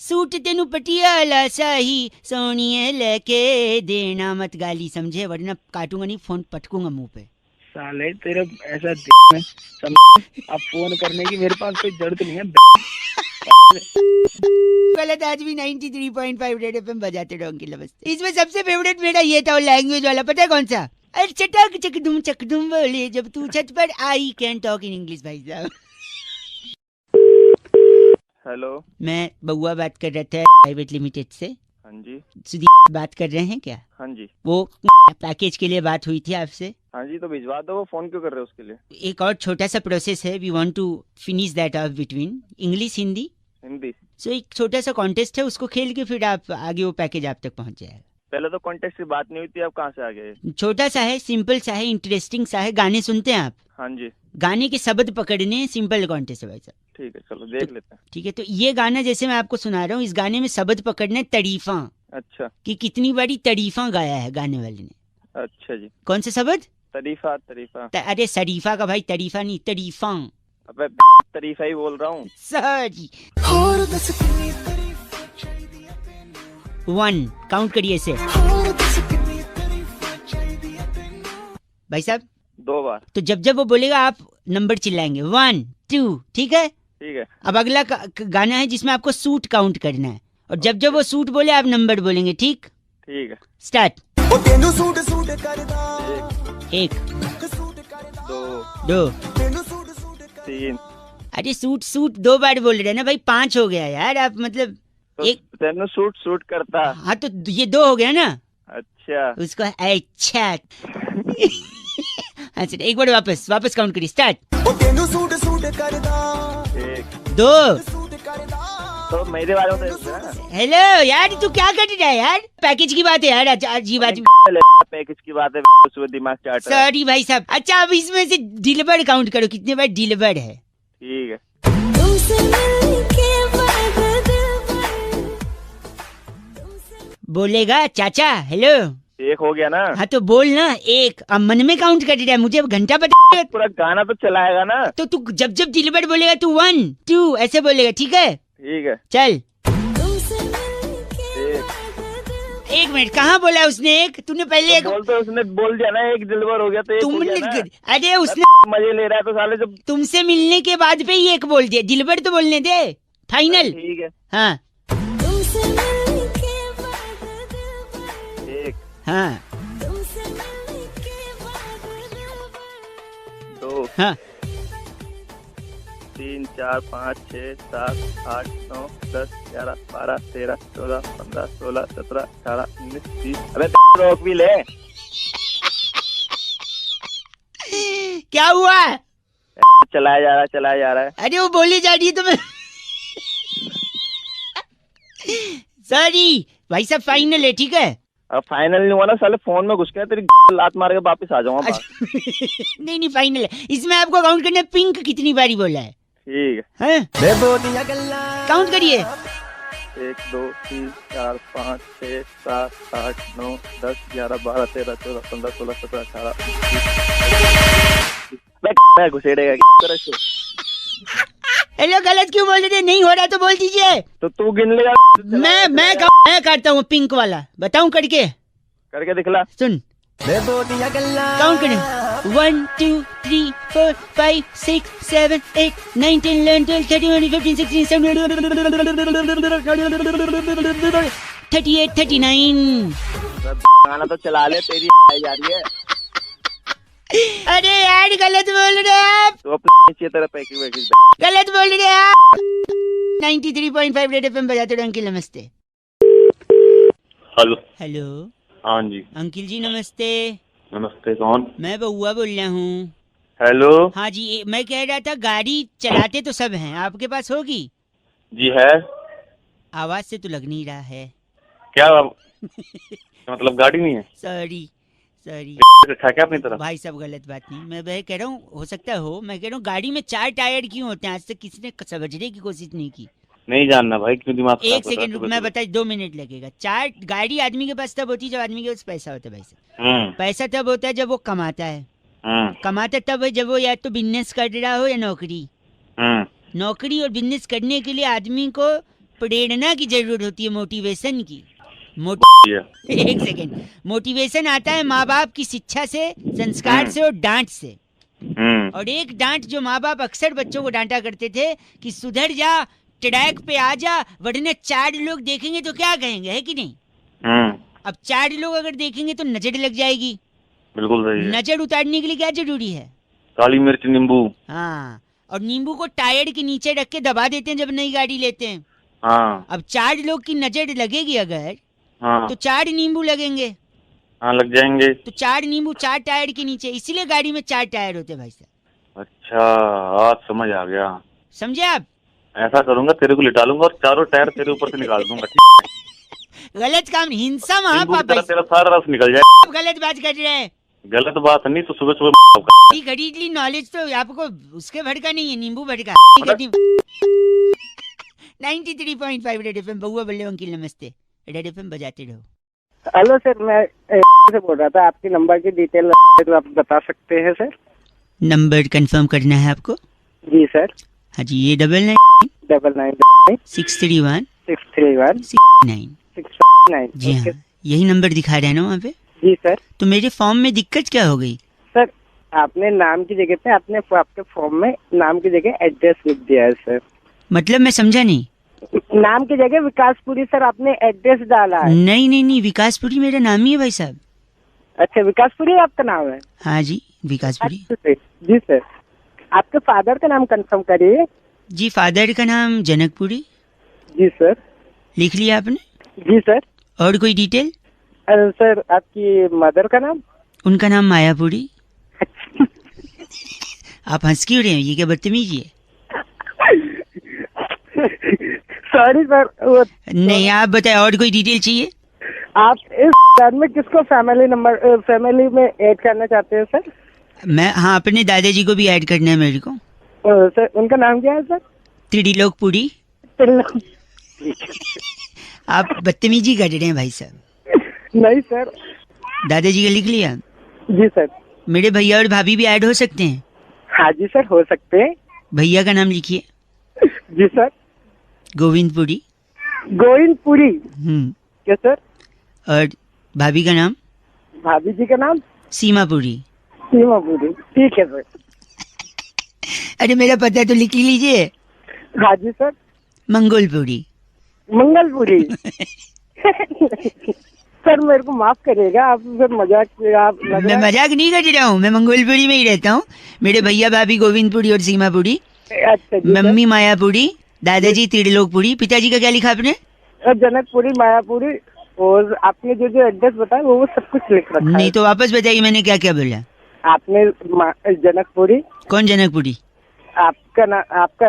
सूट तेनू पटियाला शाही सोनिए लेके देना मत, गाली समझे, वरना काटूंगा नहीं, फोन पटकूंगा मुंह पे। साले तेरे ऐसा अब फोन करने की मेरे पास कोई जरूरत नहीं है। गलत, आज भी 93.5 रेड एफएम बजाते रहोगे। नमस्ते। इसमें सबसे फेवरेट मेरा ये था, लैंग्वेज वाला, पता है कौन सा? अरे चटक चकदुम बोले जब तू छत पर आई, कैन टॉक इन इंग्लिश भाई साहब। हेलो, मैं बउआ बात कर रहा था प्राइवेट लिमिटेड से। हाँ जी। सुधीर बात कर रहे हैं क्या? हाँ जी। वो पैकेज के लिए बात हुई थी आपसे। हाँ जी, तो भिजवा दो। वो फोन क्यों कर रहे हो उसके लिए? एक और छोटा सा प्रोसेस है, we want to finish that off between English Hindi. So एक छोटा सा कॉन्टेस्ट है, उसको खेल के फिर आप आगे वो पैकेज आप तक पहुंच जाएगा। पहले तो कॉन्टेस्ट की बात नहीं हुई थी, अब कहाँ से आ गए? छोटा सा है, सिंपल सा है, इंटरेस्टिंग सा है। गाने सुनते हैं आप? हाँ जी। गाने के शब्द पकड़ने, सिंपल कॉन्टेस्ट है भाई साहब। ठीक है, चलो देख लेते हैं। ठीक है, तो ये गाना जैसे मैं आपको सुना रहा हूँ, इस गाने में शब्द पकड़ने तरीफा। अच्छा। कि कितनी बारी तरीफा गाया है गाने वाले ने। अच्छा जी। कौन से शब्द? तरीफा। अरे शरीफा का भाई, तरीफा नहीं, तरीफा। अबे तरीफा ही बोल रहा हूँ। सॉरी। 1 काउंट करिए इसे भाई साहब। 2 बार। तो जब वो बोलेगा आप नंबर चिल्लाएंगे 1 2, ठीक है? ठीक है। अब अगला गाना है जिसमें आपको सूट काउंट करना है, और जब वो सूट बोले आप नंबर बोलेंगे, ठीक? ठीक है। स्टार्ट। 1 2 3। अरे सूट 2 बार बोल रहे हैं ना भाई, 5 हो गया यार। आप मतलब तो एक तेनू सूट करता। हाँ, तो ये 2 हो गया ना। अच्छा। उसको अच्छा। अच्छा, एक बार वापस काउंट करिए। स्टार्ट। 1 2। तो मेरे बारे में तो हेलो यार, तू क्या कर रहा है यार? पैकेज की बात है यार। अजीब पैकेज की बात है, सुबह दिमाग चाट। सॉरी भाई साहब। अच्छा, अब इसमें से डिलीवर काउंट करो, कितने बार डिलीवर है? ठीक है। बोलेगा चाचा हेलो। 1 हो गया ना? हाँ तो बोल ना 1। अब मन में काउंट कर रहा है, मुझे घंटा बता। पूरा गाना तो चलाएगा ना? तो तू जब डिलीवर बोलेगा तू 1 2 ऐसे बोलेगा, ठीक है? ठीक है, चल। 1 मिनट, कहाँ बोला उसने 1? तूने पहले तो बोल तो उसने बोल दिया ना, 1 डिलीवर हो गया तो 1 तुमने हो गया ना? अरे उसने मजे ले रहा है तो साले, जब तुमसे मिलने के बाद पे ही 1 बोल दिया। डिलीवर तो बोलने दे, फाइनल। ठीक है। हाँ 1 हाँ 2 हाँ 3 4 5 6 7 8 9 10 11 12 13 14 15 16 17 18 19 20। अबे रोक भी ले। क्या हुआ? चलाया जा रहा है। अरे वो बोली जा रही है तो मैं सॉरी भाई साहब, फाइनल है, ठीक है? अब फाइनल नहीं हुआ ना साले, फोन में घुस के तेरी लात मार के वापस आ जाऊंगा। नहीं फाइनल है। इसमें आपको काउंट करना है पिंक कितनी बारी बोला है। ठीक है। काउंट करिए। 1 2 3 4 5 6 7 8 9 10 11 12 13 14 15 16 17 18 घुसेड़ेगा। हेलो, गलत क्यों बोल रहे? नहीं हो रहा तो बोल दीजिए। तो तू गिन ले। मैं काटता हूँ पिंक वाला, बताऊँ करके दिखला। सुन, काउंट करें। 1 2 3 4 5 6 7 8 9 10 11 12 13 14 15 16 17 38 39। गाना तो चला ले, तेरी आई जा रही है। अरे यार गलत बोल रहे हैं आप। तो अपने तरफ पैकिंग गलत बोल रहे हैं आप। 93.5 रेड एफएम बजाते रहो। अंकिल नमस्ते। हेलो। हेलो। हाँ जी अंकिल जी नमस्ते। नमस्ते, कौन? मैं बउआ बोल रहा हूँ। हेलो। हाँ जी, मैं कह रहा था गाड़ी चलाते तो सब हैं, आपके पास होगी? जी है। आवाज से तो लग नहीं रहा है। क्या मतलब गाड़ी नहीं है? सॉरी रखा क्या अपनी तरफ? भाई सब गलत बात नहीं, मैं कह रहा हूँ हो सकता हो। मैं कह रहा हूँ गाड़ी में 4 टायर क्यों होते हैं? आज तक किसी ने समझने की कोशिश नहीं की। नहीं जानना भाई, क्यों दिमाग खराब? 1 सेकंड रुक, मैं बता, 2 मिनट लगेगा। 4 गाड़ी आदमी के पास तब होती है जब आदमी के पास पैसा होता है भाई साहब। पैसा तब होता है जब वो कमाता है। कमाता तब है जब वो या तो बिजनेस कर रहा हो या नौकरी। नौकरी और बिजनेस करने के लिए आदमी को प्रेरणा की जरूरत होती है, मोटिवेशन की। एक सेकेंड, मोटिवेशन आता है माँ बाप की शिक्षा से, संस्कार से और डांट से। और एक डांट जो माँ बाप अक्सर बच्चों को डांटा करते थे कि सुधर जा, ट्रैक पे आ जा, वरना 4 लोग देखेंगे तो क्या कहेंगे, है कि नहीं? अब 4 लोग अगर देखेंगे तो नजर लग जाएगी। बिल्कुल सही है। नजर उतारने के लिए क्या जरूरी है? काली मिर्च, नींबू। हाँ, और नींबू को टायर के नीचे रख के दबा देते हैं जब नई गाड़ी लेते हैं। हाँ। अब 4 लोग की नजर लगेगी अगर, हाँ। तो 4 नींबू लगेंगे। हाँ, लग जाएंगे। तो 4 नींबू 4 टायर के नीचे, इसीलिए गाड़ी में 4 टायर होते हैं भाई साहब। अच्छा, आज समझ आ गया। समझे आप? ऐसा करूंगा, तेरे को लिटा लूंगा और 4 टायर तेरे ऊपर से निकाल दूंगा। गलत काम, हिंसा महापाप। तेरा सारा रस निकल जाए। गलत बात कर रहे हैं। गलत बात नहीं तो सुबह खरीद ली नॉलेज, तो आपको उसके भड़का नहीं है, नींबू भड़का। 93.5 रेड एफएम बउआ बोल रहे हो। अंकिल नमस्ते, रेड एफएम बजाते रहो। हेलो सर, मैं से बोल रहा था, आपकी नंबर की डिटेल तो आप बता सकते हैं सर? नंबर कंफर्म करना है आपको? जी सर। हाँ जी, ये 99 631 639 जी हाँ, यही नंबर दिखा रहे हैं ना वहाँ पे? जी सर। तो मेरे फॉर्म में दिक्कत क्या हो गई? सर आपने नाम की जगह पे आपके फॉर्म में नाम की जगह एड्रेस लिख दिया है सर। मतलब मैं समझा नहीं। नाम की जगह विकासपुरी सर आपने एड्रेस डाला है। नहीं, विकासपुरी मेरा नाम ही है भाई साहब। अच्छा, विकासपुरी आपका नाम है? हाँ जी, विकासपुरी। जी सर। आपके फादर का नाम कंफर्म करिए। जी, फादर का नाम जनकपुरी। जी सर। लिख लिया आपने? जी सर। और कोई डिटेल? सर आपकी मदर का नाम? उनका नाम मायापुरी। आप हंस क्यों रहे हैं? ये क्या बदतमीजी है? Sorry sir. नहीं, आप बताए, और कोई डिटेल चाहिए? आप इस घर में किसको फैमिली में ऐड करना चाहते हैं सर? मैं, हाँ, अपने दादाजी को भी ऐड करना है मेरे को। सर उनका नाम क्या है सर? त्रिलोकपुरी। आप बदतमीजी कर रहे हैं भाई साहब। नहीं सर। दादाजी का लिख लिया? जी सर। मेरे भैया और भाभी भी ऐड हो सकते हैं? हाँ जी सर, हो सकते हैं। भैया का नाम लिखिए। जी सर। गोविंदपुरी। गोविंदपुरी। क्या सर? और भाभी का नाम? भाभी जी का नाम? सीमापुरी। सीमापुरी, ठीक है सर। अरे मेरा पता तो लिख लीजिए। हाँ जी सर। मंगोलपुरी। मंगलपुरी। सर मेरे को माफ करिएगा, आप सर मजाक। मैं मजाक नहीं कर रहा हूँ, मैं मंगोलपुरी में ही रहता हूँ। मेरे भैया भाभी गोविंदपुरी और सीमापुरी। अच्छा। मम्मी मायापुरी, दादाजी त्रिलोकपुरी। पिताजी का क्या लिखा आपने? जनकपुरी, मायापुरी, और आपने जो एड्रेस बताया वो सब कुछ लिख रखा है। नहीं तो वापस बताइए, मैंने क्या क्या बोला? आपने जनकपुरी। कौन जनकपुरी? आपका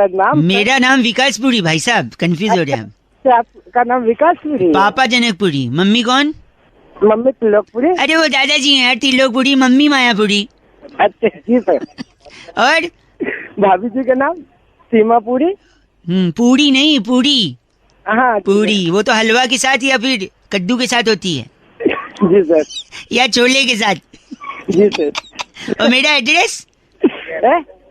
नाम? मेरा नाम विकासपुरी भाई साहब, कंफ्यूज हो रहे हैं। आपका नाम विकासपुरी? पापा जनकपुरी। मम्मी कौन? मम्मी त्रिलोकपुरी। अरे वो दादाजी हैं त्रिलोकपुरी, मम्मी मायापुरी। अच्छा जी सर। और भाभी जी का नाम? सीमापुरी। पूरी नहीं, पूरी। हाँ, पूरी वो तो हलवा के साथ या फिर कद्दू के साथ होती है। जी सर। या छोले के साथ। जी सर। और मेरा एड्रेस?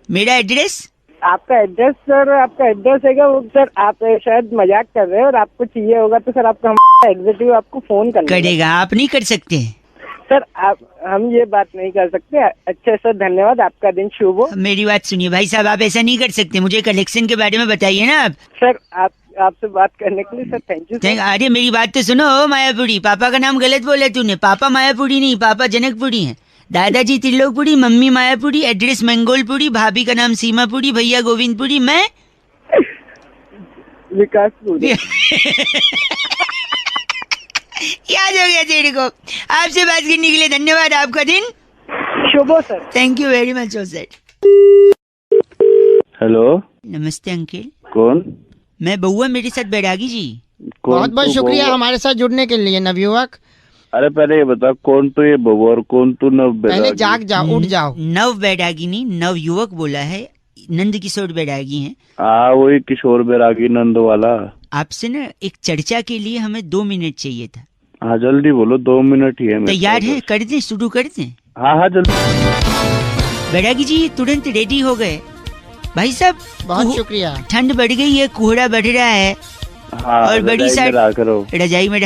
मेरा एड्रेस आपका एड्रेस सर, आपका एड्रेस है क्या वो सर? आप शायद मजाक कर रहे हैं और आपको चाहिए होगा तो सर आपका एग्जीक्यूटिव आपको फोन करेगा। आप नहीं कर सकते सर? आप हम ये बात नहीं कर सकते। अच्छा सर, धन्यवाद, आपका दिन शुभ हो। मेरी बात सुनिए भाई साहब, आप ऐसा नहीं कर सकते। मुझे कलेक्शन के बारे में बताइए ना आप। सर आपसे बात करने के लिए सर थैंक यू। अरे मेरी बात तो सुनो मायापुरी, पापा का नाम गलत बोला तूने। पापा मायापुरी नहीं, पापा जनकपुरी है। दादाजी त्रिलोकपुरी, मम्मी मायापुरी, एड्रेस मंगोलपुरी, भाभी का नाम सीमापुरी, भैया गोविंदपुरी, मैं विकासपुरी। याद हो गया तेरे को। आपसे बात करने के लिए धन्यवाद, आपका दिन शुभ हो sir. Thank you very much sir. Hello, नमस्ते अंकल। कौन? मैं बउआ, मेरे साथ बैरागी जी। बहुत बहुत शुक्रिया हमारे साथ जुड़ने के लिए नवयुवक। अरे पहले ये बता, कौन तो ये बउआ और कौन तू नव बैरागी? पहले जाग जाओ, उठ जाओ। नव बैरागी नहीं, नव युवक बोला है। नंद किशोर बैरागी हैं। वही किशोर बैरागी नंद वाला। आपसे ना एक चर्चा के लिए हमें 2 मिनट चाहिए था। हाँ जल्दी बोलो, 2 मिनट ही है। तैयार है? कर दें, शुरू कर दें? हाँ जल्दी। बैरागी जी तुरंत रेडी हो गए। भाई साहब बहुत शुक्रिया। ठंड बढ़ गई है, कोहरा बढ़ रहा है। और बड़ी सारी रजाई में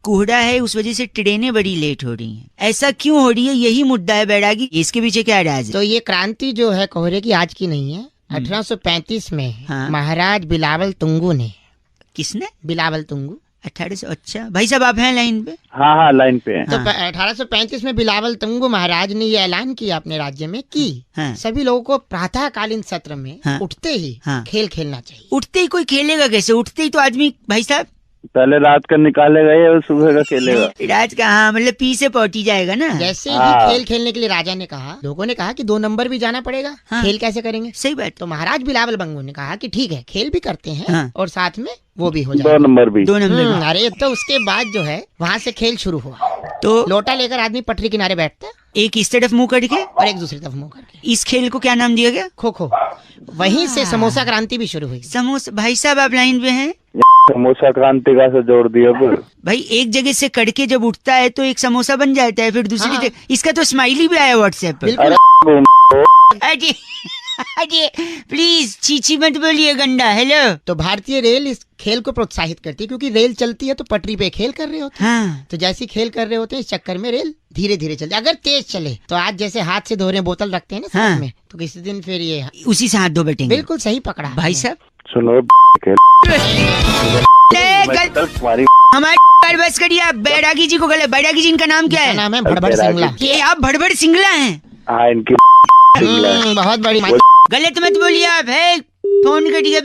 कोहरा है, उस वजह से ट्रेनें बड़ी लेट हो रही हैं। ऐसा क्यों हो रही है, यही मुद्दा है बैरागी। इसके पीछे क्या राज है? तो ये क्रांति जो है कोहरे की आज की नहीं है। 1835 में महाराज बिलावल तुंगू ने। किसने? बिलावल तुंगू। 1800। अच्छा भाई साहब आप हैं लाइन पे? हाँ लाइन पे हैं। तो 1835 में बिलावल तुंगू महाराज ने ये ऐलान किया अपने राज्य में कि सभी लोगों को प्रातःकालीन सत्र में उठते ही खेल खेलना चाहिए। उठते ही कोई खेलेगा कैसे? उठते ही तो आदमी भाई साहब पहले रात का निकालेगा या सुबह का खेलेगा? रात का। हाँ मतलब पी से पहुंची जाएगा ना। जैसे ही खेल खेलने के लिए राजा ने कहा, लोगों ने कहा कि 2 नंबर भी जाना पड़ेगा। खेल कैसे करेंगे? सही बात। तो महाराज बिलावल बंगू ने कहा कि ठीक है, खेल भी करते हैं और साथ में वो भी हो जाएगा। 2 नंबर भी। 2 नंबर। अरे तो उसके बाद जो है वहाँ से खेल शुरू हुआ। तो लोटा लेकर आदमी पटरी किनारे बैठता, एक इस तरफ मुंह करके और एक दूसरी तरफ मुंह करके। इस खेल को क्या नाम दिया गया? खो खो। वहीं से समोसा क्रांति भी शुरू हुई। समोसा। भाई साहब आप लाइन पे हैं? समोसा क्रांति का से जोड़ दिया। भाई एक जगह से कड़के जब उठता है तो एक समोसा बन जाता है, फिर दूसरी जगह। इसका तो स्माइली भी आया व्हाट्सएप पे। अरे अरे प्लीज चीची मत बोलिए गंडा। हेलो। तो भारतीय रेल इस खेल को प्रोत्साहित करती है, क्योंकि रेल चलती है तो पटरी पे खेल कर रहे होते हैं। तो जैसे खेल कर रहे होते हैं, इस चक्कर में रेल धीरे धीरे चलती है। अगर तेज चले तो आज जैसे हाथ से धो रहे बोतल रखते हैं ना साथ में, तो किसी दिन फिर ये उसी से हाथ धो बैठेंगे। बिल्कुल सही पकड़ा भाई साहब। सुनो हमारे बस करिए आप। बैरागी जी को गलत। बैरागी जी इनका नाम क्या है? नाम है भड़भड़ सिंगला। ये आप भड़भड़ सिंगला हैं? हाँ इनकी बहुत बड़ी। गलत मत बोलिए आप। है फोन कटिए।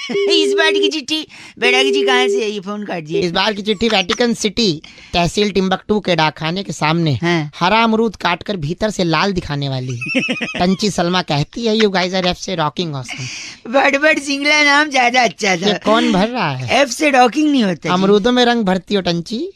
इस बार की चिट्ठी बैरागी जी कहाँ से है? ये फोन काट दिए। इस बार की चिट्ठी वेटिकन सिटी तहसील टिम्बकटू के डाकखाने के सामने हरा अमरूद काटकर भीतर से लाल दिखाने वाली टंची सलमा कहती है, यू गाइस आर एफ से रॉकिंग ऑसम। बड़बड़ सिंगला नाम ज्यादा अच्छा था। कौन भर रहा है? एफ से रॉकिंग नहीं होता। अमरूदों में रंग भरती हो टंची।